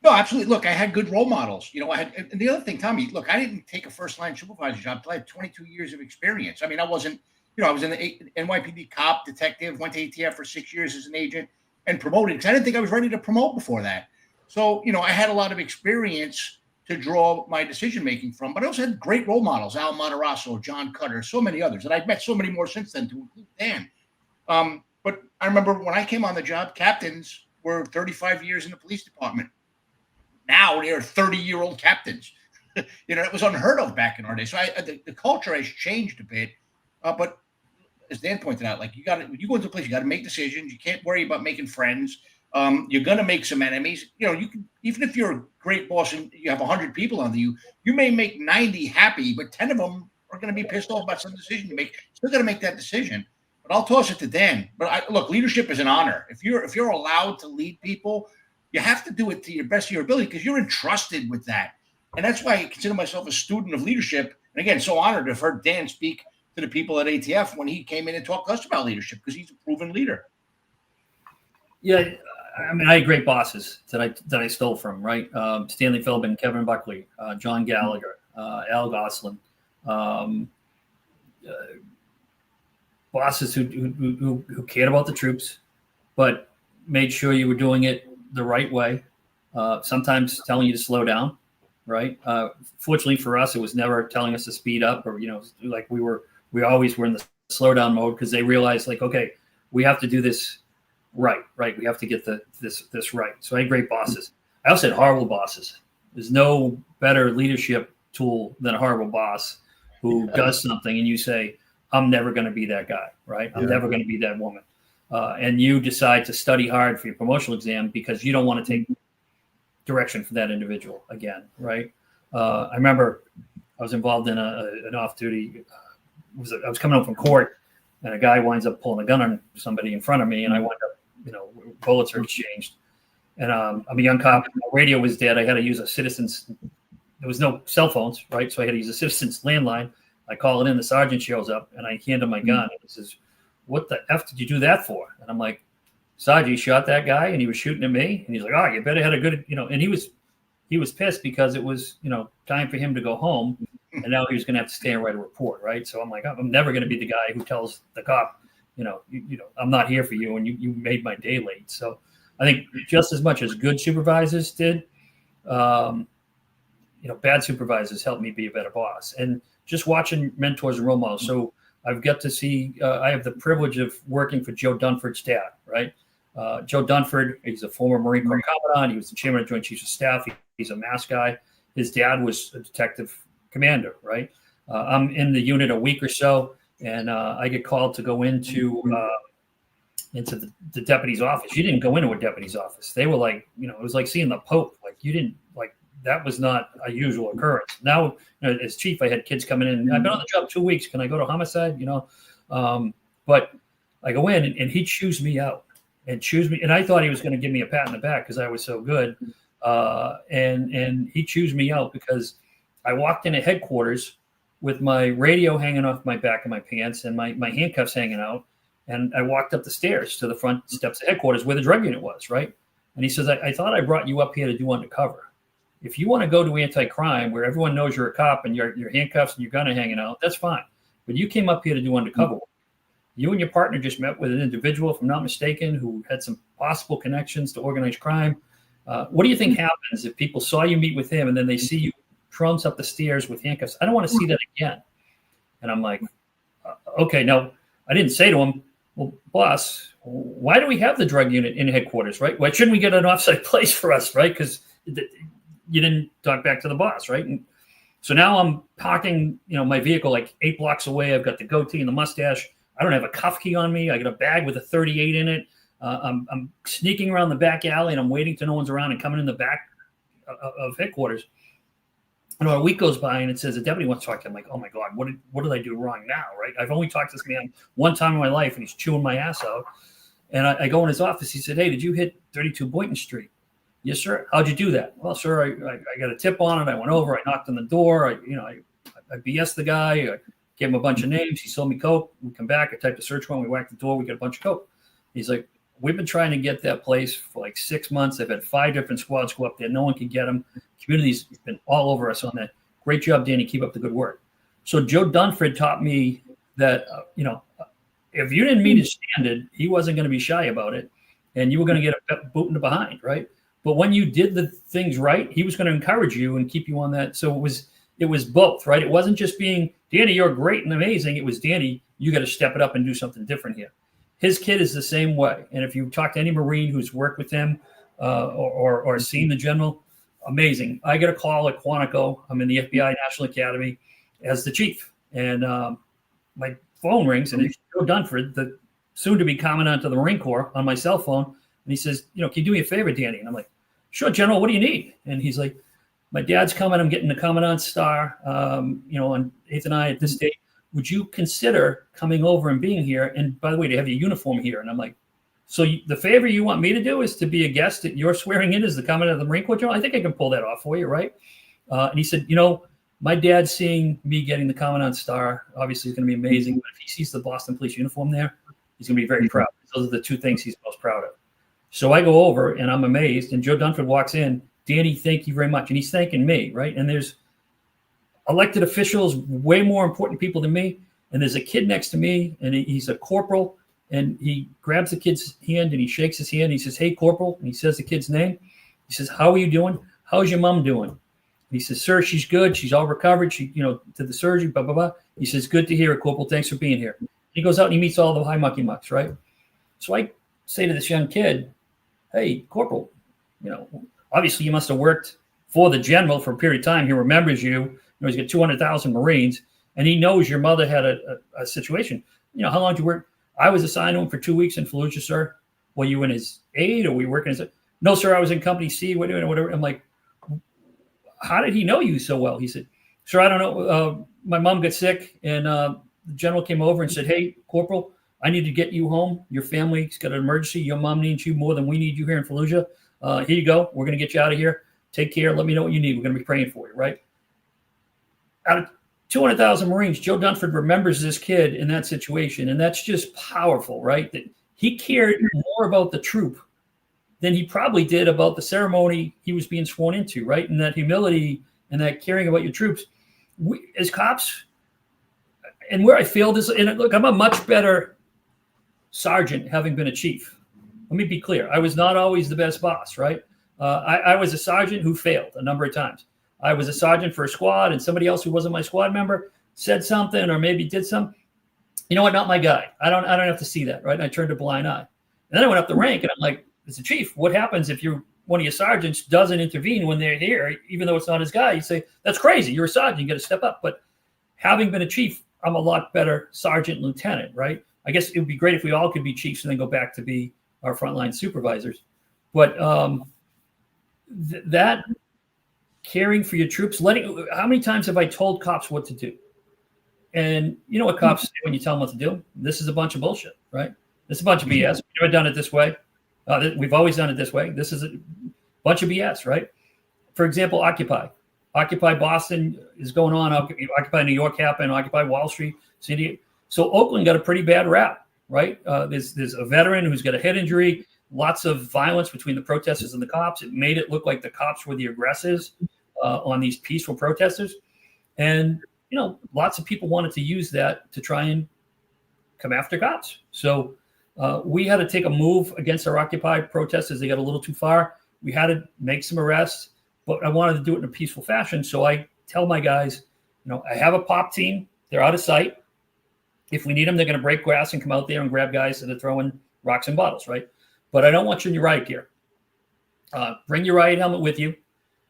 S1: No, absolutely. Look, I had good role models. And the other thing, Tommy, look, I didn't take a first-line supervisor job until I had 22 years of experience. I mean, I wasn't, I was in the NYPD cop, detective, went to ATF for 6 years as an agent, and promoted because I didn't think I was ready to promote before that. So, I had a lot of experience to draw my decision-making from, but I also had great role models, Al Matarasso, John Cutter, so many others. And I've met so many more since then, to include Dan. But I remember when I came on the job, captains were 35 years in the police department. Now they're 30-year-old captains. It was unheard of back in our day. So the culture has changed a bit. But as Dan pointed out, like when you go into a place, you got to make decisions. You can't worry about making friends. You're going to make some enemies. You know, you can, even if you're a great boss and you have 100 people under you, you may make 90 happy, but 10 of them are going to be pissed off about some decision you make. Still got to make that decision. But I'll toss it to Dan. But look, leadership is an honor. If you're allowed to lead people, you have to do it to your best of your ability because you're entrusted with that. And that's why I consider myself a student of leadership. And again, so honored to have heard Dan speak to the people at ATF when he came in and talked to us about leadership because he's a proven leader.
S2: Yeah, I mean, I had great bosses that I stole from, right? Stanley Philbin, Kevin Buckley, John Gallagher, Al Goslin, bosses who cared about the troops, but made sure you were doing it the right way. Sometimes telling you to slow down, right? Fortunately for us, it was never telling us to speed up or, like we always were in the slow down mode because they realized like, okay, we have to do this right. We have to get this right. So I had great bosses. I also had horrible bosses. There's no better leadership tool than a horrible boss who does something and you say, I'm never going to be that guy, right? I'm never going to be that woman. And you decide to study hard for your promotional exam because you don't want to take direction from that individual again, right? I remember I was involved in an off-duty. I was coming home from court, and a guy winds up pulling a gun on somebody in front of me, and I wind up, bullets are exchanged. And I'm a young cop. My radio was dead. I had to use a citizen's. There was no cell phones, right? So I had to use a citizen's landline. I call it in. The sergeant shows up, and I hand him my gun. And he says, "What the F did you do that for?" And I'm like, "Sergeant, you shot that guy, and he was shooting at me." And he's like, "Oh, you better had a good, And he was pissed because it was, time for him to go home, and now he was going to have to stay and write a report, right? So I'm like, I'm never going to be the guy who tells the cop, I'm not here for you, and you made my day late. So I think just as much as good supervisors did, bad supervisors helped me be a better boss. And just watching mentors and role models. So I've got to see, I have the privilege of working for Joe Dunford's dad, right? Joe Dunford, he's a former Marine Corps Commandant. He was the chairman of Joint Chiefs of Staff. He's a mass guy. His dad was a detective commander, right? I'm in the unit a week or so, and I get called to go into the deputy's office. You didn't go into a deputy's office. They were like, it was like seeing the Pope. Like you didn't like that was not a usual occurrence. Now, as chief, I had kids coming in. I've been on the job 2 weeks. Can I go to homicide? But I go in and he chews me out and chews me. And I thought he was going to give me a pat in the back because I was so good. And he chews me out because I walked into headquarters with my radio hanging off my back of my pants and my handcuffs hanging out. And I walked up the stairs to the front steps of headquarters where the drug unit was, right? And he says, I thought I brought you up here to do undercover. If you want to go to anti-crime where everyone knows you're a cop and your handcuffs and your gun are hanging out, that's fine. But you came up here to do undercover. You and your partner just met with an individual, if I'm not mistaken, who had some possible connections to organized crime. What do you think happens if people saw you meet with him and then they see you trumps up the stairs with handcuffs? I don't want to see that again. And I'm like, okay, no, I didn't say to him, well, boss, why do we have the drug unit in headquarters, right? Why shouldn't we get an offsite place for us, right? Because you didn't talk back to the boss, right? And so now I'm parking, my vehicle like 8 blocks away. I've got the goatee and the mustache. I don't have a cuff key on me. I got a bag with a 38 in it. I'm sneaking around the back alley and I'm waiting till no one's around and coming in the back of headquarters. And a week goes by and it says a deputy wants to talk to him. I'm like, oh my God, what did I do wrong now, right? I've only talked to this man one time in my life and he's chewing my ass out. And I go in his office. He said, hey, did you hit 32 Boynton Street? Yes, sir. How'd you do that? Well, sir, I got a tip on it. I went over. I knocked on the door. I BS'd the guy. I gave him a bunch of names. He sold me coke. We come back. I typed a search warrant. We whacked the door. We got a bunch of coke. He's like, we've been trying to get that place for like 6 months. I've had 5 different squads go up there. No one can get them. Community's been all over us on that. Great job, Danny. Keep up the good work. So Joe Dunford taught me that, if you didn't meet his standard, he wasn't going to be shy about it. And you were going to get a boot in the behind, right? But when you did the things right, he was going to encourage you and keep you on that. So it was both, right? It wasn't just being, Danny, you're great and amazing. It was, Danny, you got to step it up and do something different here. His kid is the same way. And if you talk to any Marine who's worked with him or seen the general, amazing. I get a call at Quantico. I'm in the FBI National Academy as the chief. And my phone rings and it's Joe Dunford, the soon-to-be commandant of the Marine Corps, on my cell phone. he says, can you do me a favor, Danny? And I'm like, sure, General, what do you need? And he's like, my dad's coming. I'm getting the Commandant's Star, on 8th and I at this date. Would you consider coming over and being here? And by the way, they have your uniform here. And I'm like, so the favor you want me to do is to be a guest at your swearing in as the Commandant of the Marine Corps, General? I think I can pull that off for you, right? And he said, my dad seeing me getting the Commandant's Star, obviously is going to be amazing. But if he sees the Boston Police uniform there, he's going to be very proud. Those are the two things he's most proud of. So I go over and I'm amazed. And Joe Dunford walks in. Danny, thank you very much. And he's thanking me, right? And there's elected officials, way more important people than me. And there's a kid next to me, and he's a corporal. And he grabs the kid's hand and he shakes his hand. And he says, hey, Corporal. And he says the kid's name. He says, how are you doing? How's your mom doing? And he says, sir, she's good. She's all recovered. She, to the surgery, blah, blah, blah. He says, good to hear it, Corporal. Thanks for being here. He goes out and he meets all the high mucky mucks, right? So I say to this young kid, hey, Corporal, obviously you must have worked for the general for a period of time. He remembers you. He's got 200,000 Marines, and he knows your mother had a situation. How long did you work? I was assigned to him for 2 weeks in Fallujah, sir. Were you in his aid or were you working as a... No, sir, I was in Company C, whatever. I'm like, how did he know you so well? He said, sir, I don't know. My mom got sick, and the general came over and said, hey, Corporal, I need to get you home. Your family's got an emergency. Your mom needs you more than we need you here in Fallujah. Here you go. We're going to get you out of here. Take care. Let me know what you need. We're going to be praying for you, right? Out of 200,000 Marines, Joe Dunford remembers this kid in that situation, and that's just powerful, right? That he cared more about the troop than he probably did about the ceremony he was being sworn into, right? And that humility and that caring about your troops. We, as cops, and where I failed is, and look, I'm a much better sergeant having been a chief. Let me be clear. I was not always the best boss, right? I was a sergeant who failed a number of times. I was a sergeant for a squad, and somebody else who wasn't my squad member said something or maybe did something. You know what? Not my guy. I don't have to see that, right? And I turned a blind eye. And then I went up the rank, and I'm like, as a chief, what happens if one of your sergeants doesn't intervene when they're here, even though it's not his guy? You say, that's crazy. You're a sergeant. You got to step up. But having been a chief, I'm a lot better sergeant, lieutenant, right? I guess it would be great if we all could be chiefs and then go back to be our frontline supervisors. But that caring for your troops, how many times have I told cops what to do? And you know what cops say when you tell them what to do? This is a bunch of bullshit, right? This is a bunch of BS. We've never done it this way. We've always done it this way. This is a bunch of BS, right? For example, Occupy. Occupy Boston is going on. Occupy New York happened. Occupy Wall Street. So Oakland got a pretty bad rap, right? There's a veteran who's got a head injury. Lots of violence between the protesters and the cops. It made it look like the cops were the aggressors on these peaceful protesters. And, lots of people wanted to use that to try and come after cops. So we had to take a move against our Occupy protesters. They got a little too far. We had to make some arrests, but I wanted to do it in a peaceful fashion. So I tell my guys, I have a pop team. They're out of sight. If we need them, they're going to break grass and come out there and grab guys that are throwing rocks and bottles, right? But I don't want you in your riot gear. Bring your riot helmet with you.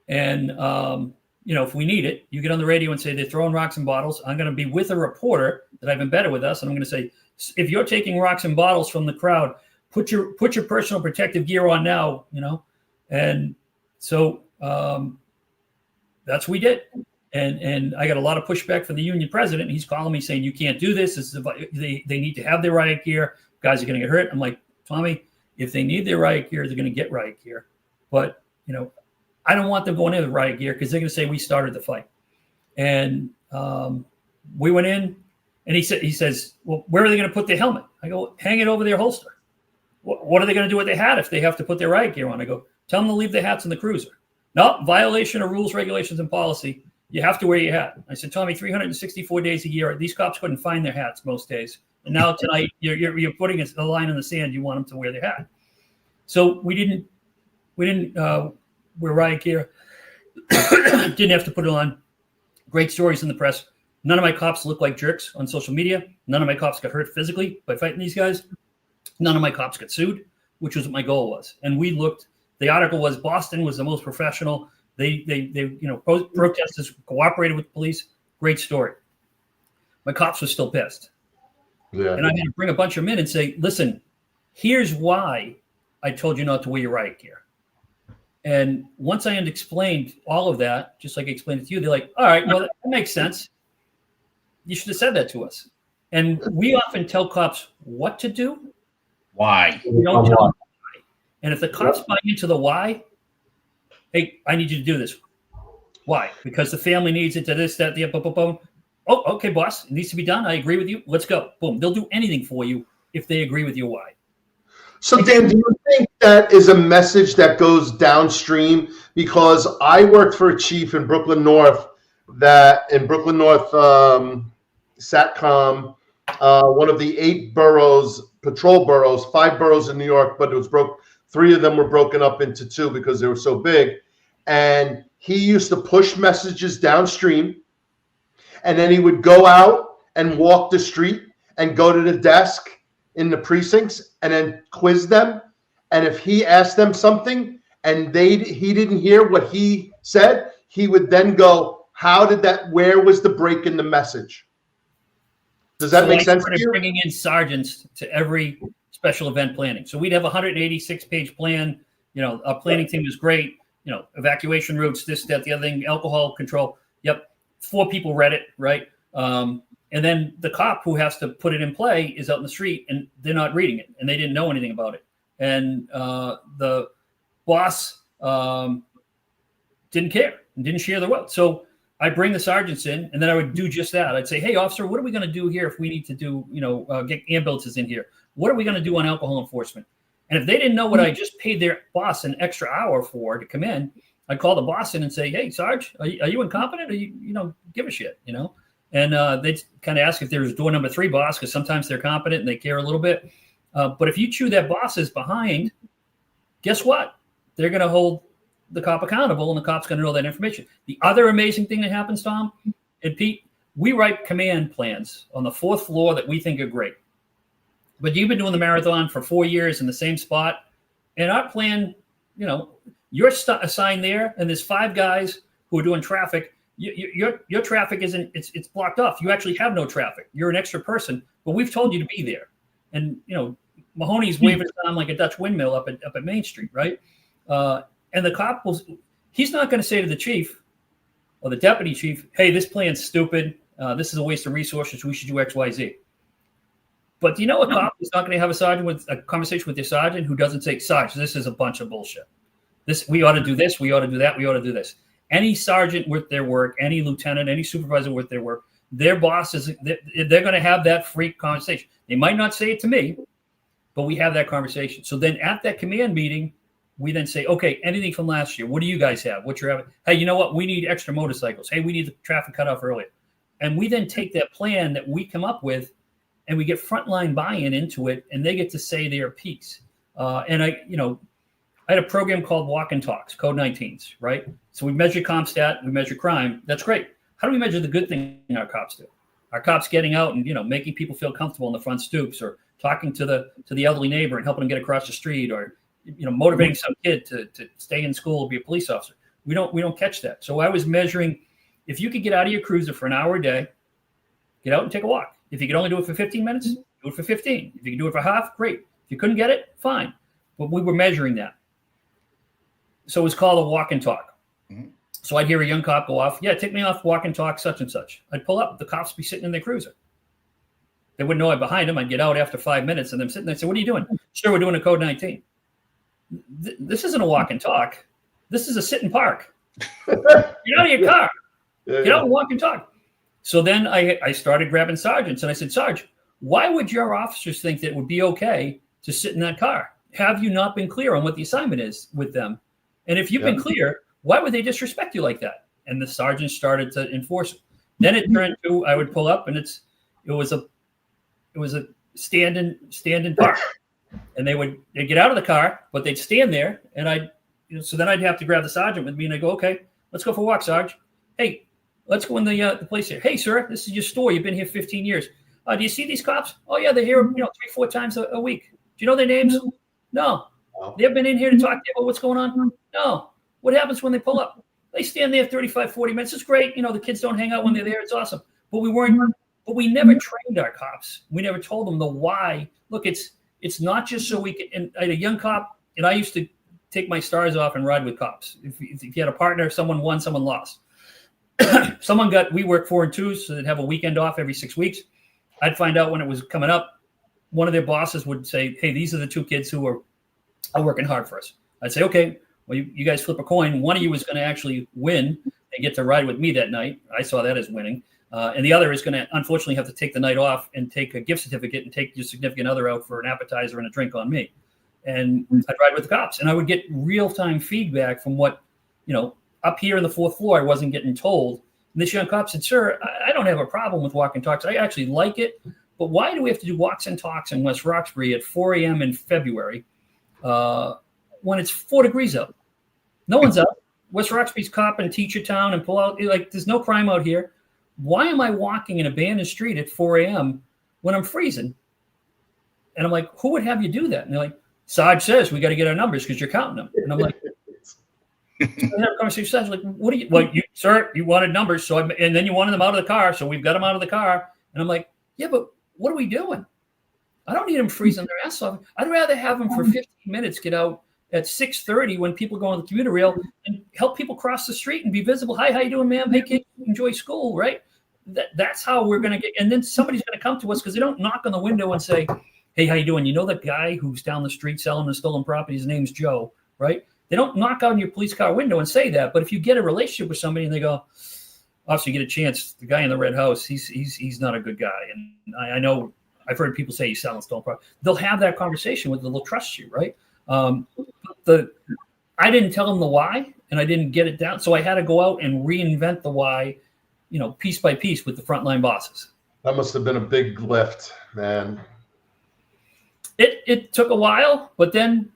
S2: And, if we need it, you get on the radio and say they're throwing rocks and bottles. I'm going to be with a reporter that I've embedded with us. And I'm going to say, if you're taking rocks and bottles from the crowd, put your personal protective gear on now, And so that's what we did. And I got a lot of pushback from the union president. He's calling me saying, you can't do this. They need to have their riot gear. Guys are going to get hurt. I'm like, Tommy, if they need their riot gear, they're going to get riot gear. But, I don't want them going in with riot gear because they're going to say we started the fight. And we went in, and he says, well, where are they going to put their helmet? I go, hang it over their holster. What are they going to do with their hat if they have to put their riot gear on? I go, tell them to leave their hats in the cruiser. No, violation of rules, regulations, and policy. You have to wear your hat. I said, Tommy, 364 days a year, these cops couldn't find their hats most days. And now tonight, you're putting a line in the sand. You want them to wear their hat. So we didn't wear riot gear. Didn't have to put it on. Great stories in the press. None of my cops look like jerks on social media. None of my cops got hurt physically by fighting these guys. None of my cops got sued, which was what my goal was. And the article was Boston was the most professional. They protesters cooperated with the police. Great story. My cops were still pissed. Yeah. And I had to bring a bunch of men and say, listen, here's why I told you not to wear your riot gear. And once I had explained all of that, just like I explained it to you, they're like, all right, well, that makes sense. You should have said that to us. And we often tell cops what to do.
S1: Why?
S2: We don't tell them why. And if the cops buy into the why, hey, I need you to do this. Why? Because the family needs it to this, that, the boom, boom, boom. Oh, okay, boss. It needs to be done. I agree with you. Let's go. Boom. They'll do anything for you if they agree with your why.
S3: So, Dan, do you think that is a message that goes downstream? Because I worked for a chief in Brooklyn North SATCOM, one of the 8 boroughs, patrol boroughs, 5 boroughs in New York, but it was 3 of them were broken up into 2 because they were so big. And he used to push messages downstream, and then he would go out and walk the street and go to the desk in the precincts and then quiz them. And if he asked them something and he didn't hear what he said, he would then go, where was the break in the message? Does that make sense to you?
S2: Bringing in sergeants to every special event planning. So we'd have a 186-page plan. Our planning team is great. Evacuation routes, this, that, the other thing, alcohol control. Yep. 4 people read it, right? And then the cop who has to put it in play is out in the street and they're not reading it and they didn't know anything about it. And the boss didn't care and didn't share the wealth. So I bring the sergeants in and then I would do just that. I'd say, hey, officer, what are we going to do here if we need to do, get ambulances in here? What are we going to do on alcohol enforcement? And if they didn't know what I just paid their boss an extra hour for to come in, I'd call the boss in and say, hey, Sarge, are you incompetent or you give a shit, And they'd kind of ask if there was door number 3 boss, because sometimes they're competent and they care a little bit. But if you chew that boss's behind, guess what? They're going to hold the cop accountable and the cop's going to know that information. The other amazing thing that happens, Tom and Pete, we write command plans on the 4th floor that we think are great. But you've been doing the marathon for 4 years in the same spot. And our plan, you're assigned there and there's 5 guys who are doing traffic. Your traffic isn't, it's blocked off. You actually have no traffic. You're an extra person, but we've told you to be there. And, Mahoney's waving his arm like a Dutch windmill up at Main Street, right? And the cop he's not going to say to the chief or the deputy chief, hey, this plan's stupid. This is a waste of resources. We should do X, Y, Z. But do you know a cop is not going to have a conversation with their sergeant who doesn't say, Sarge, this is a bunch of bullshit. We ought to do this. We ought to do that. We ought to do this. Any sergeant worth their work, any lieutenant, any supervisor worth their work, their bosses, they're going to have that free conversation. They might not say it to me, but we have that conversation. So then at that command meeting, we then say, okay, anything from last year, what do you guys have? What you're having? Hey, you know what? We need extra motorcycles. Hey, we need the traffic cut off earlier. And we then take that plan that we come up with and we get frontline buy-in into it, and they get to say their piece. And I had a program called Walk and Talks, Code 19s, right? So we measure CompStat, we measure crime. That's great. How do we measure the good thing our cops do? Our cops getting out and making people feel comfortable in the front stoops, or talking to the elderly neighbor and helping them get across the street, or motivating some kid to stay in school or be a police officer. We don't catch that. So I was measuring, if you could get out of your cruiser for an hour a day, get out and take a walk. If you could only do it for 15 minutes, do it for 15. If you can do it for half, great. If you couldn't get it, fine. But we were measuring that. So it was called a walk and talk. Mm-hmm. So I'd hear a young cop go off, yeah, take me off walk and talk such and such. I'd pull up, the cops would be sitting in their cruiser. They wouldn't know I'm behind them. I'd get out after 5 minutes and them sitting there and say, what are you doing? Sure, we're doing a code 19. This isn't a walk and talk. This is a sit and park. Get out of your car. Get out and walk and talk. So then I started grabbing sergeants and I said, Sarge, why would your officers think that it would be okay to sit in that car? Have you not been clear on what the assignment is with them? And if you've been clear, why would they disrespect you like that? And the sergeant started to enforce it. Then it turned to, I would pull up and it was a stand-in park. And they'd get out of the car, but they'd stand there. And so then I'd have to grab the sergeant with me and I go, okay, let's go for a walk, Sarge. Hey, let's go in the place here. Hey, sir, this is your store. You've been here 15 years. Do you see these cops? Oh yeah, they're here, 3-4 times a week. Do you know their names? No. They've been in here to talk to you about what's going on? No. What happens when they pull up? They stand there 35, 40 minutes. It's great. The kids don't hang out when they're there. It's awesome. But we never trained our cops. We never told them the why. Look, it's not just so we can, and I had a young cop and I used to take my stars off and ride with cops. If you had a partner, someone won, someone lost. We work 4 and 2s, so they'd have a weekend off every 6 weeks. I'd find out when it was coming up. One of their bosses would say, hey, these are the 2 kids who are working hard for us. I'd say, okay, well, you guys flip a coin. One of you is going to actually win and get to ride with me that night. I saw that as winning. And the other is going to, unfortunately, have to take the night off and take a gift certificate and take your significant other out for an appetizer and a drink on me. And I'd ride with the cops. And I would get real-time feedback from what, up here in the 4th floor, I wasn't getting told. And this young cop said, sir, I don't have a problem with walk and talks. I actually like it. But why do we have to do walks and talks in West Roxbury at 4 a.m. in February when it's 4 degrees out? No one's out. West Roxbury's cop and teacher town and pull out. Like, there's no crime out here. Why am I walking an abandoned street at 4 a.m. when I'm freezing? And I'm like, who would have you do that? And they're like, Sarge says we got to get our numbers because you're counting them. And I'm like, I have a conversation. Like, what do you? Well, sir, you wanted numbers, and then you wanted them out of the car, so we've got them out of the car. And I'm like, yeah, but what are we doing? I don't need them freezing their ass off. I'd rather have them for 15 minutes, get out at 6:30 when people go on the commuter rail and help people cross the street and be visible. Hi, how you doing, ma'am? Hey, kid, enjoy school, right? That's how we're going to get. And then somebody's going to come to us because they don't knock on the window and say, hey, how you doing? You know that guy who's down the street selling the stolen property? His name's Joe, right? They don't knock on your police car window and say that. But if you get a relationship with somebody and they go, officer, you get a chance. The guy in the red house, he's not a good guy. And I know I've heard people say he's selling stolen property. They'll have that conversation with them. They'll trust you, right? I didn't tell them the why, and I didn't get it down. So I had to go out and reinvent the why, piece by piece with the frontline bosses.
S3: That must have been a big lift, man.
S2: It took a while, but then,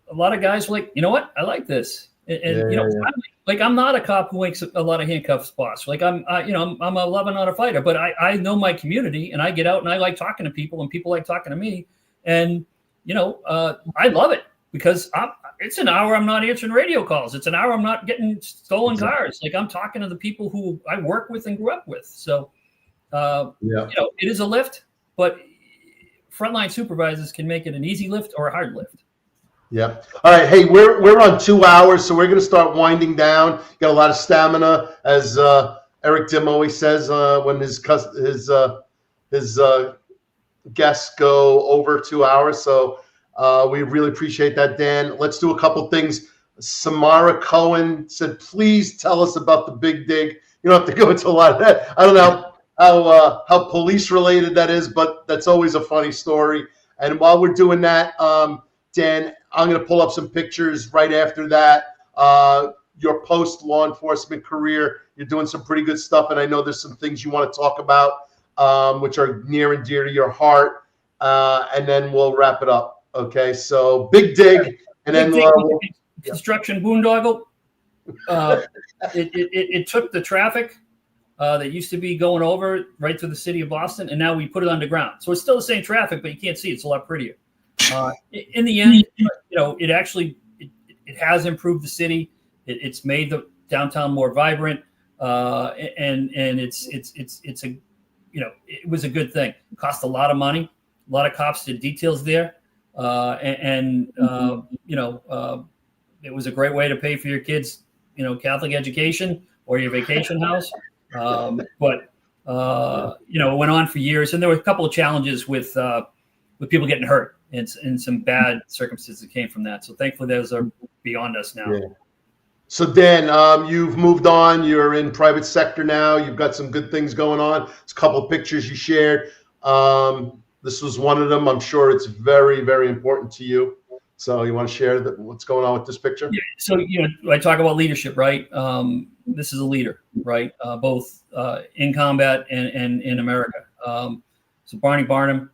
S2: a lot of guys were like, you know what? I like this. I'm not a cop who makes a lot of handcuffs, boss. Like I'm a lover, not a fighter, but I know my community and I get out and I like talking to people and people like talking to me. And, I love it because it's an hour I'm not answering radio calls. It's an hour I'm not getting stolen cars. Like I'm talking to the people who I work with and grew up with. So, it is a lift, but frontline supervisors can make it an easy lift or a hard lift.
S3: Yeah. All right. Hey, we're on 2 hours, so we're going to start winding down. Got a lot of stamina, as Eric Dim always says when his guests go over 2 hours. So we really appreciate that, Dan. Let's do a couple things. Samara Cohen said, please tell us about the Big Dig. You don't have to go into a lot of that. I don't know how police related that is, but that's always a funny story. And while we're doing that, Dan, I'm going to pull up some pictures right after that. Your post-law enforcement career, you're doing some pretty good stuff, and I know there's some things you want to talk about, which are near and dear to your heart, and then we'll wrap it up. Okay, so Big Dig, and then
S2: construction boondoggle. It took the traffic that used to be going over right through the city of Boston, and now we put it underground. So it's still the same traffic, but you can't see it. It's a lot prettier. In the end, it actually has improved the city. It's made the downtown more vibrant, and it's a it was a good thing. It cost a lot of money. A lot of cops did details there, it was a great way to pay for your kids, Catholic education or your vacation house. But it went on for years, and there were a couple of challenges with people getting hurt and some bad circumstances that came from that. So thankfully, those are beyond us now. Yeah.
S3: So Dan, you've moved on. You're in private sector now. You've got some good things going on. There's a couple of pictures you shared. This was one of them. I'm sure it's very, very important to you. So you want to share what's going on with this picture?
S2: Yeah. So, I talk about leadership, right? This is a leader, right? Both in combat and in America. So Barney Barnum,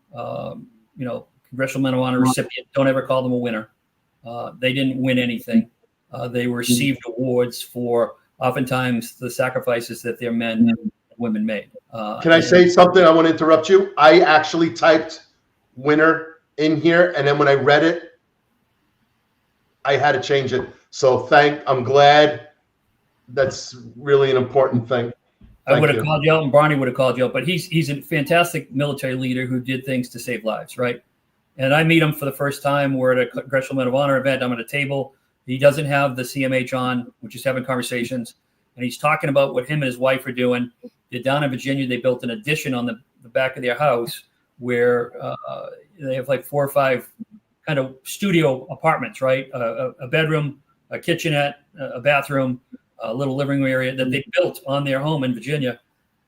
S2: Congressional Medal of Honor recipient, don't ever call them a winner. They didn't win anything. They received awards for oftentimes the sacrifices that their men and women made.
S3: Can I say something? I want to interrupt you. I actually typed winner in here, and then when I read it, I had to change it. So I'm glad. That's really an important thing.
S2: I would have called you out, and Barney would have called you out. But he's a fantastic military leader who did things to save lives, right? And I meet him for the first time. We're at a Congressional Medal of Honor event. I'm at a table. He doesn't have the CMH on. We're just having conversations. And he's talking about what him and his wife are doing. They're down in Virginia. They built an addition on the back of their house where they have like 4 or 5 kind of studio apartments, right? A bedroom, a kitchenette, a bathroom, a little living room area that they built on their home in Virginia.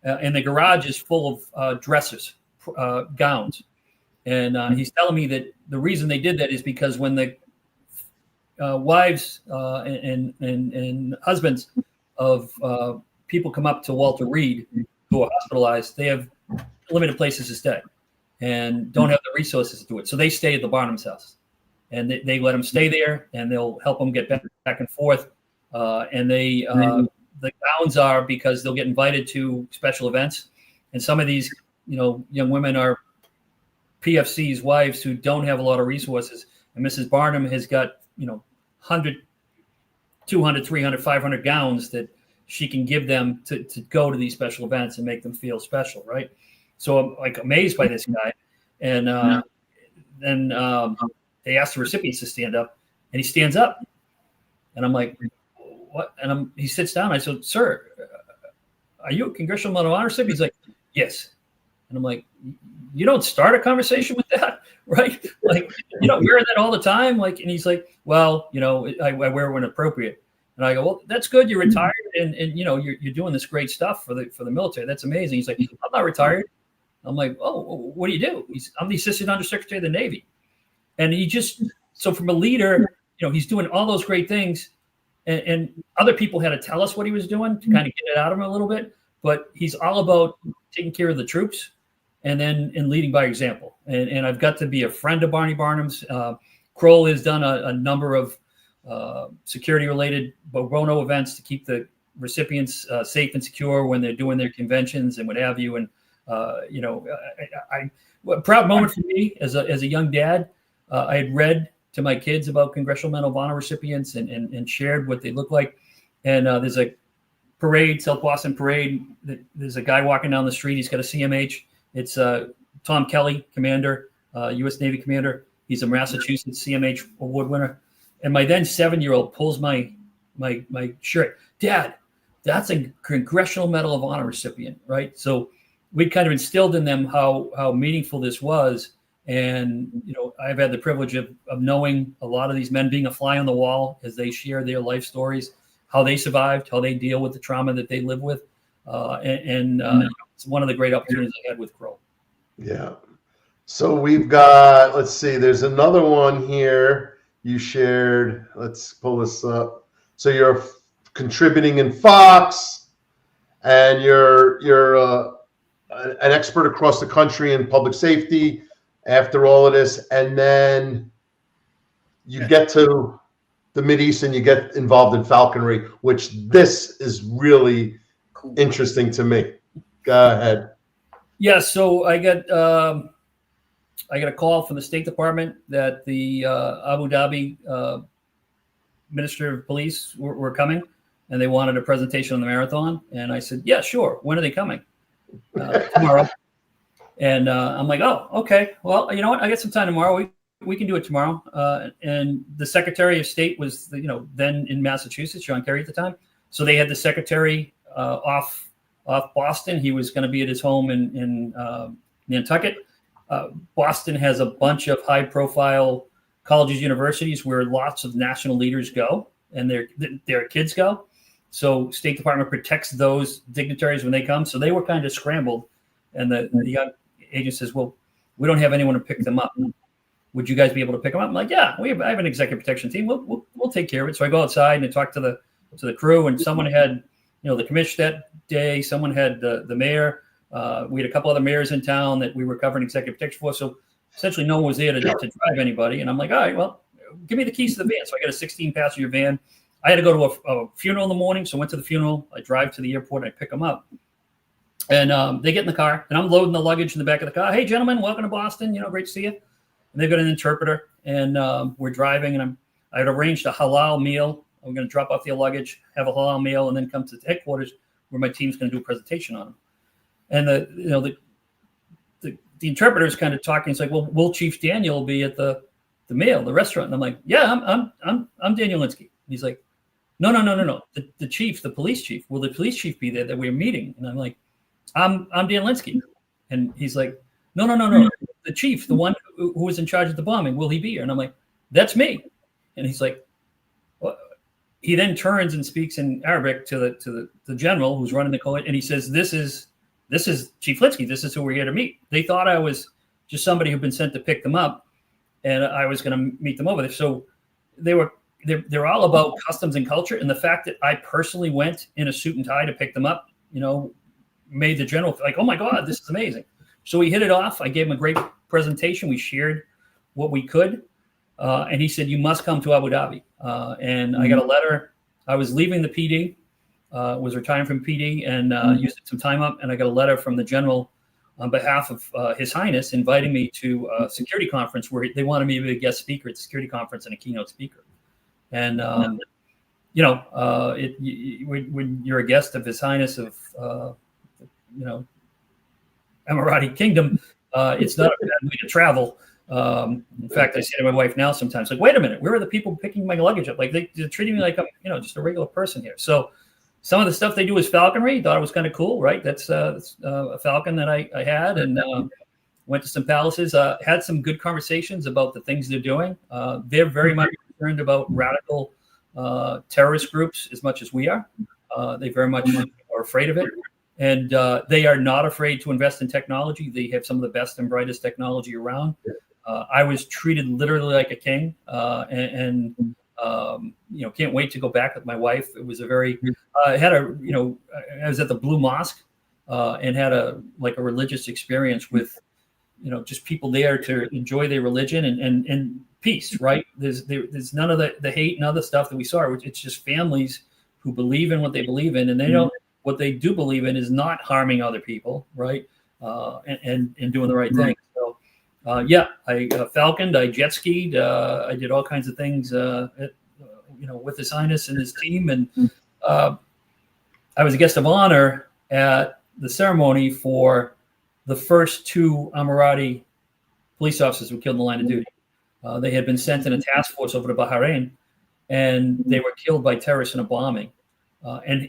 S2: And the garage is full of dressers, gowns. And he's telling me that the reason they did that is because when the wives and husbands of people come up to Walter Reed who are hospitalized, they have limited places to stay and don't have the resources to do it. So they stay at the Barnum's house, and they let them stay there, and they'll help them get back and forth. And the gowns are because they'll get invited to special events. And some of these, young women are PFC's wives who don't have a lot of resources. And Mrs. Barnum has got, 100, 200, 300, 500 gowns that she can give them to go to these special events and make them feel special, right? So I'm like amazed by this guy. And then they asked the recipients to stand up, and he stands up. And I'm like, what? And he sits down. I said, sir, are you a Congressional Medal of Honor recipient? He's like, yes. And I'm like, you don't start a conversation with that, right? Like, you don't wear that all the time. Like, and he's like, well, I wear when appropriate. And I go, well, that's good. You're retired, and you're doing this great stuff for the military. That's amazing. He's like, I'm not retired. I'm like, oh, what do you do? I'm the Assistant Undersecretary of the Navy. And so from a leader, he's doing all those great things. And other people had to tell us what he was doing to kind of get it out of him a little bit. But he's all about taking care of the troops and leading by example. And I've got to be a friend of Barney Barnum's. Kroll has done a number of security-related Bono events to keep the recipients safe and secure when they're doing their conventions and what have you. And a proud moment for me as a young dad. I had read to my kids about Congressional Medal of Honor recipients and shared what they look like. And there's a parade, South Boston Parade. There's a guy walking down the street. He's got a CMH. It's Tom Kelly, commander, U.S. Navy commander. He's a Massachusetts CMH award winner. And my then 7-year-old pulls my shirt. Dad, that's a Congressional Medal of Honor recipient, right? So we kind of instilled in them how meaningful this was. And, I've had the privilege of knowing a lot of these men, being a fly on the wall as they share their life stories, how they survived, how they deal with the trauma that they live with. It's one of the great opportunities I had with Kroll.
S3: Yeah. So we've got, let's see, there's another one here you shared. Let's pull this up. So you're contributing in Fox, and you're an expert across the country in public safety after all of this. And then you get to the Mideast and you get involved in falconry, which this is really interesting to me. Go ahead.
S2: Yeah, so I got a call from the State Department that the Abu Dhabi Minister of Police were coming, and they wanted a presentation on the marathon. And I said, yeah, sure. When are they coming? Tomorrow. And I'm like, oh, okay. Well, you know what? I got some time tomorrow. We can do it tomorrow. And the Secretary of State was, then in Massachusetts, John Kerry at the time. So they had the Secretary off Boston. He was going to be at his home in Nantucket. Boston has a bunch of high-profile colleges, universities where lots of national leaders go, and their kids go. So State Department protects those dignitaries when they come. So they were kind of scrambled, and the young agent says, "Well, we don't have anyone to pick them up. Would you guys be able to pick them up?" I'm like, "Yeah, I have an executive protection team. We'll take care of it." So I go outside and I talk to the crew, and someone had the commissioner that day. Someone had the mayor. We had a couple other mayors in town that we were covering executive protection for. So essentially no one was there to drive anybody. And I'm like, all right, well, give me the keys to the van. So I got a 16-passenger van. I had to go to a funeral in the morning. So I went to the funeral. I drive to the airport and I pick them up. And they get in the car, and I'm loading the luggage in the back of the car. Hey, gentlemen, welcome to Boston. Great to see you. And they've got an interpreter. And we're driving, and I had arranged a halal meal. I'm going to drop off their luggage, have a halal meal, and then come to the headquarters where my team's going to do a presentation on them. And the the interpreter's kind of talking. It's like, well, will Chief Daniel be at the restaurant? And I'm like, yeah, I'm Daniel Linskey. He's like, no. The chief, the police chief. Will the police chief be there that we're meeting? And I'm like, I'm Dan Linskey. And he's like, no. The chief, the one who was in charge of the bombing, will he be here? And I'm like, that's me. And he's like, well, he then turns and speaks in Arabic to the general who's running the coalition, and he says, This is Chief Linskey. This is who we're here to meet. They thought I was just somebody who'd been sent to pick them up, and I was going to meet them over there. So they're all about customs and culture, and the fact that I personally went in a suit and tie to pick them up, made the general feel like, oh my God, this is amazing. So we hit it off. I gave him a great presentation. We shared what we could. And he said, you must come to Abu Dhabi. And I got a letter. I was leaving the PD, was retiring from PD, and used some time up. And I got a letter from the general on behalf of His Highness inviting me to a security conference where they wanted me to be a guest speaker at the security conference and a keynote speaker. And, when you're a guest of His Highness of, Emirati Kingdom, it's not a bad way to travel. In fact, I say to my wife now sometimes, like, wait a minute, where are the people picking my luggage up? Like they're treating me like I'm, just a regular person here. So some of the stuff they do is falconry. Thought it was kind of cool, right? That's a falcon that I had, and went to some palaces. Had some good conversations about the things they're doing. They're very much concerned about radical terrorist groups as much as we are. They very much are afraid of it. And they are not afraid to invest in technology. They have some of the best and brightest technology around. I was treated literally like a king, and can't wait to go back with my wife. It was I was at the Blue Mosque and had a religious experience with, just people there to enjoy their religion and peace, right? There's none of the hate and other stuff that we saw. It's just families who believe in what they believe in, and they don't. What they do believe in is not harming other people, right? And doing the right thing. So, I falconed, I jet skied, I did all kinds of things, with His Highness and his team. And I was a guest of honor at the ceremony for the first 2 Emirati police officers who killed in the line of duty. They had been sent in a task force over to Bahrain, and they were killed by terrorists in a bombing. And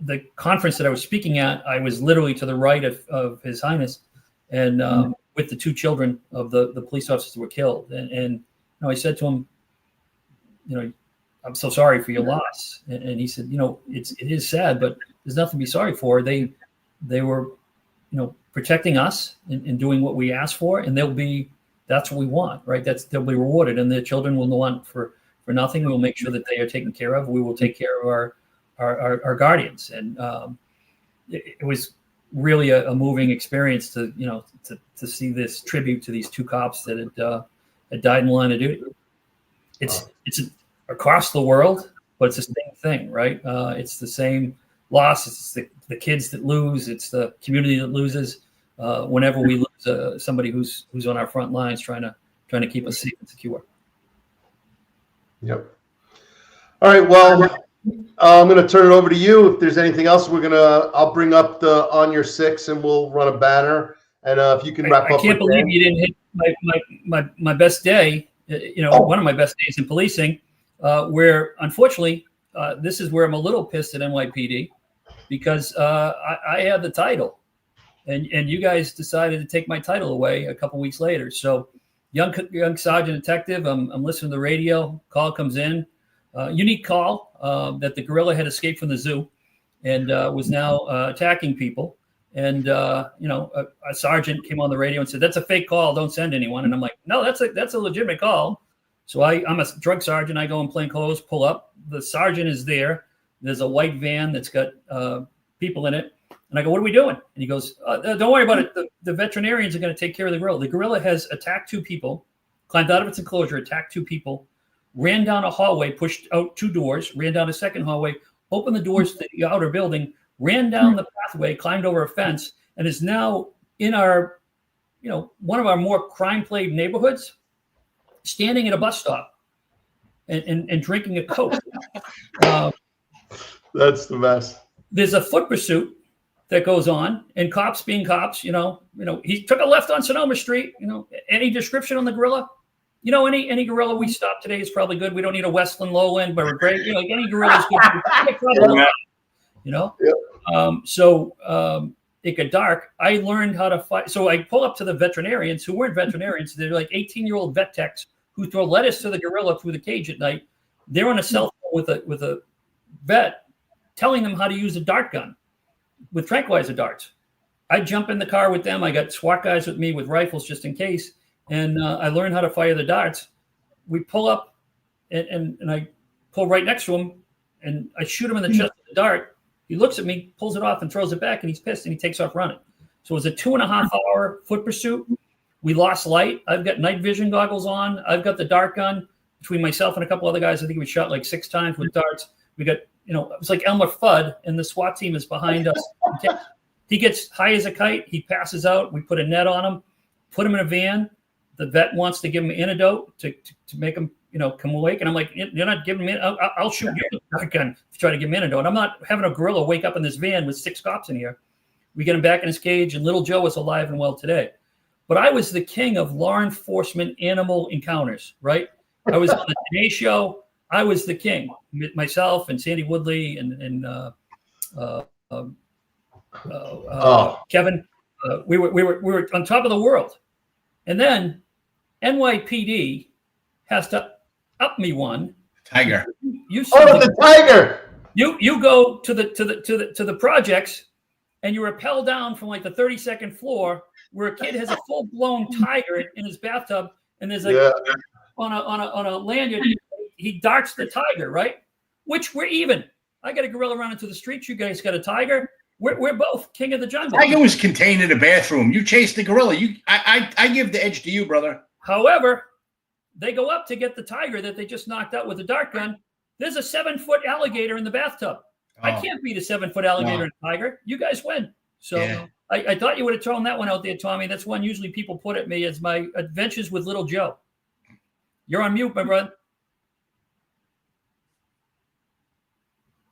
S2: the conference that I was speaking at, I was literally to the right of His Highness, and with the 2 children of the police officers who were killed. And I said to him, I'm so sorry for your loss. And he said, it is sad, but there's nothing to be sorry for. They were, protecting us and doing what we asked for, and that's what we want, right? They'll be rewarded, and their children will want for nothing. We'll make sure that they are taken care of. We will take care of our guardians. And it was really a moving experience to see this tribute to these 2 cops that had died in the line of duty. It's across the world, but it's the same thing, right? It's the same loss. It's the kids that lose. It's the community that loses whenever we lose somebody who's on our front lines trying to keep us safe and secure.
S3: Yep. All right. Well, I'm going to turn it over to you. If there's anything else, I'll bring up the on your 6 and we'll run a banner. And if you can wrap up.
S2: I can't believe you didn't hit my best day, one of my best days in policing, where unfortunately, this is where I'm a little pissed at NYPD, because I had the title and you guys decided to take my title away a couple weeks later. So young sergeant detective, I'm listening to the radio, call comes in. Unique call that the gorilla had escaped from the zoo and was now attacking people. And a sergeant came on the radio and said, "That's a fake call. Don't send anyone." And I'm like, "No, that's a legitimate call." So I'm a drug sergeant. I go in plain clothes, pull up. The sergeant is there. There's a white van that's got people in it. And I go, "What are we doing?" And he goes, "Don't worry about it. The veterinarians are going to take care of the gorilla." The gorilla has attacked 2 people, climbed out of its enclosure, attacked 2 people, ran down a hallway, pushed out 2 doors, ran down a second hallway, opened the doors to the outer building, ran down the pathway, climbed over a fence, and is now in our, one of our more crime-plagued neighborhoods, standing at a bus stop and drinking a Coke.
S3: That's the best.
S2: There's a foot pursuit that goes on, and cops being cops, he took a left on Sonoma Street. Any description on the gorilla? Any gorilla we stop today is probably good. We don't need a Westland Lowland, but we're great. Any gorilla is good. It got dark. I learned how to fight. So I pull up to the veterinarians who weren't veterinarians. They're like 18-year-old vet techs who throw lettuce to the gorilla through the cage at night. They're on a cell phone with a vet telling them how to use a dart gun with tranquilizer darts. I jump in the car with them. I got SWAT guys with me with rifles just in case. And I learned how to fire the darts. We pull up and I pull right next to him and I shoot him in the chest with the dart. He looks at me, pulls it off and throws it back, and he's pissed and he takes off running. So it was a 2.5 hour foot pursuit. We lost light. I've got night vision goggles on. I've got the dart gun. Between myself and a couple other guys, I think we shot like 6 times with darts. We got, it was like Elmer Fudd, and the SWAT team is behind us. He gets high as a kite. He passes out. We put a net on him, put him in a van. The vet wants to give him an antidote to make him, come awake. And I'm like, you're not giving me, I'll shoot you with a dart gun to try to give him an antidote. I'm not having a gorilla wake up in this van with 6 cops in here. We get him back in his cage, and little Joe is alive and well today. But I was the king of law enforcement animal encounters, right? I was on the Today Show. I was the king. Myself and Sandy Woodley and Kevin. We were on top of the world. And then NYPD has to up me one.
S1: Tiger.
S3: The tiger.
S2: You go to the projects, and you rappel down from like the 32nd floor where a kid has a full-blown tiger in his bathtub, and there's on a lanyard, he darts the tiger, right? Which we're even. I got a gorilla running to the street. You guys got a tiger. We're both king of the jungle.
S1: Tiger was contained in a bathroom. You chased the gorilla. I give the edge to you, brother.
S2: However, they go up to get the tiger that they just knocked out with a dart gun. There's a 7-foot alligator in the bathtub. I can't beat a 7-foot alligator and a tiger. You guys win. So I thought you would have thrown that one out there, Tommy. That's one usually people put at me as my adventures with little Joe. You're on mute, my brother.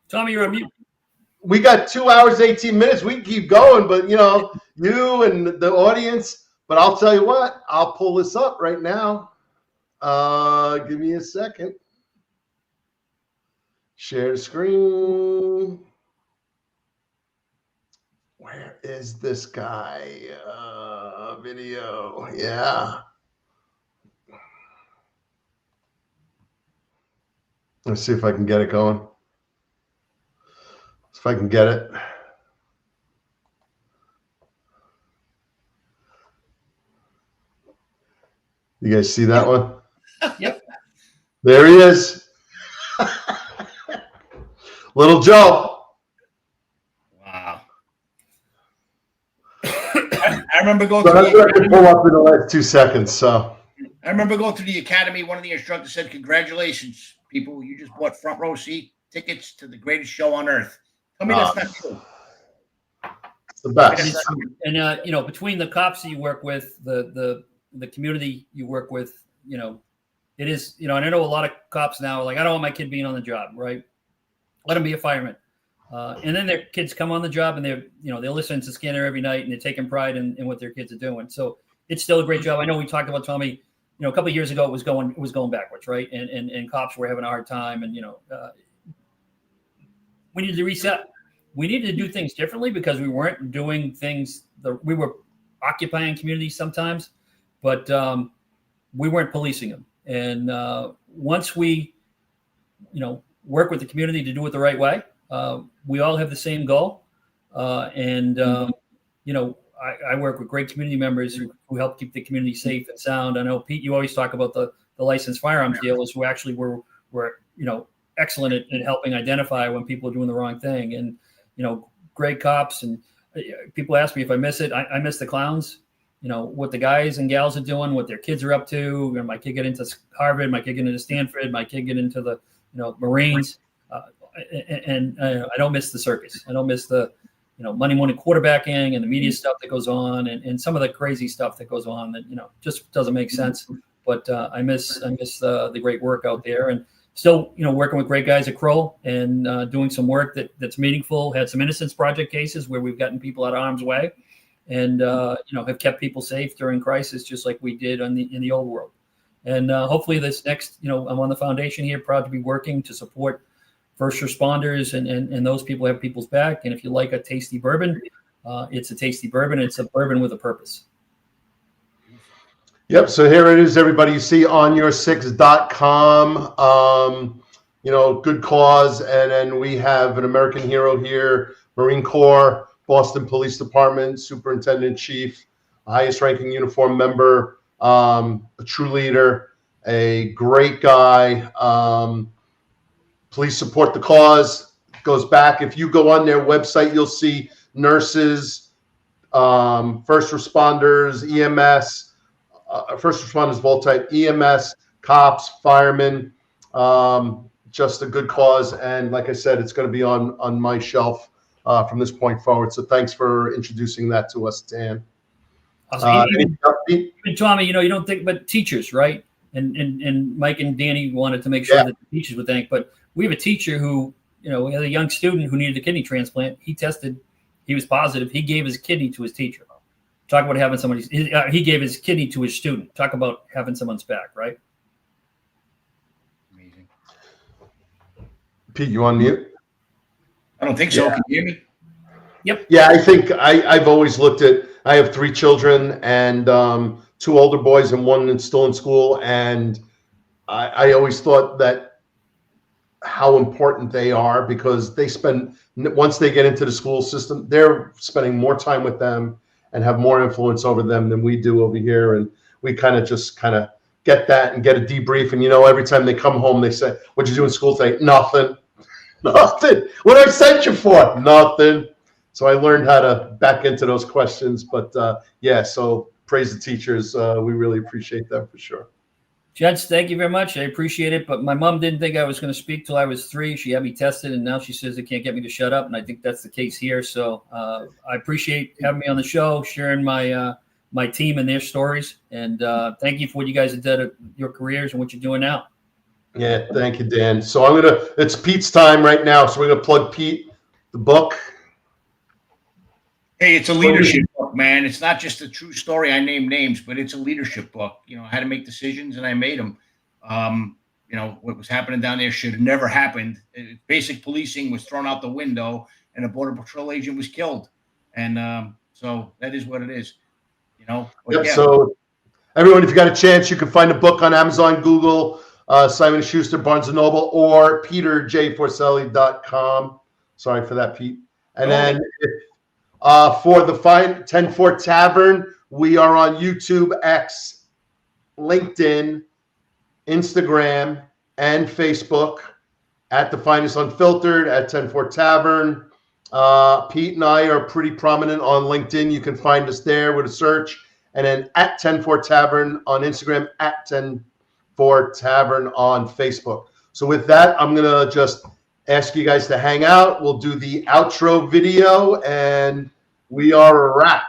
S2: Tommy, you're on mute.
S3: We got 2 hours, 18 minutes. We can keep going, but you and the audience. But I'll tell you what, I'll pull this up right now. Give me a second. Share the screen. Where is this guy? Video. Yeah. Let's see if I can get it going. If I can get it. You guys see that one?
S2: Yep.
S3: There he is. Little Joe.
S1: Wow. I remember going
S3: So
S1: to
S3: that's what I can pull up in the last 2 seconds. So
S1: I remember going to the academy. One of the instructors said, "Congratulations, people! You just bought front row seat tickets to the greatest show on earth." Tell me that's not true.
S3: the best.
S2: And between the cops that you work with, the community you work with, it is, and I know a lot of cops now are like, I don't want my kid being on the job, right? Let him be a fireman. And then their kids come on the job and they're listening to Scanner every night and they're taking pride in what their kids are doing. So it's still a great job. I know we talked about, Tommy, a couple of years ago, it was going backwards, right? And cops were having a hard time, and we needed to reset. We needed to do things differently because we weren't doing things. We were occupying communities sometimes, but we weren't policing them. And once we, work with the community to do it the right way, we all have the same goal. I work with great community members who help keep the community safe and sound. I know, Pete, you always talk about the licensed firearms dealers who actually were excellent at helping identify when people are doing the wrong thing. And, great cops. And people ask me if I miss it. I miss the clowns, what the guys and gals are doing, what their kids are up to. My kid get into Harvard, my kid get into Stanford, my kid get into the, Marines. I don't miss the circus. I don't miss the, Monday morning quarterbacking and the media stuff that goes on and some of the crazy stuff that goes on that, just doesn't make sense. But I miss the great work out there. And still, working with great guys at Kroll and doing some work that's meaningful. Had some Innocence Project cases where we've gotten people out of harm's way, and have kept people safe during crisis, just like we did in the old world. And hopefully this next, I'm on the foundation here, proud to be working to support first responders and those people have people's back. And if you like a tasty bourbon, it's a tasty bourbon. It's a bourbon with a purpose.
S3: Yep. So here it is, everybody. You see onyoursix.com, good cause. And then we have an American hero here, Marine Corps, Boston Police Department, Superintendent-in-Chief, highest ranking uniform member, a true leader, a great guy. Please support the cause. It goes back. If you go on their website, you'll see nurses, first responders, EMS, first responders of all type, EMS, cops, firemen, just a good cause. And like I said, it's going to be on my shelf from this point forward. So thanks for introducing that to us, Dan.
S2: Even Tommy, you don't think, but teachers, right? And Mike and Danny wanted to make sure that the teachers would thank, but we have a teacher who, we had a young student who needed a kidney transplant. He tested, he was positive. He gave his kidney to his teacher. Talk about having somebody's, he gave his kidney to his student. Talk about having someone's back, right?
S1: Amazing.
S3: Pete, you on mute?
S1: I don't think so. Can you hear me?
S2: Yep.
S3: Yeah, I think I've always looked at, I have 3 children and 2 older boys and 1 that's still in school. And I always thought that how important they are, because they spend, once they get into the school system, they're spending more time with them and have more influence over them than we do over here. And we kind of get that and get a debrief. And, every time they come home, they say, what'd you do in school today? Nothing. Nothing. What did I send you for? Nothing. So I learned how to back into those questions. But so praise the teachers. We really appreciate them for sure.
S2: Gents, thank you very much. I appreciate it. But my mom didn't think I was going to speak till I was 3. She had me tested, and now she says they can't get me to shut up. And I think that's the case here. So I appreciate having me on the show, sharing my team and their stories. And thank you for what you guys have done at your careers and what you're doing now.
S3: Yeah, thank you, Dan. So it's Pete's time right now. So we're going to plug Pete, the book.
S1: Hey, it's a leadership book, man. It's not just a true story. I name names, but it's a leadership book. I had to make decisions, and I made them. What was happening down there should have never happened. Basic policing was thrown out the window, and a Border Patrol agent was killed. And so that is what it is.
S3: So everyone, if you got a chance, you can find the book on Amazon, Google, Simon & Schuster, Barnes & Noble, or peterjforcelli.com. Sorry for that, Pete. And then for the Ten-Four Tavern, we are on YouTube, X, LinkedIn, Instagram, and Facebook at the Finest Unfiltered, at Ten-Four Tavern. Pete and I are pretty prominent on LinkedIn. You can find us there with a search. And then at Ten-Four Tavern on Instagram, at Ten-Four Tavern on Facebook. So with that, I'm going to just ask you guys to hang out. We'll do the outro video, and we are a wrap.